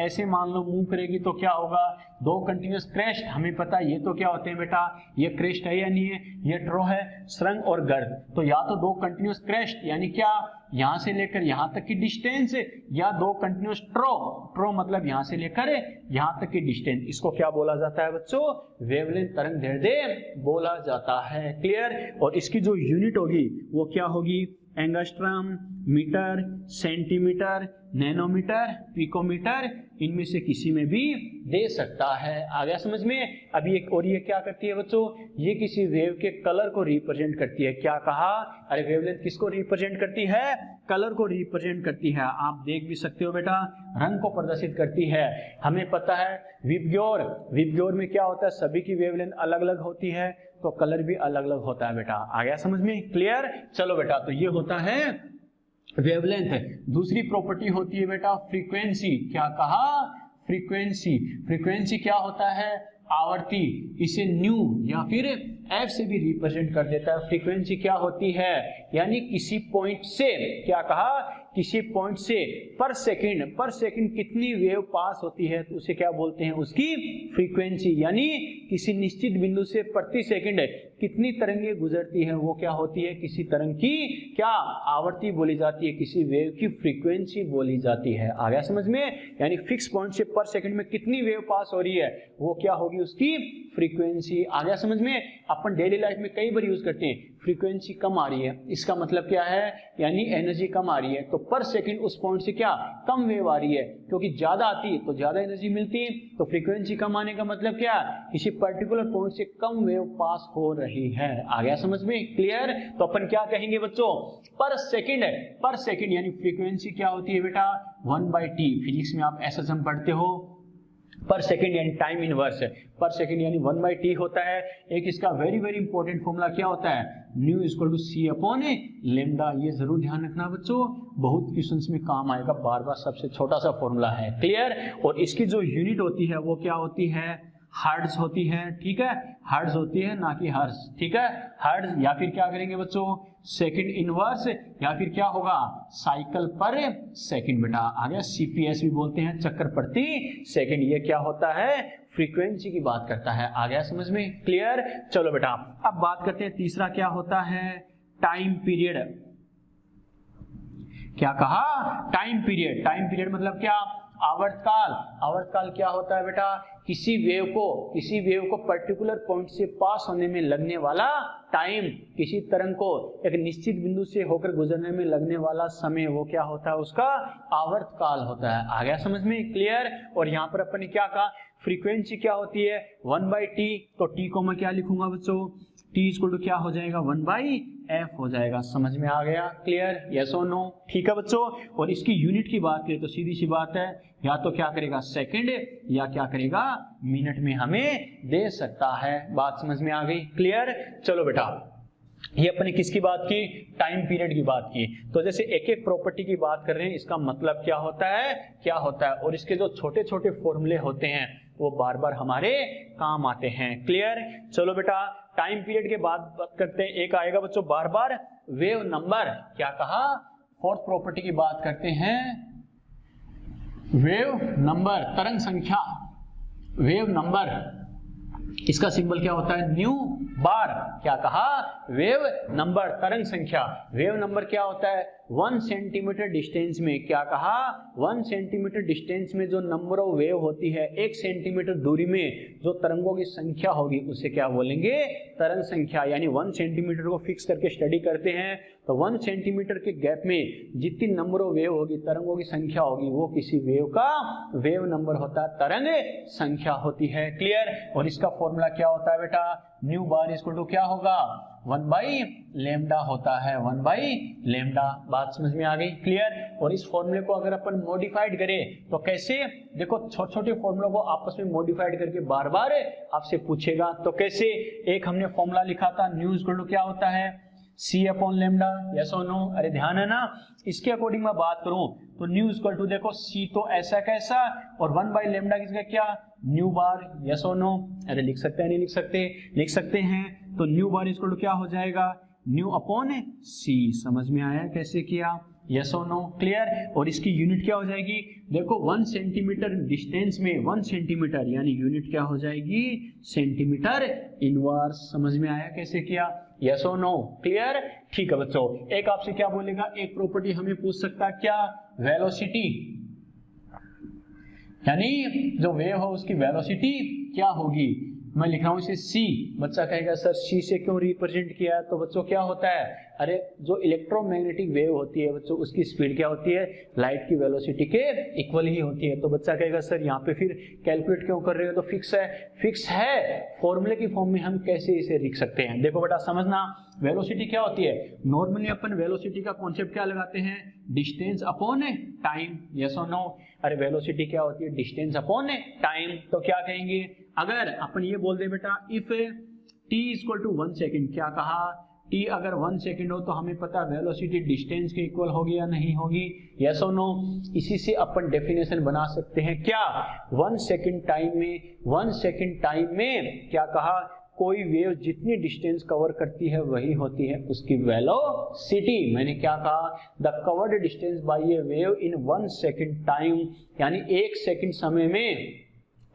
ऐसे मान लो मूव करेगी तो क्या होगा, दो कंटिन्यूअस क्रेस्ट, हमें पता है ये तो क्या होते हैं बेटा, ये क्रेस्ट है या नहीं है, ये ट्रो है, सुरंग और गर्त। तो या तो दो कंटिन्यूअस क्रेस्ट यानी क्या, यहां से लेकर यहां तक की डिस्टेंस, या दो कंटिन्यूअस ट्रो, ट्रो मतलब यहां से लेकर यहां तक की डिस्टेंस, इसको क्या बोला जाता है बच्चों, वेवलेंथ तरंग दैर्ध्य बोला जाता है, क्लियर। और इसकी जो यूनिट होगी वो क्या होगी, angstrom, metre, centimetre, nanometre, picometre, इनमें से किसी में भी दे सकता है। आ गया समझ में। अभी एक और ये क्या करती है बच्चों, ये किसी वेव के कलर को रिप्रेजेंट करती है। क्या कहा, अरे वेवलेंथ किसको रिप्रेजेंट करती है, कलर को रिप्रेजेंट करती है। आप देख भी सकते हो बेटा, रंग को प्रदर्शित करती है। हमें पता है विबग्योर, विबग्योर में क्या होता है, सभी की वेवलेंथ अलग अलग होती है तो कलर भी अलग अलग होता है बेटा। आ गया समझ में, क्लियर। चलो बेटा तो ये होता है वेवलेंथ। दूसरी प्रॉपर्टी होती है बेटा फ्रीक्वेंसी। क्या कहा, फ्रीक्वेंसी। फ्रीक्वेंसी क्या होता है, आवर्ती, इसे न्यू या फिर एफ से भी रिप्रेजेंट कर देता है। फ्रीक्वेंसी क्या होती है, यानी किसी पॉइंट से, क्या कहा, किसी पॉइंट से पर सेकंड कितनी वेव पास होती है तो उसे क्या बोलते हैं, उसकी फ्रीक्वेंसी। यानी किसी निश्चित बिंदु से प्रति सेकंड कितनी तरंगे गुजरती है वो क्या होती है, किसी तरंग की क्या आवर्ती बोली जाती है, किसी वेव की फ्रीक्वेंसी बोली जाती है। आ गया समझ में। यानी फिक्स पॉइंट से पर सेकंड में कितनी वेव पास हो रही है वो क्या होगी, उसकी फ्रीक्वेंसी। आ गया समझ में। अपन डेली लाइफ में कई बार यूज करते हैं, फ्रीक्वेंसी कम आ रही है, इसका मतलब क्या है, यानी एनर्जी कम आ रही है। तो पर सेकंड उस पॉइंट से क्या कम वेव आ रही है, क्योंकि ज्यादा आती है तो ज्यादा एनर्जी मिलती है। तो फ्रीक्वेंसी कम आने का मतलब क्या, किसी पर्टिकुलर पॉइंट से कम वेव पास हो रही है। आ गया समझ में, क्लियर। तो अपन क्या कहेंगे बच्चों, पर सेकंड यानी फ्रीक्वेंसी क्या होती है बेटा, 1/t। फिजिक्स में आप ऐसा सम पढ़ते हो, पर सेकंड यानी टाइम इनवर्स है, पर सेकंड यानी 1/t होता है। एक इसका वेरी वेरी इंपॉर्टेंट फॉर्मूला क्या होता है, nu equal to C upon lambda. ये जरूर ध्यान रखना बच्चों, बहुत क्वेश्चंस में काम आएगा, बार बार सबसे छोटा सा फॉर्मूला है, क्लियर। और इसकी जो यूनिट होती है वो क्या होती है, हर्ट्ज होती है, ठीक है, हर्ट्ज होती है ना कि हर्ट्ज, ठीक है, हर्ट्ज। या फिर क्या करेंगे बच्चों, सेकंड इनवर्स, या फिर क्या होगा, साइकिल पर सेकंड बेटा। आ गया, सीपीएस भी बोलते हैं, चक्कर प्रति सेकंड। ये क्या होता है, फ्रीक्वेंसी की बात करता है। आ गया समझ में, क्लियर। चलो बेटा अब बात करते हैं तीसरा क्या होता है, टाइम पीरियड। क्या कहा, टाइम पीरियड। टाइम पीरियड मतलब क्या, आवर्तकाल। आवर्तकाल क्या होता है बेटा, किसी वेव को पर्टिकुलर पॉइंट से पास होने में लगने वाला टाइम, किसी तरंग को एक निश्चित बिंदु से होकर गुजरने में लगने वाला समय, वो क्या होता है, उसका आवर्तकाल होता है। आ गया समझ में, क्लियर। और यहाँ पर अपन ने क्या कहा, फ्रीक्वेंसी क्या होती है, 1/t। तो t को मैं क्या लिखूंगा बच्चों, टी इक्वल टू क्या हो जाएगा 1/f हो जाएगा। समझ में आ गया? क्लियर? यस और नो? ठीक है बच्चों। और इसकी यूनिट की बात करें तो सीधी सी बात है, या तो क्या करेगा सेकंड या क्या करेगा मिनट में हमें दे सकता है। बात समझ में आ गई? क्लियर? चलो बेटा, ये अपने किसकी बात की? टाइम पीरियड की बात की। तो जैसे एक एक प्रॉपर्टी की बात कर रहे हैं, इसका मतलब क्या होता है, क्या होता है, और इसके जो छोटे छोटे फॉर्मूले होते हैं वो बार बार हमारे काम आते हैं। क्लियर? चलो बेटा, टाइम पीरियड के बाद बात करते हैं। एक आएगा बच्चों बार बार वेव नंबर। क्या कहा? फोर्थ प्रॉपर्टी की बात करते हैं, वेव नंबर, तरंग संख्या। वेव नंबर, इसका सिंबल क्या होता है? न्यू बार। क्या कहा? वेव नंबर, तरंग संख्या। वेव नंबर क्या होता है? 1 सेंटीमीटर डिस्टेंस में। क्या कहा? 1 सेंटीमीटर डिस्टेंस में जो नंबर ऑफ वेव होती है, 1 सेंटीमीटर दूरी में जो तरंगों की संख्या होगी उसे क्या बोलेंगे? तरंग संख्या। यानी 1 सेंटीमीटर को फिक्स करके स्टडी करते हैं तो 1 सेंटीमीटर के गैप में जितनी नंबर ऑफ वेव होगी, तरंगों की संख्या होगी, वो किसी वेव का वेव नंबर होता है, तरंग संख्या होती है। क्लियर? और इसका फॉर्मूला क्या होता है बेटा? न्यू बार इक्वल टू क्या होगा? 1/λ होता है, 1/λ। बात समझ में आ गई? क्लियर? और इस फॉर्मूले को अगर अपन मॉडिफाइड करें तो कैसे? देखो, छोटे छोटे फॉर्मूलों को आपस में मॉडिफाइड करके बार बार आपसे पूछेगा। तो कैसे? एक हमने फॉर्मूला लिखा था, न्यू इक्वल टू क्या होता है? C/λ। यस और नो? अरे ध्यान है ना? इसके अकॉर्डिंग मैं बात करूं तो न्यू इक्वल टू, देखो C तो ऐसा कैसा, और 1/λ किसका क्या? न्यू बार। यस और नो? अरे लिख सकते हैं, नहीं लिख सकते? लिख सकते हैं। तो न्यू बार इक्वल टू क्या हो जाएगा? New upon C। समझ में आया कैसे किया? यस और नो? क्लियर? और इसकी यूनिट क्या हो जाएगी? देखो 1 सेंटीमीटर डिस्टेंस में 1 सेंटीमीटर, यानी यूनिट क्या हो जाएगी? Centimetre inverse. समझ में आया कैसे किया? यस और नो? क्लियर? ठीक है बच्चों, एक आपसे क्या बोलेगा, एक प्रॉपर्टी हमें पूछ सकता है, क्या? वेलोसिटी, यानी जो वेव हो उसकी वेलोसिटी क्या होगी। मैं लिख रहा हूं इसे C। बच्चा कहेगा सर C से क्यों रिप्रेजेंट किया है? तो बच्चों क्या होता है, अरे जो इलेक्ट्रोमैग्नेटिक वेव होती है बच्चों, उसकी स्पीड क्या होती है? लाइट की वेलोसिटी के इक्वल ही होती है। तो बच्चा कहेगा सर यहाँ पे फिर कैलकुलेट क्यों कर रहे हो? तो फिक्स है। फिक्स है, फॉर्मूले की फॉर्म में हम कैसे इसे लिख सकते हैं? देखो बेटा समझना, वेलोसिटी क्या होती है? नॉर्मली अपन वेलोसिटी का कॉन्सेप्ट क्या लगाते हैं? Distance upon time. यस और नो? अरे वेलोसिटी क्या होती है? Distance upon time. तो क्या कहेंगे अगर अपन ये बोल दे बेटा, if t equal to 1 second. क्या कहा? t अगर 1 सेकेंड हो तो हमें पता वेलोसिटी डिस्टेंस के इक्वल होगी या नहीं होगी? यस और नो? इसी से अपन डेफिनेशन बना सकते हैं, क्या? 1 सेकेंड टाइम में, 1 सेकेंड टाइम में क्या कहा? कोई वेव जितनी डिस्टेंस कवर करती है वही होती है उसकी वेलोसिटी। मैंने क्या कहा? The covered distance by A wave in 1 second time, यानी 1 सेकेंड समय में,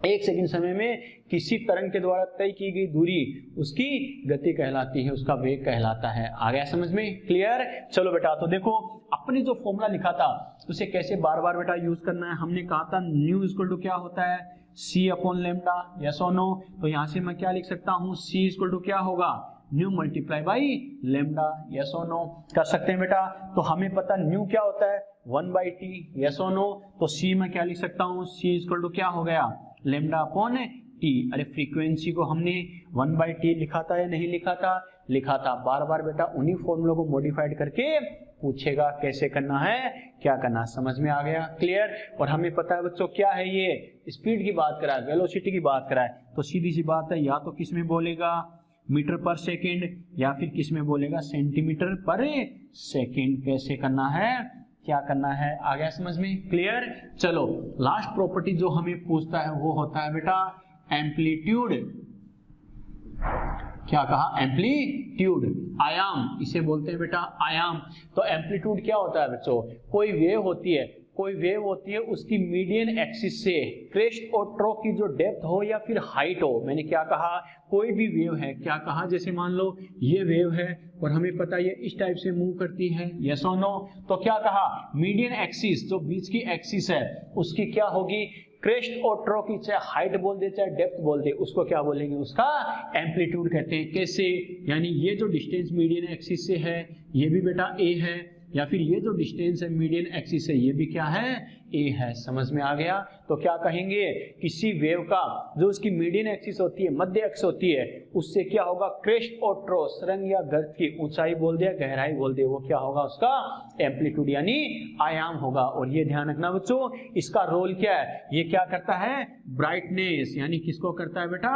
1 सेकेंड समय में किसी तरंग के द्वारा तय की गई दूरी उसकी गति कहलाती है, उसका वेग कहलाता है। आ गया समझ में? क्लियर? चलो बेटा, तो देखो अपने जो फॉर्मूला लिखा था उसे कैसे बार बार बेटा यूज करना है। हमने कहा था न्यू इक्वल टू क्या होता है? C/λ। यस और नो? तो यहां से मैं क्या लिख सकता हूं? C इक्वल टू क्या होगा? New multiply by lambda. Yes और नो? कर सकते हैं बेटा। तो हमें पता न्यू क्या होता है? 1/t। यस और नो? तो C में क्या लिख सकता हूं? C इक्वल टू क्या हो गया? Lambda upon t। अरे फ्रीक्वेंसी को हमने 1/t लिखा था या नहीं लिखा था? लिखा था। बार बार बेटा उन्हीं फॉर्मूलों को मॉडिफाइड करके पूछेगा कैसे करना है, क्या करना। समझ में आ गया? क्लियर? और हमें पता है बच्चों क्या है, ये स्पीड की बात करा है, वेलोसिटी की बात करा है। तो सीधी सी बात है, या तो किस में बोलेगा मीटर पर सेकेंड, या फिर किस में बोलेगा सेंटीमीटर पर सेकेंड। कैसे करना है, क्या करना है, आ गया समझ में? क्लियर? चलो लास्ट प्रॉपर्टी जो हमें पूछता है वो होता है बेटा एम्पलीट्यूड। क्या कहा? एम्पलीट्यूड, आयाम, इसे बोलते हैं बेटा आयाम। तो एम्पलीट्यूड क्या होता है बच्चों? कोई वेव होती है, कोई वेव होती है, उसकी मीडियन एक्सिस से क्रेस्ट और ट्रो की जो डेप्थ हो या फिर हाइट हो। मैंने क्या कहा? कोई भी वेव है, क्या कहा? जैसे मान लो ये वेव है और हमें पता है ये इस टाइप से मूव करती है। यस और नो? तो क्या कहा? मीडियन एक्सिस, जो बीच की एक्सिस है, उसकी क्या होगी? क्रेस्ट और ट्रो की, चाहे हाइट बोल दे चाहे डेप्थ बोल दे, उसको क्या बोलेंगे? उसका एम्पलीट्यूड कहते हैं। कैसे? यानी ये जो डिस्टेंस मीडियन एक्सिस से है, ये भी बेटा a है, या फिर ये जो डिस्टेंस है मीडियन एक्सिस है ये भी क्या है, ए है। समझ में आ गया? तो क्या कहेंगे, किसी वेव का जो उसकी मीडियन एक्सिस होती है, मध्य अक्ष होती है, उससे क्या होगा, क्रेस्ट और ट्रोस, रंग या गर्त की ऊंचाई बोल दिया, गहराई बोल दिया, वो क्या होगा, उसका एम्पलीट्यूड यानी आयाम होगा। और ये ध्यान रखना बच्चों, इसका रोल क्या है, ये क्या करता है, ब्राइटनेस यानी किसको करता है बेटा,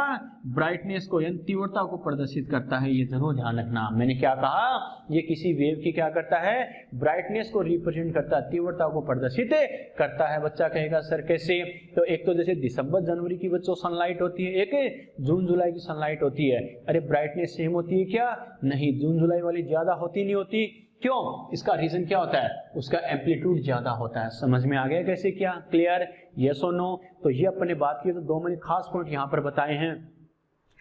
ब्राइटनेस को यानी तीव्रता को प्रदर्शित करता है। ये जरूर ध्यान रखना, मैंने क्या कहा, ये किसी वेव की क्या करता है, ब्राइटनेस को रिप्रेजेंट करता है, तीव्रता को प्रदर्शित करता है। बच्चा कहेगा सर कैसे, तो एक तो जैसे दिसंबर जनवरी की बच्चों सनलाइट होती है, एक जून जुलाई की सनलाइट होती है। अरे ब्राइटनेस सेम होती है क्या, नहीं, जून जुलाई वाली ज्यादा होती नहीं होती, क्यों, इसका रीजन क्या होता है, उसका एम्पलीट्यूड ज्यादा होता है। समझ में आ गया कैसे, क्या क्लियर, यस और नो? तो ये अपने बात की तो दो मैंने खास पॉइंट यहाँ पर बताए हैं,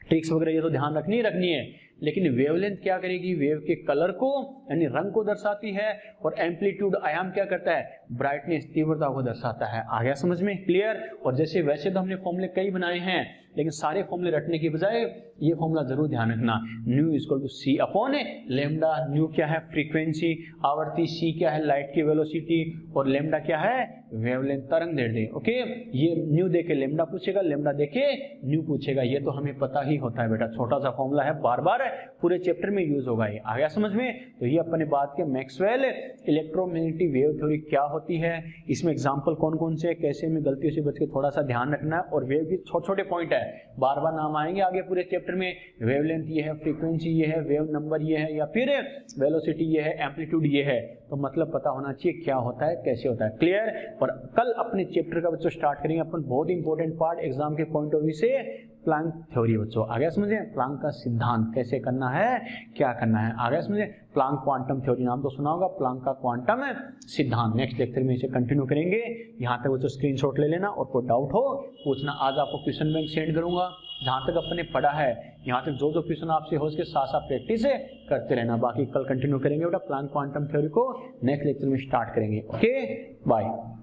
ट्रिक्स वगैरह ये तो ध्यान रखनी है, लेकिन वेवलेंथ क्या करेगी, वेव के कलर को यानी रंग को दर्शाती है, और एम्पलीट्यूड आयाम क्या करता है, ब्राइटनेस तीव्रता को दर्शाता है। आ गया समझ में, क्लियर? और जैसे वैसे तो हमने फॉर्मूले कई बनाए हैं, लेकिन सारे फॉर्मूले रटने की बजाय ये फॉर्मूला जरूर ध्यान रखना, nu equal to C upon lambda. Nu क्या है, फ्रीक्वेंसी, आवर्ती, सी क्या है, लाइट की वेलोसिटी, और लेमडा क्या है, वेवलेंथ, तरंग दैर्ध्य। ओके, ये न्यू देके लेमडा पूछेगा, लेमडा देके न्यू पूछेगा, ये तो हमें पता ही होता है बेटा, छोटा सा फॉर्मूला है, बार बार पूरे चैप्टर में यूज होगा ये। आ गया समझ में? तो ये अपने बात के मैक्सवेल इलेक्ट्रोमैग्नेटिक वेव थ्योरी क्या होती है, इसमें एग्जांपल कौन कौन से, कैसे में गलतियों से बच के थोड़ा सा ध्यान रखना है। और वेव के छोटे छोटे पॉइंट है, बार बार नाम आएंगे आगे पूरे चैप्टर में, वेवलेंथ ये है, फ्रीक्वेंसी ये है, वेव नंबर ये है, या फिर वेलोसिटी ये है, एम्पलीट्यूड ये है, तो मतलब पता होना चाहिए क्या होता है, कैसे होता है, क्लियर? और कल अपने चैप्टर का बच्चों स्टार्ट करेंगे अपन बहुत इंपॉर्टेंट पार्ट एग्जाम के पॉइंट ऑफ व्यू से, प्लैंक थ्योरी। बच्चों आ गया समझे, प्लैंक का सिद्धांत कैसे करना है, क्या करना है, आ गया समझे? प्लैंक क्वांटम थ्योरी नाम तो सुना होगा, प्लैंक का क्वांटम सिद्धांत। नेक्स्ट लेक्चर में इसे कंटिन्यू करेंगे। यहाँ तक बच्चों स्क्रीनशॉट ले लेना, और कोई डाउट हो पूछना। आज आपको क्वेश्चन बैंक सेंड करूंगा, जहाँ तक अपने पढ़ा है यहाँ तक जो जो क्वेश्चन आपसे हो उसके साथ साथ प्रैक्टिस करते रहना। बाकी कल कंटिन्यू करेंगे बेटा, प्लैंक क्वांटम थ्योरी को नेक्स्ट लेक्चर में स्टार्ट करेंगे। Okay, bye.